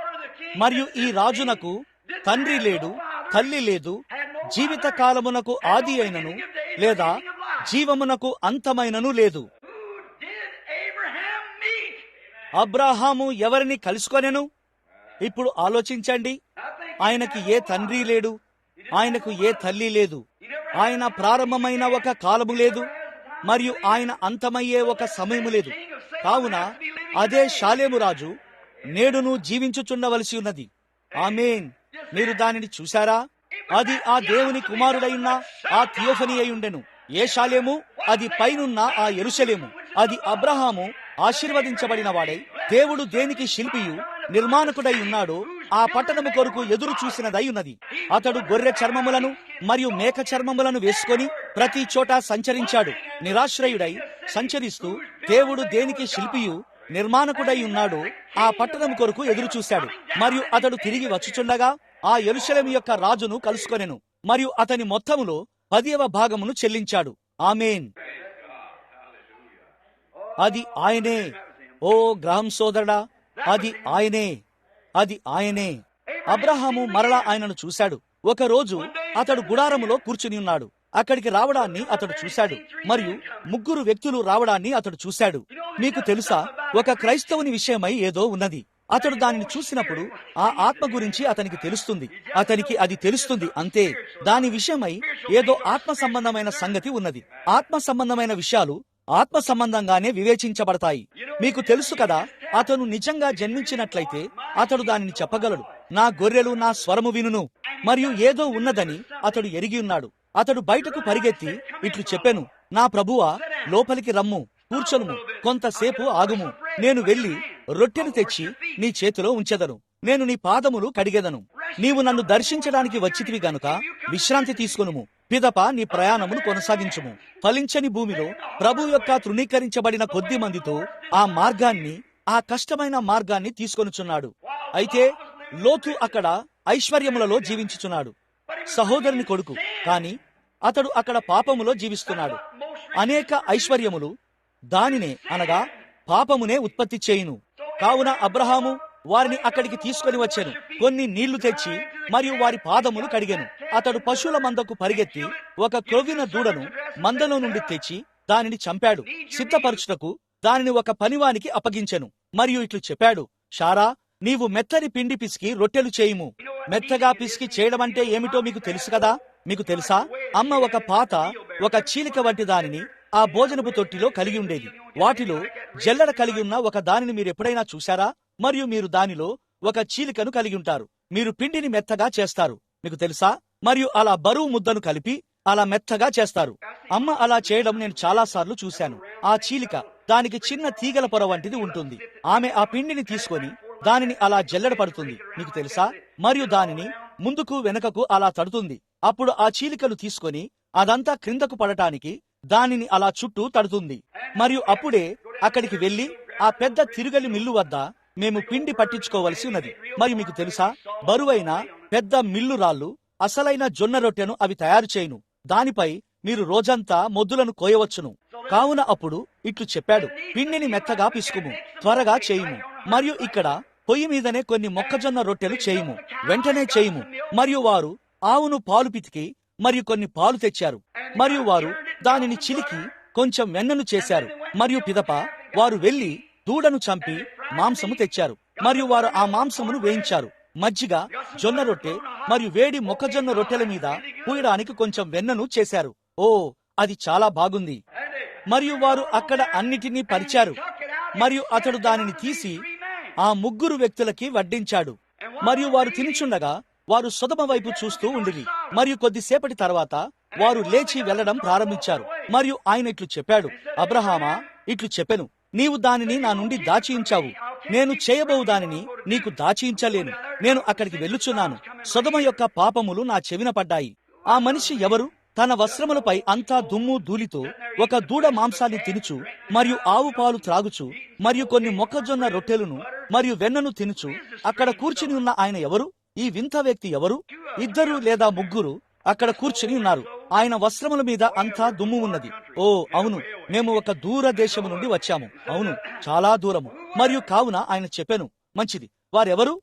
మరియు ఈ రాజునకు తండ్రి లేడు, తల్లి లేదు, జీవిత కాలమునకు ఆది అయినను లేదా జీవమునకు అంతమైనను లేదు. అబ్రహాము ఎవరిని కలుసుకొనెను? ఇప్పుడు ఆలోచించండి. ఆయనకి ఏ తండ్రి లేడు, ఆయనకు ఏ తల్లి లేదు, ఆయన ప్రారంభమైన ఒక కాలము లేదు మరియు ఆయన అంతమయ్యే ఒక సమయము లేదు. కావున అదే షాలేము రాజు నేడును జీవించుచుండవలసి ఉన్నది. ఆమేన్. మీరు దానిని చూశారా? అది ఆ దేవుని కుమారుడైన ఆ థియోఫనీ అయ్యుండెను. ఏ షాలేము? అది పైనున్న ఆ యెరూషలేము. అది అబ్రహాము ఆశీర్వదించబడిన వాడై దేవుడు దేనికి శిల్పియు నిర్మాణకుడై ఉన్నాడో ఆ పట్టణము కొరకు ఎదురు చూసినదై ఉన్నది. అతడు గొర్రె చర్మములను మరియు మేక చర్మములను వేసుకొని ప్రతి చోట సంచరించాడు. నిరాశ్రయుడై సంచరిస్తూ దేవుడు దేనికి శిల్పియు నిర్మాణకుడై ఉన్నాడో ఆ పట్టణం కొరకు ఎదురు చూశాడు. మరియు అతడు తిరిగి వచ్చుచుండగా ఆ యెరూషలేము యొక్క రాజును కలుసుకొనెను మరియు అతని మొత్తములో 10వ భాగమును చెల్లించాడు. ఆమేన్. అది ఆయనే. ఓ గ్రహం సోదరుడా, అది ఆయనే, అది ఆయనే. అబ్రహాము మరలా ఆయనను చూశాడు. ఒక రోజు అతడు గుడారములో కూర్చుని ఉన్నాడు. అక్కడికి రావడాన్ని అతడు చూశాడు మరియు 3 వ్యక్తులు రావడాన్ని అతడు చూశాడు. మీకు తెలుసా, ఒక క్రైస్తవుని విషయమై ఏదో ఉన్నది. అతడు దానిని చూసినప్పుడు ఆ ఆత్మ గురించి అతనికి తెలుస్తుంది. అతనికి అది తెలుస్తుంది అంతే. దాని విషయమై ఏదో ఆత్మ సంబంధమైన సంగతి ఉన్నది. ఆత్మ సంబంధమైన విషయాలు ఆత్మ సంబంధంగానే వివేచించబడతాయి. మీకు తెలుసు కదా, అతను నిజంగా జన్మించినట్లయితే అతడు దానిని చెప్పగలడు. నా గొర్రెలు నా స్వరము వినును. మరియు ఏదో ఉన్నదని అతడు ఎరిగి ఉన్నాడు. అతడు బయటకు పరిగెత్తి ఇట్లు చెప్పెను, నా ప్రభువా, లోపలికి రమ్ము, కూర్చొనుము, కొంతసేపు ఆగుము. నేను వెళ్లి రొట్టెను తెచ్చి నీ చేతిలో ఉంచెదను. నేను నీ పాదములు కడిగెదను. నీవు నన్ను దర్శించడానికి వచ్చితివి గనుక విశ్రాంతి తీసుకొనుము. పిదప నీ ప్రయాణమును కొనసాగించుము. ఫలించని భూమిలో ప్రభు యొక్క తృణీకరించబడిన కొద్ది మందితో ఆ మార్గాన్ని, ఆ కష్టమైన మార్గాన్ని తీసుకొనుచున్నాడు. అయితే లోతు అక్కడ ఐశ్వర్యములలో జీవించుచున్నాడు, సహోదరుని కొడుకు. కాని అతడు అక్కడ పాపములో జీవిస్తున్నాడు. అనేక ఐశ్వర్యములు దానినే అనగా పాపమునే ఉత్పత్తి చేయును. కావున అబ్రహాము వారిని అక్కడికి తీసుకొని వచ్చెను. కొన్ని నీళ్లు తెచ్చి మరియు వారి పాదములు కడిగెను. అతడు పశువుల మందకు పరిగెత్తి ఒక క్రొవ్విన దూడను మందలో నుండి తెచ్చి దానిని చంపాడు. సిద్ధపరచుటకు దానిని ఒక పనివానికి అప్పగించెను. మరియు ఇట్లు చెప్పాడు, షారా, నీవు మెత్తని పిండి పిసికి రొట్టెలు చేయుము. మెత్తగా పిసికి చేయడం అంటే ఏమిటో మీకు తెలుసు కదా. మీకు తెలుసా, అమ్మ ఒక పాత ఒక చీలిక వంటి దానిని ఆ భోజనపు తొట్టిలో కలిగి ఉండేది. వాటిలో జల్లెడ కలిగి ఉన్న ఒక దానిని మీరు ఎప్పుడైనా చూశారా? మరియు మీరు దానిలో ఒక చీలికను కలిగి ఉంటారు. మీరు పిండిని మెత్తగా చేస్తారు, మీకు తెలుసా. మరియు అలా బరువు ముద్దను కలిపి అలా మెత్తగా చేస్తారు. అమ్మ అలా చేయడం నేను చాలా సార్లు చూశాను. ఆ చీలిక దానికి చిన్న తీగల పొర వంటిది ఉంటుంది. ఆమె ఆ పిండిని తీసుకొని దానిని అలా జల్లెడ పడుతుంది, మీకు తెలుసా. మరియు దానిని ముందుకు వెనుకకు అలా తడుతుంది. అప్పుడు ఆ చీలికలు తీసుకొని అదంతా క్రిందకు పడటానికి దానిని అలా చుట్టూ తడుతుంది. మరియు అప్పుడే అక్కడికి వెళ్లి ఆ పెద్ద తిరుగలి మిల్లు వద్ద మేము పిండి పట్టించుకోవలసి ఉన్నది. మరియు మీకు తెలుసా, బరువైన పెద్ద మిల్లు రాళ్లు అసలైన జొన్న రొట్టెను అవి తయారు చేయును. దానిపై మీరు రోజంతా మొద్దులను కోయవచ్చును. కావున అప్పుడు ఇట్లు చెప్పాడు, పిండిని మెత్తగా పిసుకుము, త్వరగా చేయుము. మరియు ఇక్కడ పొయ్యి మీదనే కొన్ని మొక్కజొన్న రొట్టెలు చేయుము, వెంటనే చేయుము. మరియు వారు ఆవును పాలు పితికి మరియు కొన్ని పాలు తెచ్చారు. మరియు వారు దానిని చిలికి కొంచెం వెన్నను చేశారు. మరియు పిదప వారు వెళ్లి దూడను చంపి మాంసము తెచ్చారు. మరియు వారు ఆ మాంసమును వేయించారు. మజ్జిగ, జొన్న రొట్టె మరియు వేడి మొక్కజొన్న రొట్టెల మీద పూయడానికి కొంచెం వెన్నను చేశారు. ఓ, అది చాలా బాగుంది. మరియు వారు అక్కడ అన్నిటినీ పరిచారు. మరియు అతడు దానిని తీసి ఆ 3 వ్యక్తులకి వడ్డించాడు. మరియు వారు తినుచుండగా వారు సొదొమ వైపు చూస్తూ ఉండిరి. మరియు కొద్దిసేపటి తర్వాత వారు లేచి వెళ్లడం ప్రారంభించారు. మరియు ఆయన ఇట్లు చెప్పాడు, అబ్రహామా, ఇట్లు చెప్పెను, నీవు దానిని నా నుండి దాచియించావు. నేను చేయబోవు దానిని నీకు దాచియించలేను. నేను అక్కడికి వెళ్ళుచున్నాను. సొదొమ యొక్క పాపములు నా చెవిన పడ్డాయి. ఆ మనిషి ఎవరు? తన వస్త్రములపై అంతా దుమ్ము ధూళితో ఒక దూడ మాంసాన్ని తినుచు మరియు ఆవు పాలు త్రాగుచు మరియు కొన్ని మొక్కజొన్న రొట్టెలను మరియు వెన్నను తినుచు అక్కడ కూర్చుని ఉన్న ఆయన ఎవరు? ఈ వింత వ్యక్తి ఎవరు? 2 లేదా 3 అక్కడ కూర్చుని ఉన్నారు. ఆయన వస్త్రముల మీద అంతా దుమ్ము ఉన్నది. ఓ అవును, మేము ఒక దూర దేశము నుండి వచ్చాము. అవును, చాలా దూరము. మరియు కావున ఆయన చెప్పెను, మంచిది, వారెవరు?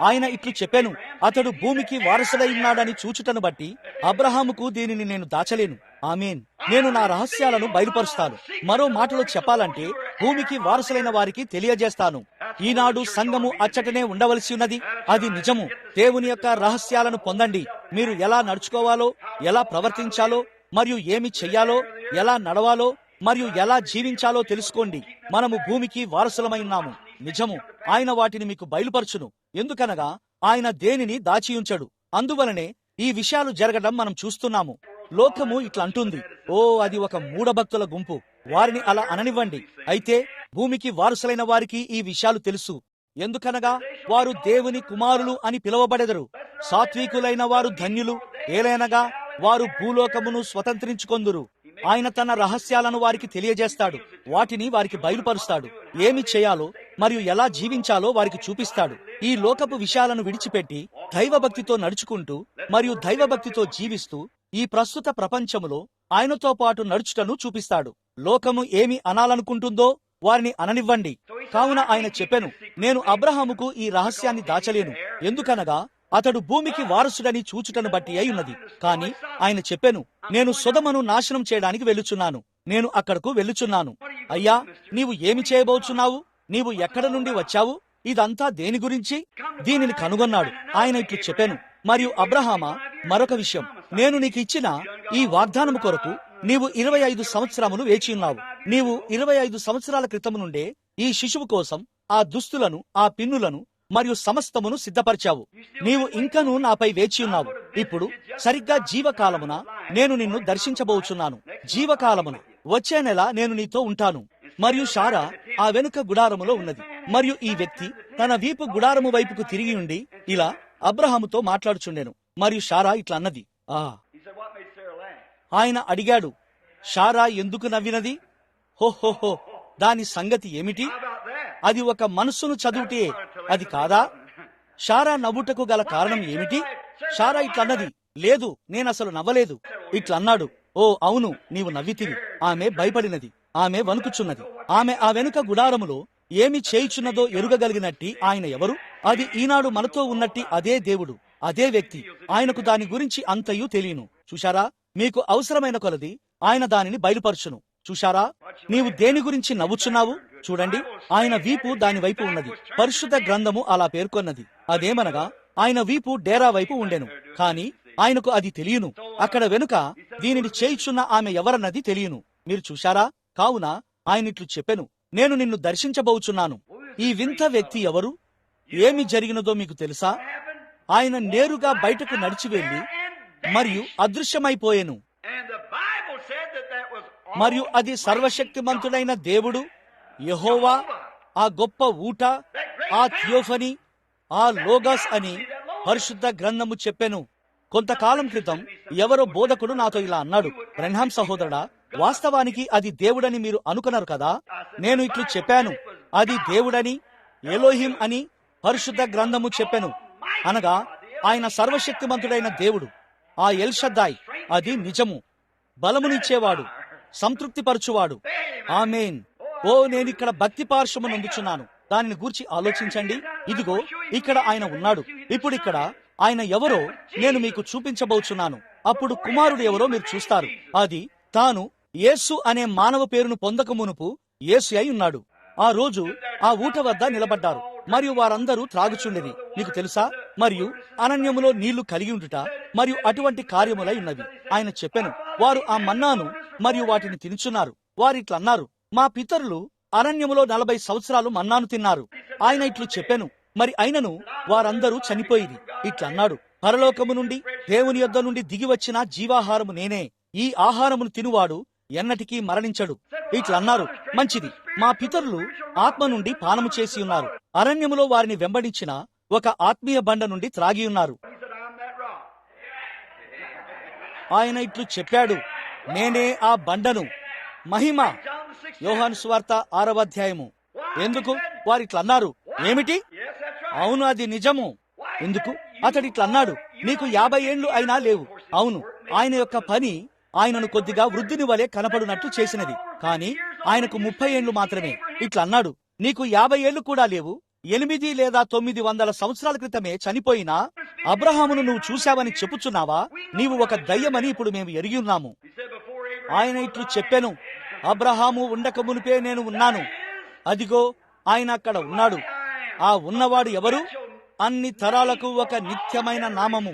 ఆయన ఇట్లు చెప్పెను, అతడు భూమికి వారసుడై ఉన్నాడని చూచుటను బట్టి అబ్రహాముకు దీనిని నేను దాచలేను. ఆమేన్. నేను నా రహస్యాలను బయలుపరుస్తాను. మరో మాటలో చెప్పాలంటే భూమికి వారసులైన వారికి తెలియజేస్తాను. ఈనాడు సంఘము అచ్చటనే ఉండవలసి ఉన్నది. అది నిజము. దేవుని యొక్క రహస్యాలను పొందండి. మీరు ఎలా నడుచుకోవాలో, ఎలా ప్రవర్తించాలో, మరియు ఏమి చెయ్యాలో, ఎలా నడవాలో మరియు ఎలా జీవించాలో తెలుసుకోండి. మనము భూమికి వారసులమై ఉన్నాము. నిజము. ఆయన వాటిని మీకు బయలుపరచును. ఎందుకనగా ఆయన దేనిని దాచియుంచడు. అందువలనే ఈ విషయాలు జరగడం మనం చూస్తున్నాము. లోకము ఇట్లా అంటుంది, ఓ అది ఒక మూఢభక్తుల గుంపు, వారిని అలా అననివ్వండి. అయితే భూమికి వారసులైన వారికి ఈ విషయాలు తెలుసు. ఎందుకనగా వారు దేవుని కుమారులు అని పిలువబడెదరు. సాత్వికులైన వారు ధన్యులు, ఏలైనగా వారు భూలోకమును స్వతంత్రించుకొందురు. ఆయన తన రహస్యాలను వారికి తెలియజేస్తాడు. వాటిని వారికి బయలుపరుస్తాడు. ఏమి చేయాలో మరియు ఎలా జీవించాలో వారికి చూపిస్తాడు. ఈ లోకపు విషయాలను విడిచిపెట్టి దైవభక్తితో నడుచుకుంటూ మరియు దైవభక్తితో జీవిస్తూ ఈ ప్రస్తుత ప్రపంచములో ఆయనతో పాటు నడుచుటను చూపిస్తాడు. లోకము ఏమి అనాలనుకుంటుందో వారిని అననివ్వండి. కావున ఆయన చెప్పెను, నేను అబ్రహాముకు ఈ రహస్యాన్ని దాచలేను. ఎందుకనగా అతడు భూమికి వారసుడని చూచుటను బట్టి అయి ఉన్నది. కాని ఆయన చెప్పెను, నేను సొదొమను నాశనం చేయడానికి వెళ్ళుచున్నాను. నేను అక్కడకు వెళ్ళుచున్నాను. అయ్యా, నీవు ఏమి చేయబోచున్నావు? నీవు ఎక్కడ నుండి వచ్చావు? ఇదంతా దేని గురించి? దీనిని కనుగొన్నాడు. ఆయన ఇట్లు చెప్పెను, మరియు అబ్రహామా, మరొక విషయం, నేను నీకు ఇచ్చిన ఈ వాగ్దానము కొరకు నీవు 25 సంవత్సరములు వేచియున్నావు. నీవు 25 సంవత్సరాల క్రితము నుండే ఈ శిశువు కోసం ఆ దుస్తులను, ఆ పిన్నులను మరియు సమస్తమును సిద్ధపరిచావు. నీవు ఇంకనూ నాపై వేచియున్నావు. ఇప్పుడు సరిగ్గా జీవకాలమున నేను నిన్ను దర్శించబోచున్నాను. జీవకాలమున వచ్చే నెల నేను నీతో ఉంటాను. మరియు శారా ఆ వెనుక గుడారములో ఉన్నది. మరియు ఈ వ్యక్తి తన వీపు గుడారము వైపుకు తిరిగి ఉండి ఇలా అబ్రహాముతో మాట్లాడుచుండెను. మరియు శారా ఇట్లా అన్నది, ఆయన అడిగాడు, శారా ఎందుకు నవ్వినది? హోహోహో, దాని సంగతి ఏమిటి? అది ఒక మనస్సును చదువుటే అది కాదా? శారా నవ్వుటకు గల కారణం ఏమిటి? శారా ఇట్లన్నది, లేదు, నేనసలు నవ్వలేదు. ఇట్లన్నాడు, ఓ అవును, నీవు నవ్వితివి. ఆమె భయపడినది. ఆమె వణుకుచున్నది. ఆమె ఆ వెనుక గుడారములో ఏమి చేయుచున్నదో ఎరుగగలిగినట్టి ఆయన ఎవరు? అది ఈనాడు మనతో ఉన్నట్టి అదే దేవుడు, అదే వ్యక్తి. ఆయనకు దాని గురించి అంతయు తెలియను. చూశారా? మీకు అవసరమైన కొలది ఆయన దానిని బయలుపరచును. చూశారా? నీవు దేని గురించి నవ్వుచున్నావు? చూడండి, ఆయన వీపు దాని వైపు ఉన్నది. పరిశుద్ధ గ్రంథము అలా పేర్కొన్నది. అదేమనగా ఆయన వీపు డేరా వైపు ఉండెను. కాని ఆయనకు అది తెలియను. అక్కడ వెనుక దీనిని చేయుచున్న ఆమె ఎవరన్నది తెలియను. మీరు చూశారా? కావున ఆయన ఇట్లు చెప్పెను, నేను నిన్ను దర్శించబోచున్నాను. ఈ వింత వ్యక్తి ఎవరు? ఏమి జరిగినదో మీకు తెలుసా? ఆయన నేరుగా బయటకు నడిచి వెళ్లి మరియు అదృశ్యమైపోయెను. మరియు అది సర్వశక్తిమంతుడైన దేవుడు, యెహోవా, ఆ గొప్ప ఊట, ఆ థియోఫనీ, ఆ లోగస్ అని పరిశుద్ధ గ్రంథము చెప్పెను. కొంతకాలం క్రితం ఎవరో బోధకుడు నాతో ఇలా అన్నాడు, బ్రెన్హాం సహోదరుడా, వాస్తవానికి అది దేవుడని మీరు అనుకున్నారు కదా? నేను ఇట్లు చెప్పాను, అది దేవుడని, ఎలోహిం అని పరిశుద్ధ గ్రంథము చెప్పెను. అనగా ఆయన సర్వశక్తిమంతుడైన దేవుడు, ఆ ఎల్షద్దాయ్. అది నిజము. బలమునిచ్చేవాడు, సంతృప్తిపరచువాడు. ఆమేన్. ఓ, నేనిక్కడ భక్తి పార్శ్వము నందుచున్నాను. దానిని గూర్చి ఆలోచించండి. ఇదిగో ఇక్కడ ఆయన ఉన్నాడు. ఇప్పుడు ఇక్కడ ఆయన ఎవరో నేను మీకు చూపించబోచున్నాను. అప్పుడు కుమారుడు ఎవరో మీరు చూస్తారు. అది తాను యేసు అనే మానవ పేరును పొందక మునుపు యేసు అయి ఉన్నాడు. ఆ రోజు ఆ ఊట వద్ద నిలబడ్డారు మరియు వారందరూ త్రాగుచుండేది. మీకు తెలుసా? మరియు అరణ్యములో నీళ్లు కలిగి ఉండుట మరియు అటువంటి కార్యములై ఉన్నవి. ఆయన చెప్పెను, వారు ఆ మన్నాను మరియు వాటిని తినుచున్నారు. వారిట్లన్నారు, మా పితరులు అరణ్యములో 40 సంవత్సరాలు మన్నాను తిన్నారు. ఆయన ఇట్లు చెప్పెను, మరి అయినను వారందరూ చనిపోయిరి. ఇట్లన్నాడు, పరలోకము నుండి దేవుని యొద్ద నుండి దిగివచ్చిన జీవాహారము నేనే, ఈ ఆహారమును తినువాడు ఎన్నటికీ మరణించడు. ఇట్లన్నారు, మంచిది, మా పితరులు ఆత్మ నుండి పానము చేసి ఉన్నారు, అరణ్యములో వారిని వెంబడించిన ఒక ఆత్మీయ బండ నుండి త్రాగి ఉన్నారు. ఆయన ఇట్లు చెప్పాడు, నేనే ఆ బండను. మహిమ. యోహాను సువార్త 6వ అధ్యాయము. ఎందుకు? వారిట్లన్నారు, ఏమిటి? అవును, అది నిజము. ఎందుకు? అతడిట్లన్నాడు, నీకు 50 ఏండ్లు అయినా లేవు. అవును, ఆయన యొక్క పని ఆయనను కొద్దిగా వృద్ధుని వలె కనపడునట్లు చేసినది, కాని ఆయనకు 30 ఏండ్లు మాత్రమే. ఇట్లన్నాడు, నీకు 50 ఏళ్లు కూడా లేవు. 8 లేదా 900 సంవత్సరాల క్రితమే చనిపోయిన అబ్రహామును నువ్వు చూశావని చెప్పుచున్నావా? నీవు ఒక దయ్యమని ఇప్పుడు మేము ఎరిగి ఉన్నాము. ఆయన ఇట్లు చెప్పెను, అబ్రహాము ఉండక మునిపే నేను ఉన్నాను. అదిగో ఆయన అక్కడ ఉన్నాడు. ఆ ఉన్నవాడు ఎవరు? అన్ని తరాలకు ఒక నిత్యమైన నామము.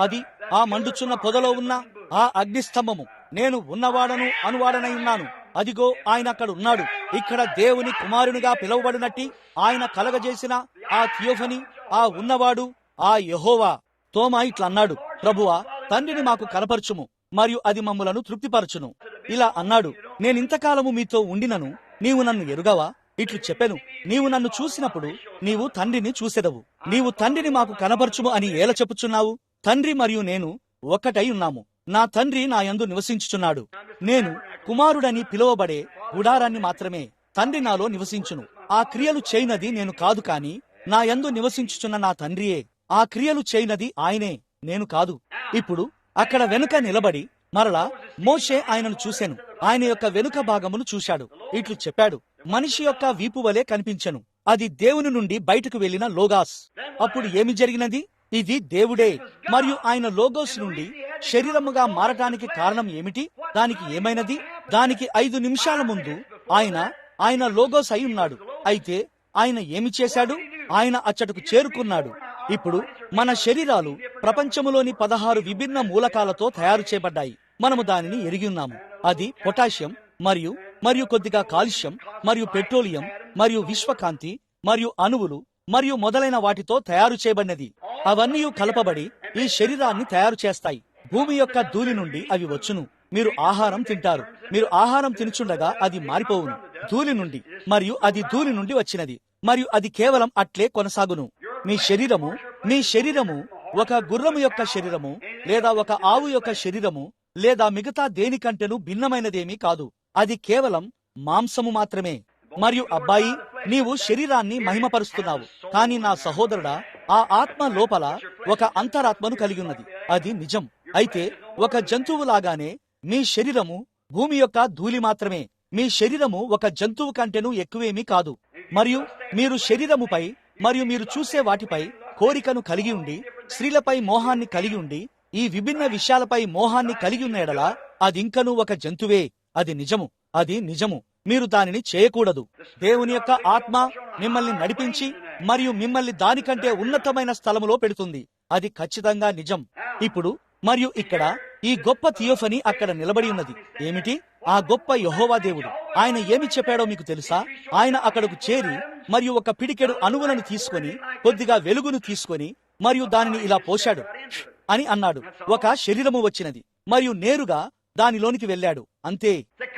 అది ఆ మండుచున్న పొదలో ఉన్న ఆ అగ్నిస్తంభము. నేను ఉన్నవాడను అనువాడనై ఉన్నాను. అదిగో ఆయన అక్కడ ఉన్నాడు. ఇక్కడ దేవుని కుమారునిగా పిలువబడినట్టి ఆయన కలగజేసిన ఆ థియోఫనీ, ఆ ఉన్నవాడు, ఆ యెహోవా. తోమా ఇట్లన్నాడు, ప్రభువా, తండ్రిని మాకు కనపరచుము, మరియు అది మమ్ములను తృప్తిపరచును. ఇలా అన్నాడు, నేనింతకాలము మీతో ఉండినను నీవు నన్ను ఎరుగవా? ఇట్లు చెప్పెను, నీవు నన్ను చూసినప్పుడు నీవు తండ్రిని చూసెదవు. నీవు తండ్రిని మాకు కనపరచుము అని ఏల చెప్పుచున్నావు? తండ్రి మరియు నేను ఒక్కటై ఉన్నాము. నా తండ్రి నా యందు నివసించుచున్నాడు. నేను కుమారుడని పిలువబడే గుడారాన్ని మాత్రమే. తండ్రి నాలో నివసించును. ఆ క్రియలు చేయనది నేను కాదు, కాని నా యందు నివసించుచున్న నా తండ్రియే. ఆ క్రియలు చేయనది ఆయనే, నేను కాదు. ఇప్పుడు అక్కడ వెనుక నిలబడి మరలా మోషే ఆయనను చూశాను. ఆయన యొక్క వెనుక భాగమును చూశాడు. ఇట్లు చెప్పాడు, మనిషి యొక్క వీపు వలె కనిపించెను. అది దేవుని నుండి బయటకు వెళ్లిన లోగాస్. అప్పుడు ఏమి జరిగినది? ఇది దేవుడే. మరియు ఆయన లోగోస్ నుండి శరీరముగా మారటానికి కారణం ఏమిటి? దానికి ఏమైనది? దానికి 5 నిమిషాల ముందు ఆయన లోగోస్ అయి ఉన్నాడు. అయితే ఆయన ఏమి చేశాడు? ఆయన అచ్చటకు చేరుకున్నాడు. ఇప్పుడు మన శరీరాలు ప్రపంచములోని 16 విభిన్న మూలకాలతో తయారు చేయబడ్డాయి. మనము దానిని ఎరిగి ఉన్నాము. అది పొటాషియం మరియు కొద్దిగా కాల్షియం మరియు పెట్రోలియం మరియు విశ్వకాంతి మరియు అణువులు మరియు మొదలైన వాటితో తయారు చేయబడినది. అవన్నీ కలపబడి ఈ శరీరాన్ని తయారు చేస్తాయి. భూమి యొక్క ధూళి నుండి అవి వచ్చును. మీరు ఆహారం తింటారు. మీరు ఆహారం తినుచుండగా అది మారిపోవును ధూళి నుండి, మరియు అది ధూళి నుండి వచ్చినది, మరియు అది కేవలం అట్లే కొనసాగును. మీ శరీరము ఒక గుర్రము యొక్క శరీరము లేదా ఒక ఆవు యొక్క శరీరము లేదా మిగతా దేనికంటేను భిన్నమైనదేమీ కాదు. అది కేవలం మాంసము మాత్రమే. మరియు అబ్బాయి, నీవు శరీరాన్ని మహిమపరుస్తున్నావు, కానీ నా సహోదరుడా, ఆ ఆత్మ లోపల ఒక అంతరాత్మను కలిగి ఉన్నది. అది నిజం. అయితే ఒక జంతువులాగానే మీ శరీరము భూమి యొక్క ధూళి మాత్రమే. మీ శరీరము ఒక జంతువు కంటేను ఎక్కువేమీ కాదు. మరియు మీరు శరీరముపై మరియు మీరు చూసే వాటిపై కోరికను కలిగి ఉండి, స్త్రీలపై మోహాన్ని కలిగి ఉండి, ఈ విభిన్న విషయాలపై మోహాన్ని కలిగి ఉన్న ఎడల అదింకను ఒక జంతువే. అది నిజము. మీరు దానిని చేయకూడదు. దేవుని యొక్క ఆత్మ మిమ్మల్ని నడిపించి మరియు మిమ్మల్ని దానికంటే ఉన్నతమైన స్థలములో పెడుతుంది. అది ఖచ్చితంగా నిజం. ఇప్పుడు మరియు ఇక్కడ ఈ గొప్ప థియోఫనీ అక్కడ నిలబడి ఉన్నది. ఏమిటి? ఆ గొప్ప యెహోవా దేవుడు. ఆయన ఏమి చెప్పాడో మీకు తెలుసా? ఆయన అక్కడకు చేరి మరియు ఒక పిడికెడు అణువులను తీసుకొని, కొద్దిగా వెలుగును తీసుకొని, మరియు దానిని ఇలా పోశాడు అని అన్నాడు. ఒక శరీరము వచ్చినది మరియు నేరుగా దానిలోనికి వెళ్ళాడు. అంతే.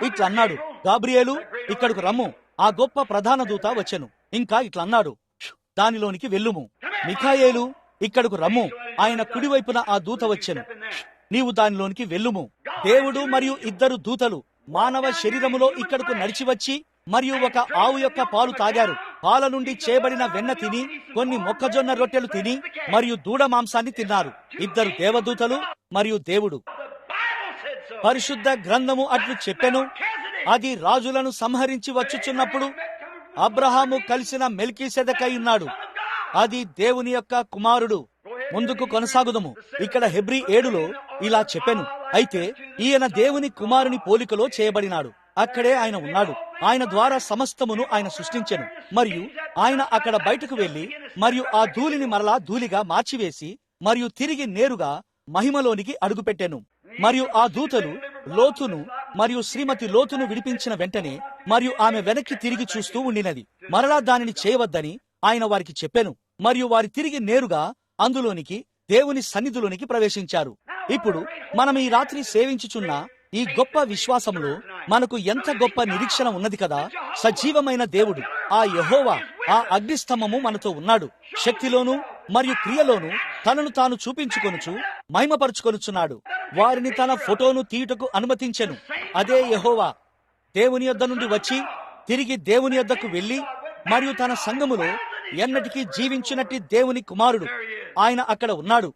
ఇట్లన్నాడు, గాబ్రియేలు, ఇక్కడకు రమ్ము. ఆ గొప్ప ప్రధాన దూత వచ్చెను. ఇంకా ఇట్లన్నాడు, దానిలోనికి వెళ్ళుము. మిఖాయేలు, ఇక్కడకు రమ్ము. ఆయన కుడివైపున ఆ దూత వచ్చెను. నీవు దానిలోనికి వెళ్ళుము. దేవుడు మరియు 2 దూతలు మానవ శరీరములో ఇక్కడకు నడిచి వచ్చి మరియు ఒక ఆవు యొక్క పాలు తాగారు. పాల నుండి చేయబడిన వెన్న తిని, కొన్ని మొక్కజొన్న రొట్టెలు తిని, మరియు దూడ మాంసాన్ని తిన్నారు. 2 దేవదూతలు మరియు దేవుడు. పరిశుద్ధ గ్రంథము అట్లు చెప్పెను. అది రాజులను సంహరించి వచ్చుచున్నప్పుడు అబ్రహాము కలిసిన మెల్కీసెదెకై ఉన్నాడు. అది దేవుని యొక్క కుమారుడు. ముందుకు కొనసాగుదము. ఇక్కడ హెబ్రీ 7లో ఇలా చెప్పెను, అయితే ఈయన దేవుని కుమారుని పోలికలో చేయబడినాడు. అక్కడే ఆయన ఉన్నాడు. ఆయన ద్వారా సమస్తమును ఆయన సృష్టించెను. మరియు ఆయన అక్కడ బయటకు వెళ్లి మరియు ఆ ధూళిని మరలా ధూళిగా మార్చివేసి మరియు తిరిగి నేరుగా మహిమలోనికి అడుగుపెట్టెను. మరియు ఆ దూతలు లోతును మరియు శ్రీమతి లోతును విడిపించిన వెంటనే మరియు ఆమె వెనక్కి తిరిగి చూస్తూ ఉండినది. మరలా దానిని చేయవద్దని ఆయన వారికి చెప్పెను. మరియు వారి తిరిగి నేరుగా అందులోనికి దేవుని సన్నిధిలోనికి ప్రవేశించారు. ఇప్పుడు మనం ఈ రాత్రి సేవించుచున్న ఈ గొప్ప విశ్వాసంలో మనకు ఎంత గొప్ప నిరీక్షణ ఉన్నది కదా. సజీవమైన దేవుడు ఆ యెహోవా, ఆ అగ్నిస్తంభము మనతో ఉన్నాడు. శక్తిలోను మరియు క్రియలోను తనను తాను చూపించుకొనుచు మహిమపరుచుకొనుచున్నాడు. వారిని తన ఫోటోను తీయుటకు అనుమతించెను. అదే యెహోవా దేవుని యొద్ద నుండి వచ్చి తిరిగి దేవుని యొద్దకు వెళ్లి మరియు తన సంఘములో ఎన్నటికీ జీవించినట్టి దేవుని కుమారుడు. ఆయన అక్కడ ఉన్నాడు.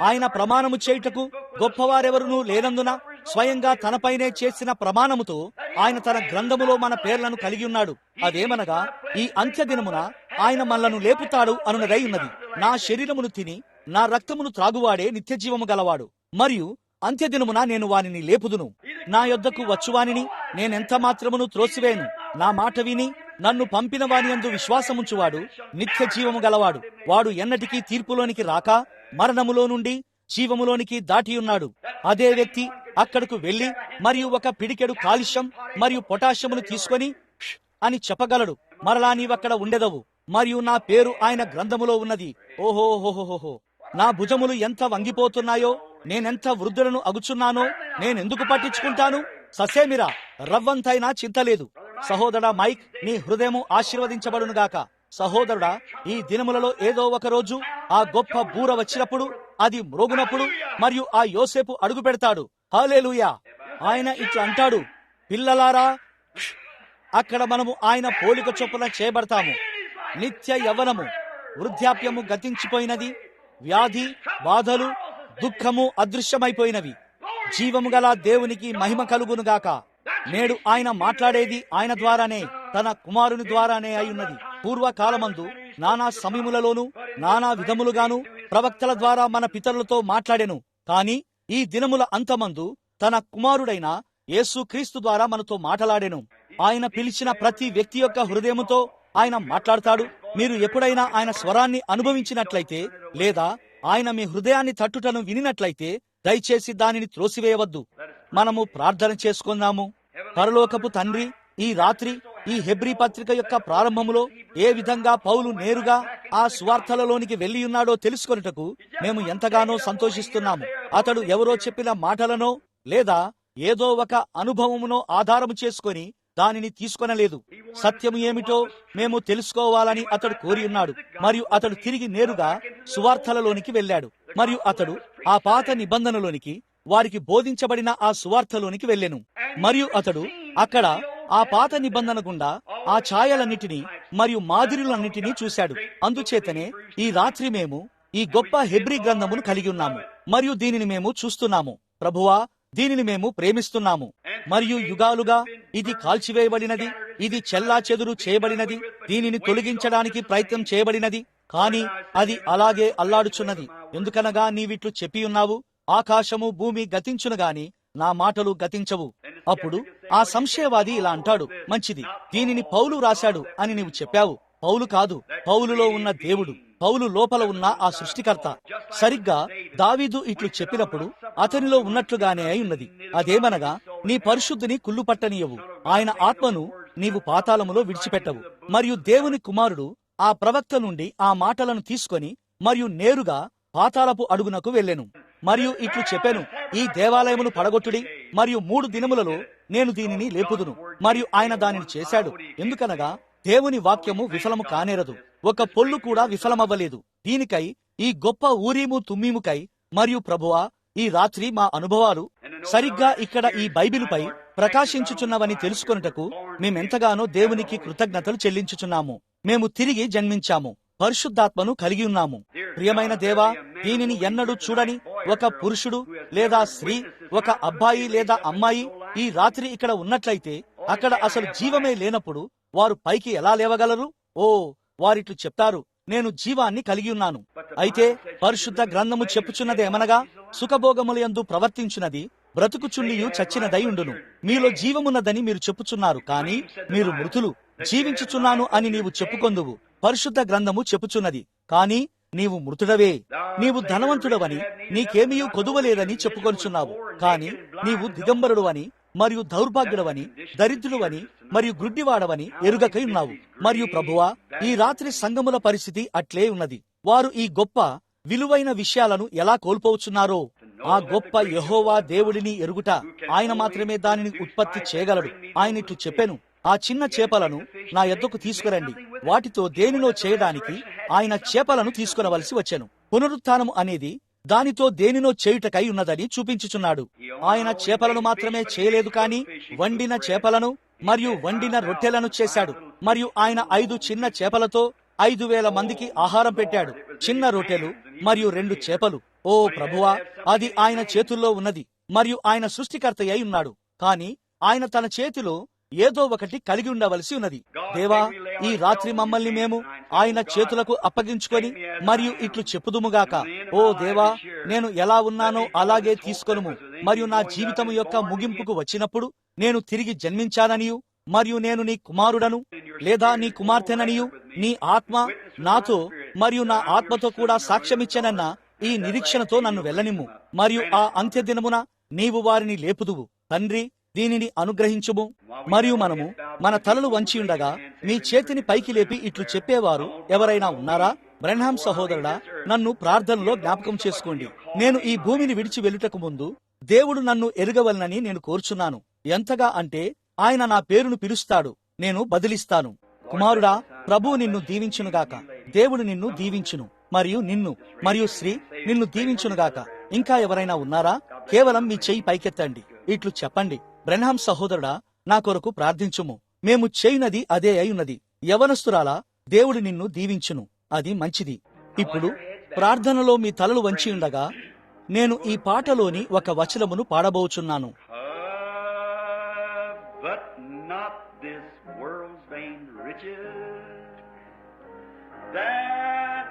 ఆయన ప్రమాణము చేయుటకు గొప్పవారెవరునూ లేనందున స్వయంగా తనపైనే చేసిన ప్రమాణముతో ఆయన తన గ్రంథములో మన పేర్లను కలిగి ఉన్నాడు. అదేమనగా, ఈ అంత్య దినమున ఆయన మనలను లేపుతాడు అనునదై ఉన్నది. నా శరీరమును తిని నా రక్తమును త్రాగువాడే నిత్య జీవము గలవాడు, మరియు అంత్యదినమున నేను వానిని లేపుదును. నా యొద్దకు వచ్చువానిని నేనెంత మాత్రమును త్రోసివేను. నా మాట విని నన్ను పంపిన వాని యందు విశ్వాసముంచువాడు నిత్య జీవము గలవాడు. వాడు ఎన్నటికీ తీర్పులోనికి రాక మరణములో నుండి జీవములోనికి దాటియున్నాడు. అదే వ్యక్తి అక్కడకు వెళ్లి మరియు ఒక పిడికెడు కాలుష్యం మరియు పొటాషియమును తీసుకొని అని చెప్పగలడు. మరలా నీవక్కడ ఉండెదవు మరియు నా పేరు ఆయన గ్రంథములో ఉన్నది. ఓహోహోహోహో, నా భుజములు ఎంత వంగిపోతున్నాయో, నేనెంత వృద్ధులను అగుచున్నానో నేనెందుకు పట్టించుకుంటాను? ససేమిరా, రవ్వంతైనా చింతలేదు. సహోదరా మైక్, నీ హృదయము ఆశీర్వదించబడునుగాక. సహోదరుడా, ఈ దినములలో ఏదో ఒక రోజు ఆ గొప్ప బూర వచ్చినప్పుడు, అది మ్రోగునప్పుడు మరియు ఆ యోసేపు అడుగు పెడతాడు. హల్లెలూయా. ఆయన ఇట్లా అంటాడు, పిల్లలారా, అక్కడ మనము ఆయన పోలిక చొప్పున చేయబడతాము. నిత్య యవ్వనము, వృద్ధాప్యము గతించిపోయినది. వ్యాధి, బాధలు, దుఃఖము అదృశ్యమైపోయినవి. జీవము గల దేవునికి మహిమ కలుగునుగాక. నేడు ఆయన మాట్లాడేది ఆయన ద్వారానే, తన కుమారుని ద్వారానే అయ్యున్నది. పూర్వకాలమందు నానా సమయములలోను నానా విధములుగాను ప్రవక్తల ద్వారా మన పితరులతో మాట్లాడెను. కాని ఈ దినముల అంతమందు తన కుమారుడైన యేసు క్రీస్తు ద్వారా మనతో మాట్లాడెను. ఆయన పిలిచిన ప్రతి వ్యక్తి యొక్క హృదయముతో ఆయన మాట్లాడతాడు. మీరు ఎప్పుడైనా ఆయన స్వరాన్ని అనుభవించినట్లయితే లేదా ఆయన మీ హృదయాన్ని తట్టుటను వినినట్లయితే దయచేసి దానిని త్రోసివేయవద్దు. మనము ప్రార్థన చేసుకుందాము. పరలోకపు తండ్రి, ఈ రాత్రి ఈ హెబ్రీ పత్రిక యొక్క ప్రారంభములో ఏ విధంగా పౌలు నేరుగా ఆ సువార్తలలోనికి వెళ్లి ఉన్నాడో తెలుసుకొనుటకు మేము ఎంతగానో సంతోషిస్తున్నాము. అతడు ఎవరో చెప్పిన మాటలనో లేదా ఏదో ఒక అనుభవమునో ఆధారము చేసుకొని దానిని తీసుకొనలేదు. సత్యము ఏమిటో మేము తెలుసుకోవాలని అతడు కోరి ఉన్నాడు. మరియు అతడు తిరిగి నేరుగా సువార్తలలోనికి వెళ్ళాడు. మరియు అతడు ఆ పాత నిబంధనలోనికి వారికి బోధించబడిన ఆ సువార్తలోనికి వెళ్ళెను. మరియు అతడు అక్కడ ఆ పాత నిబంధన గుండా ఆ ఛాయలన్నిటినీ మరియు మాదిరులన్నిటినీ చూశాడు. అందుచేతనే ఈ రాత్రి మేము ఈ గొప్ప హెబ్రీ గ్రంథమును కలిగి ఉన్నాము మరియు దీనిని మేము చూస్తున్నాము. ప్రభువా, దీనిని మేము ప్రేమిస్తున్నాము. మరియు యుగాలుగా ఇది కాల్చివేయబడినది, ఇది చెల్లా చెదురు చేయబడినది, దీనిని తొలగించడానికి ప్రయత్నం చేయబడినది. కాని అది అలాగే అల్లాడుచున్నది. ఎందుకనగా నీవిట్లు చెప్పి ఉన్నావు, ఆకాశము భూమి గతించును గాని నా మాటలు గతించవు. అప్పుడు ఆ సంశయవాది ఇలా అంటాడు, మంచిది, దీనిని పౌలు రాశాడు అని నీవు చెప్పావు. పౌలు కాదు, పౌలులో ఉన్న దేవుడు, పౌలు లోపల ఉన్న ఆ సృష్టికర్త. సరిగ్గా దావీదు ఇట్లు చెప్పినప్పుడు అతనిలో ఉన్నట్లుగానే అయి ఉన్నది. అదేమనగా, నీ పరిశుద్ధిని కుళ్ళుపట్టనీయవు, ఆయన ఆత్మను నీవు పాతాళములో విడిచిపెట్టవు. మరియు దేవుని కుమారుడు ఆ ప్రవక్త నుండి ఆ మాటలను తీసుకొని మరియు నేరుగా పాతాళపు అడుగునకు వెళ్ళెను. మరియు ఇట్లు చెప్పెను, ఈ దేవాలయమును పడగొట్టుడి, మరియు 3 దినములలో నేను దీనిని లేపుదును. మరియు ఆయన దానిని చేశాడు. ఎందుకనగా దేవుని వాక్యము విఫలము కానేరదు, ఒక పొల్లు కూడా విఫలమవ్వలేదు. దీనికై, ఈ గొప్ప ఊరీము తుమ్మీముకై మరియు ప్రభువా, ఈ రాత్రి మా అనుభవాలు సరిగ్గా ఇక్కడ ఈ బైబిలుపై ప్రకాశించుచున్నవని తెలుసుకొనుటకు మేమెంతగానో దేవునికి కృతజ్ఞతలు చెల్లించుచున్నాము. మేము తిరిగి జన్మించాము, పరిశుద్ధాత్మను కలిగి ఉన్నాము. ప్రియమైన దేవా, దీనిని ఎన్నడూ చూడని ఒక పురుషుడు లేదా స్త్రీ, ఒక అబ్బాయి లేదా అమ్మాయి ఈ రాత్రి ఇక్కడ ఉన్నట్లయితే, అక్కడ అసలు జీవమే లేనప్పుడు వారు పైకి ఎలా లేవగలరు? ఓ, వారిట్లు చెప్తారు, నేను జీవాన్ని కలిగి ఉన్నాను. అయితే పరిశుద్ధ గ్రంథము చెప్పుచున్నదేమనగా, సుఖభోగములయందు ప్రవర్తించున్నది బ్రతుకుచుండియు చచ్చినదై ఉండును. మీలో జీవమున్నదని మీరు చెప్పుచున్నారు, కానీ మీరు మృతులు. జీవించుచున్నాను అని నీవు చెప్పుకొందువు. పరిశుద్ధ గ్రంథము చెప్పుచున్నది, కానీ నీవు మృతుడవే. నీవు ధనవంతుడవని, నీకేమీ కొదువలేదని చెప్పుకొనుచున్నావు, కాని నీవు దిగంబరుడు అని మరియు దౌర్భాగ్యుడవని, దరిద్రుడవని మరియు గుడ్డివాడవని ఎరుగకై ఉన్నావు. మరియు ప్రభువా, ఈ రాత్రి సంఘముల పరిస్థితి అట్లే ఉన్నది. వారు ఈ గొప్ప విలువైన విషయాలను ఎలా కోల్పోవచ్చున్నారో. ఆ గొప్ప యెహోవా దేవుడిని ఎరుగుట, ఆయన మాత్రమే దానిని ఉత్పత్తి చేయగలడు. ఆయన ఇట్లు చెప్పెను, ఆ చిన్న చేపలను నా యొద్దకు తీసుకురండి. వాటితో దేనిలో చేయడానికి ఆయన చేపలను తీసుకునవలసి వచ్చెను. పునరుత్థానము అనేది దానితో దేనినో చేయుటకై ఉన్నదని చూపించుచున్నాడు. ఆయన చేపలను మాత్రమే చేయలేదు, కాని వండిన చేపలను మరియు వండిన రొట్టెలను చేశాడు. మరియు ఆయన 5 చిన్న చేపలతో 5,000 మందికి ఆహారం పెట్టాడు. చిన్న రొట్టెలు మరియు 2 చేపలు. ఓ ప్రభువా, అది ఆయన చేతుల్లో ఉన్నది మరియు ఆయన సృష్టికర్త అయి ఉన్నాడు. కాని ఆయన తన చేతిలో ఏదో ఒకటి కలిగి ఉండవలసి ఉన్నది. దేవా, ఈ రాత్రి మమ్మల్ని మేము ఆయన చేతులకు అప్పగించుకొని మరియు ఇట్లు చెప్పుదుముగాక, ఓ దేవా, నేను ఎలా ఉన్నానో అలాగే తీసుకొనుము. మరియు నా జీవితం యొక్క ముగింపుకు వచ్చినప్పుడు నేను తిరిగి జన్మించాననియు మరియు నేను నీ కుమారుడను లేదా నీ కుమార్తెననియు నీ ఆత్మ నాతో మరియు నా ఆత్మతో కూడా సాక్ష్యమిచ్చానన్న ఈ నిరీక్షణతో నన్ను వెళ్ళనిమ్ము. మరియు ఆ అంత్యదినమున నీవు వారిని లేపుదువు. తండ్రి, దీనిని అనుగ్రహించుము. మరియు మనము మన తలలు వంచి ఉండగా మీ చేతిని పైకి లేపి ఇట్లు చెప్పేవారు ఎవరైనా ఉన్నారా? బ్రెన్హామ్ సహోదరుడా, నన్ను ప్రార్థనలో జ్ఞాపకం చేసుకోండి. నేను ఈ భూమిని విడిచి వెళ్ళుటకు ముందు దేవుడు నన్ను ఎరుగవలనని నేను కోరుచున్నాను. ఎంతగా అంటే ఆయన నా పేరును పిలుస్తాడు, నేను బదిలిస్తాను. కుమారుడా, ప్రభువు నిన్ను దీవించునుగాక. దేవుడు నిన్ను దీవించును మరియు నిన్ను మరియు శ్రీ నిన్ను దీవించునుగాక. ఇంకా ఎవరైనా ఉన్నారా? కేవలం మీ చెయ్యి పైకెత్తండి. ఇట్లు చెప్పండి, బ్రెన్హామ్ సహోదరుడా, నా కొరకు ప్రార్థించుము. మేము చేయునది అదే అయున్నది. యవనస్తురాలా, దేవుడు నిన్ను దీవించును. అది మంచిది. ఇప్పుడు ప్రార్థనలో మీ తలలు వంచి ఉండగా నేను ఈ పాటలోని ఒక వచనమును పాడబోచున్నాను. But not this world's vain riches that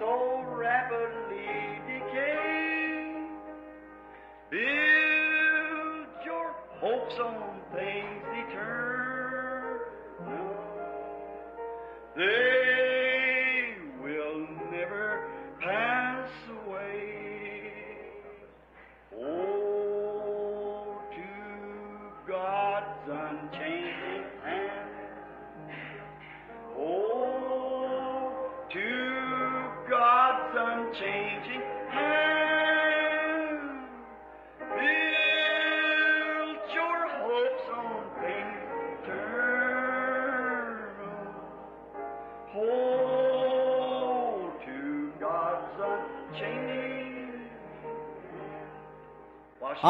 so rapidly decay. Build your hopes on things eternal. They will never pass away. Oh, to God's unchanging hand. Oh, to God's unchanging hand. Build your hopes on things eternal. Oh, to God's unchanging.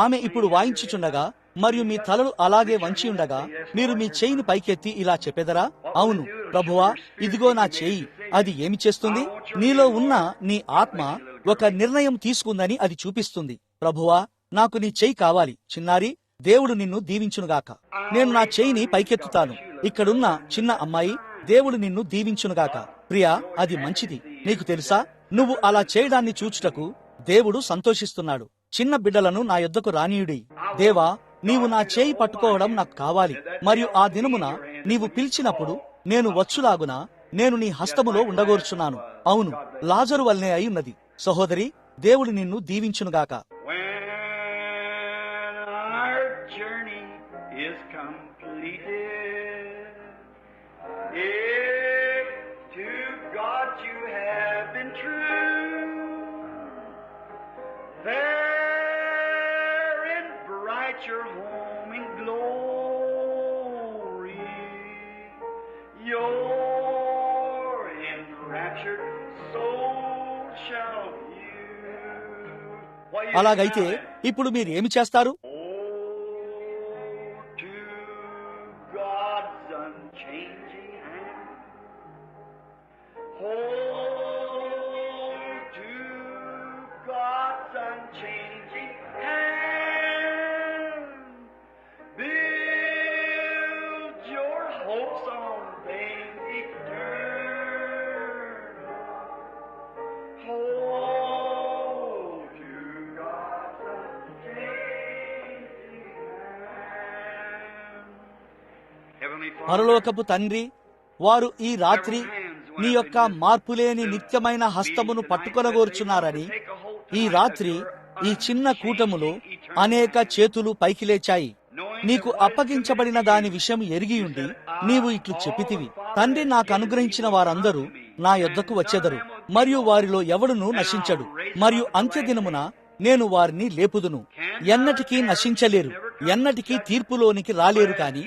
ఆమె ఇప్పుడు వాయించుచుండగా మరియు మీ తలలు అలాగే వంచి ఉండగా మీరు మీ చేయిని పైకెత్తి ఇలా చెప్పెదరా? అవును ప్రభువా, ఇదిగో నా చేయి. అది ఏమి చేస్తుంది? నీలో ఉన్న నీ ఆత్మ ఒక నిర్ణయం తీసుకుందని అది చూపిస్తుంది. ప్రభువా, నాకు నీ చేయి కావాలి. చిన్నారి, దేవుడు నిన్ను దీవించునుగాక. నేను నా చేయిని పైకెత్తుతాను. ఇక్కడున్న చిన్న అమ్మాయి, దేవుడు నిన్ను దీవించునుగాక. ప్రియా, అది మంచిది. నీకు తెలుసా, నువ్వు అలా చేయడాన్ని చూచుటకు దేవుడు సంతోషిస్తున్నాడు. చిన్న బిడ్డలను నా యొద్దకు రానీయుడి. దేవా, నీవు నా చేయి పట్టుకోవడం నాకు కావాలి. మరియు ఆ దినమున నీవు పిలిచినప్పుడు నేను వచ్చులాగున నేను నీ హస్తములో ఉండగోర్చున్నాను. అవును, లాజరు వల్లే అయి ఉన్నది. సహోదరి, దేవుడు నిన్ను దీవించునుగాక. When our journey is completed, if to God you have been true, there in bright your home in glory, your enraptured soul shall view. అలాగైతే ఇప్పుడు మీరు ఏమి చేస్తారు? Oh, to God's unchanging hand. Oh, to God's unchanging hand. Build your hopes on things eternal. Oh, to God's unchanging hand. Heavenly Father, పరలోకపు తండ్రి, వారు ఈ రాత్రి నీ యొక్క మార్పులేని నిత్యమైన హస్తమును పట్టుకొనగోర్చున్నారని ఈ రాత్రి ఈ చిన్న కూటములో అనేక చేతులు పైకి లేచాయి. నీకు అప్పగించబడిన దాని విషయం ఎరిగియుండి నీవు ఇట్లు చెప్పితివి, తండ్రి నాకు అనుగ్రహించిన వారందరూ నా యొద్దకు వచ్చెదరు, మరియు వారిలో ఎవడునూ నశించడు, మరియు అంత్యదినమున నేను వారిని లేపుదును. ఎన్నటికీ నశించలేరు, ఎన్నటికీ తీర్పులోనికి రాలేరు, కాని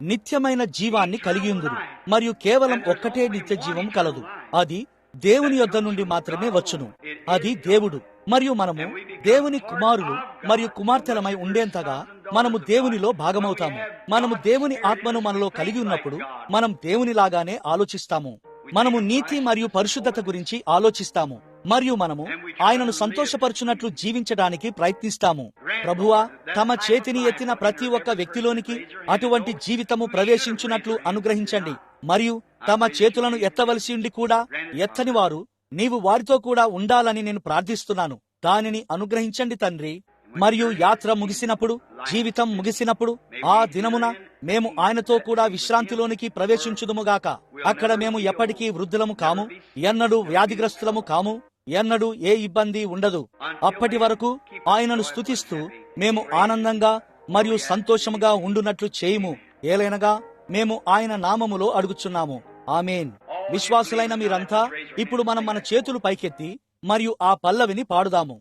నిత్యమైన జీవాన్ని కలిగియుందురు. మరియు కేవలం ఒక్కటే నిత్య జీవం కలదు, అది దేవుని యొద్ద నుండి మాత్రమే వచ్చును. అది దేవుడు. మరియు మనము దేవుని కుమారులు మరియు కుమార్తెలమై ఉండేంతగా మనము దేవునిలో భాగమవుతాము. మనము దేవుని ఆత్మను మనలో కలిగి ఉన్నప్పుడు మనం దేవునిలాగానే ఆలోచిస్తాము. మనము నీతి మరియు పరిశుద్ధత గురించి ఆలోచిస్తాము, మరియు మనము ఆయనను సంతోషపరచునట్లు జీవించడానికి ప్రయత్నిస్తాము. ప్రభువా, తమ చేతిని ఎత్తిన ప్రతి ఒక్క వ్యక్తిలోనికి అటువంటి జీవితము ప్రవేశించున్నట్లు అనుగ్రహించండి. మరియు తమ చేతులను ఎత్తవలసి ఉండి కూడా ఎత్తని వారు నీవు వారితో కూడా ఉండాలని నేను ప్రార్థిస్తున్నాను. దానిని అనుగ్రహించండి తండ్రి. మరియు యాత్ర ముగిసినప్పుడు, జీవితం ముగిసినప్పుడు, ఆ దినమున మేము ఆయనతో కూడా విశ్రాంతిలోనికి ప్రవేశించుదుముగాక. అక్కడ మేము ఎప్పటికీ వృద్ధులము కాము, ఎన్నడూ వ్యాధిగ్రస్తులము కాము, ఎన్నడూ ఏ ఇబ్బంది ఉండదు. అప్పటి వరకు ఆయనను స్తుతిస్తూ మేము ఆనందంగా మరియు సంతోషముగా ఉండునట్లు చేయుము. ఏలైనగా మేము ఆయన నామములో అడుగుచున్నాము. ఆమేన్. విశ్వాసులైన మీరంతా ఇప్పుడు మనం మన చేతులు పైకెత్తి మరియు ఆ పల్లవిని పాడుదాము.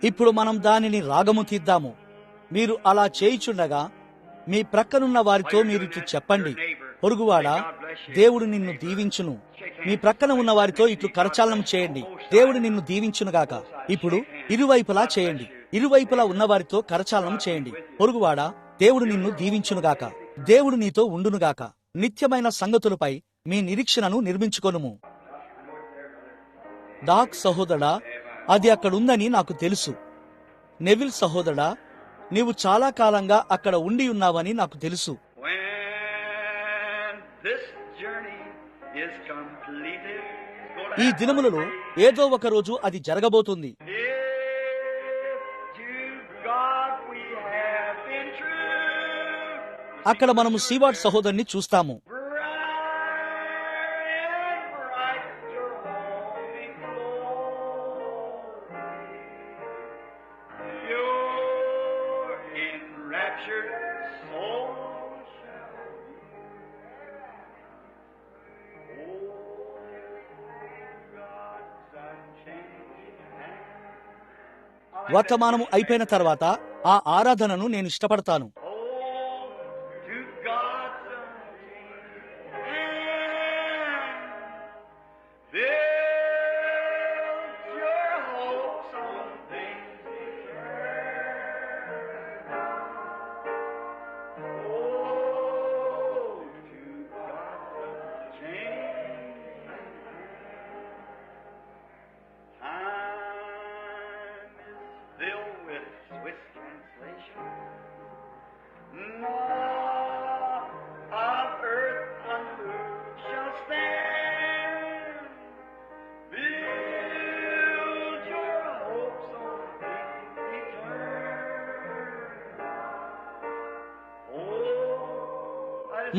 ఇప్పుడు మనం దానిని రాగము తీద్దాము. మీరు అలా చేయుచుండగా మీ ప్రక్కనున్న వారితో మీరు ఇట్లు చెప్పండి, పొరుగువాడా, దేవుడు నిన్ను దీవించును. మీ ప్రక్కన ఉన్న వారితో ఇట్లు కరచాలనం చేయండి, దేవుడు నిన్ను దీవించునుగాక. ఇప్పుడు ఇరువైపులా చేయండి. ఇరువైపులా ఉన్న వారితో కరచాలనం చేయండి. పొరుగువాడా, దేవుడు నిన్ను దీవించునుగాక. దేవుడు నీతో ఉండునుగాక. నిత్యమైన సంగతులపై మీ నిరీక్షణను నిర్మించుకొనుము. డాక్ సహోదరా, అది అక్కడుందని నాకు తెలుసు. నెవిల్ సహోదరా, నీవు చాలా కాలంగా అక్కడ ఉండి ఉన్నావని నాకు తెలుసు. ఈ దినములలో ఏదో ఒక రోజు అది జరగబోతుంది. అక్కడ మనము సీవార్డ్ సహోదరుని చూస్తాము. వర్తమానము అయిపోయిన తర్వాత ఆ ఆరాధనను నేను ఇష్టపడతాను.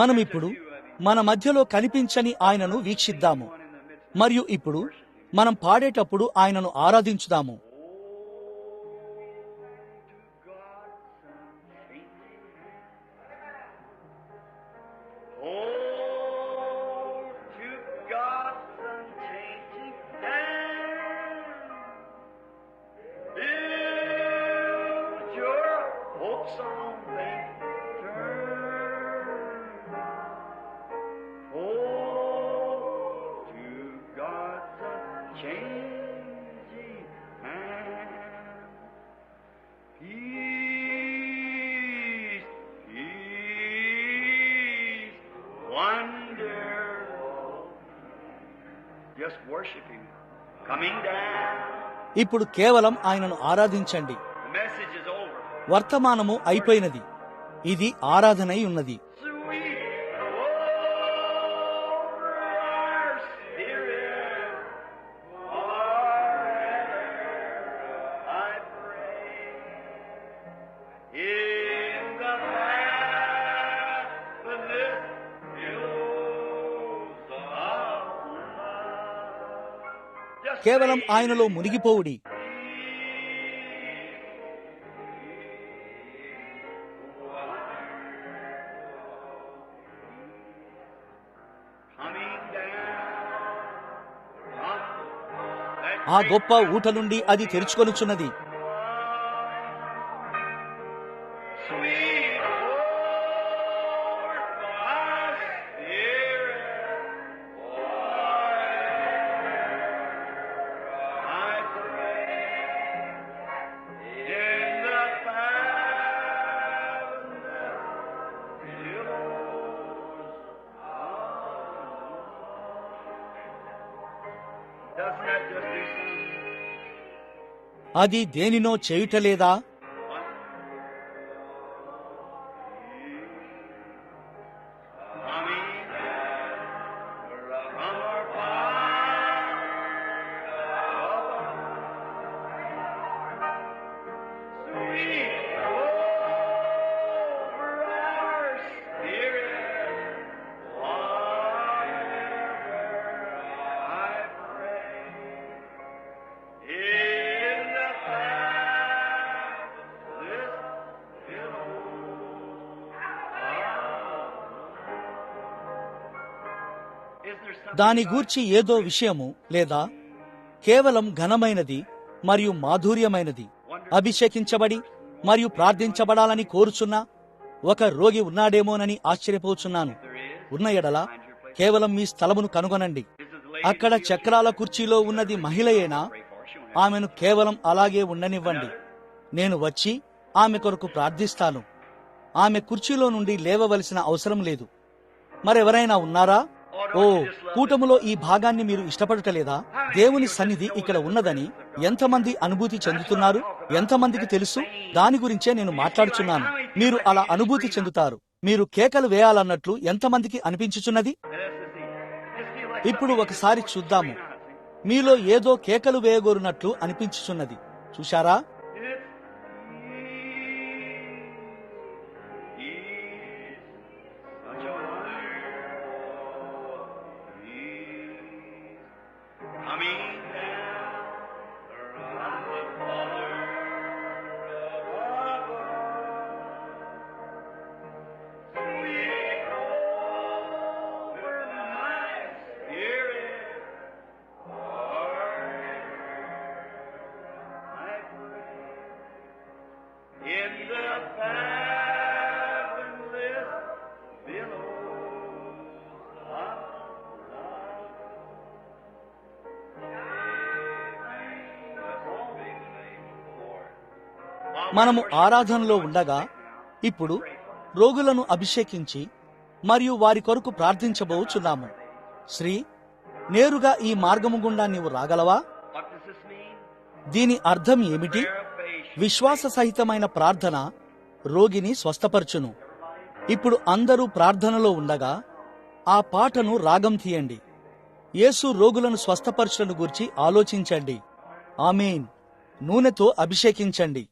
మనం ఇప్పుడు మన మధ్యలో కనిపించని ఆయనను వీక్షిద్దాము. మరియు ఇప్పుడు మనం పాడేటప్పుడు ఆయనను ఆరాధించుదాము. ఇప్పుడు కేవలం ఆయనను ఆరాధించండి. The message is over. వర్తమానము అయిపోయినది. ఇది ఆరాధనై ఉన్నది. Sweet over our spirit, forever I pray. In the marvelous billows of love. Just కేవలం ఆయనలో మునిగిపోవుడి. coming down from that ఆ గొప్ప ఊట నుండి అది తెరుచుకొనుచున్నది. sweet over our spirit, forever I pray. In the fathomless billows of love. Doesn't that just do something? అది దేనినో చేయుటలేదా? దాని గూర్చి ఏదో విషయము లేదా కేవలం ఘనమైనది మరియు మాధుర్యమైనది అభిషేకించబడి మరియు ప్రార్థించబడాలని కోరుచున్న ఒక రోగి ఉన్నాడేమోనని ఆశ్చర్యపోచున్నాను. ఉన్న ఎడల కేవలం మీ స్థలమును కనుగొనండి. అక్కడ చక్రాల కుర్చీలో ఉన్నది మహిళయేనా? ఆమెను కేవలం అలాగే ఉండనివ్వండి. నేను వచ్చి ఆమె కొరకు ప్రార్థిస్తాను. ఆమె కుర్చీలో నుండి లేవవలసిన అవసరం లేదు. మరెవరైనా ఉన్నారా? ఓ, కూటములో ఈ భాగాన్ని మీరు ఇష్టపడటలేదా? దేవుని సన్నిధి ఇక్కడ ఉన్నదని ఎంతమంది అనుభూతి చెందుతున్నారు? ఎంతమందికి తెలుసు? దాని గురించే నేను మాట్లాడుచున్నాను. మీరు అలా అనుభూతి చెందుతారు. మీరు కేకలు వేయాలన్నట్లు ఎంతమందికి అనిపించుచున్నది? ఇప్పుడు ఒకసారి చూద్దాము. మీలో ఏదో కేకలు వేయగోరునట్లు అనిపించుచున్నది. చూశారా? మనము ఆరాధనలో ఉండగా ఇప్పుడు రోగులను అభిషేకించి మరియు వారి కొరకు ప్రార్థించబోచున్నాము. శ్రీ, నేరుగా ఈ మార్గము గుండా నీవు రాగలవా? దీని అర్థం ఏమిటి? విశ్వాస సహితమైన ప్రార్థన రోగిని స్వస్థపరచును. ఇప్పుడు అందరూ ప్రార్థనలో ఉండగా ఆ పాటను రాగం తీయండి. యేసు రోగులను స్వస్థపరచుటను గూర్చి ఆలోచించండి. ఆమేన్. నూనెతో అభిషేకించండి.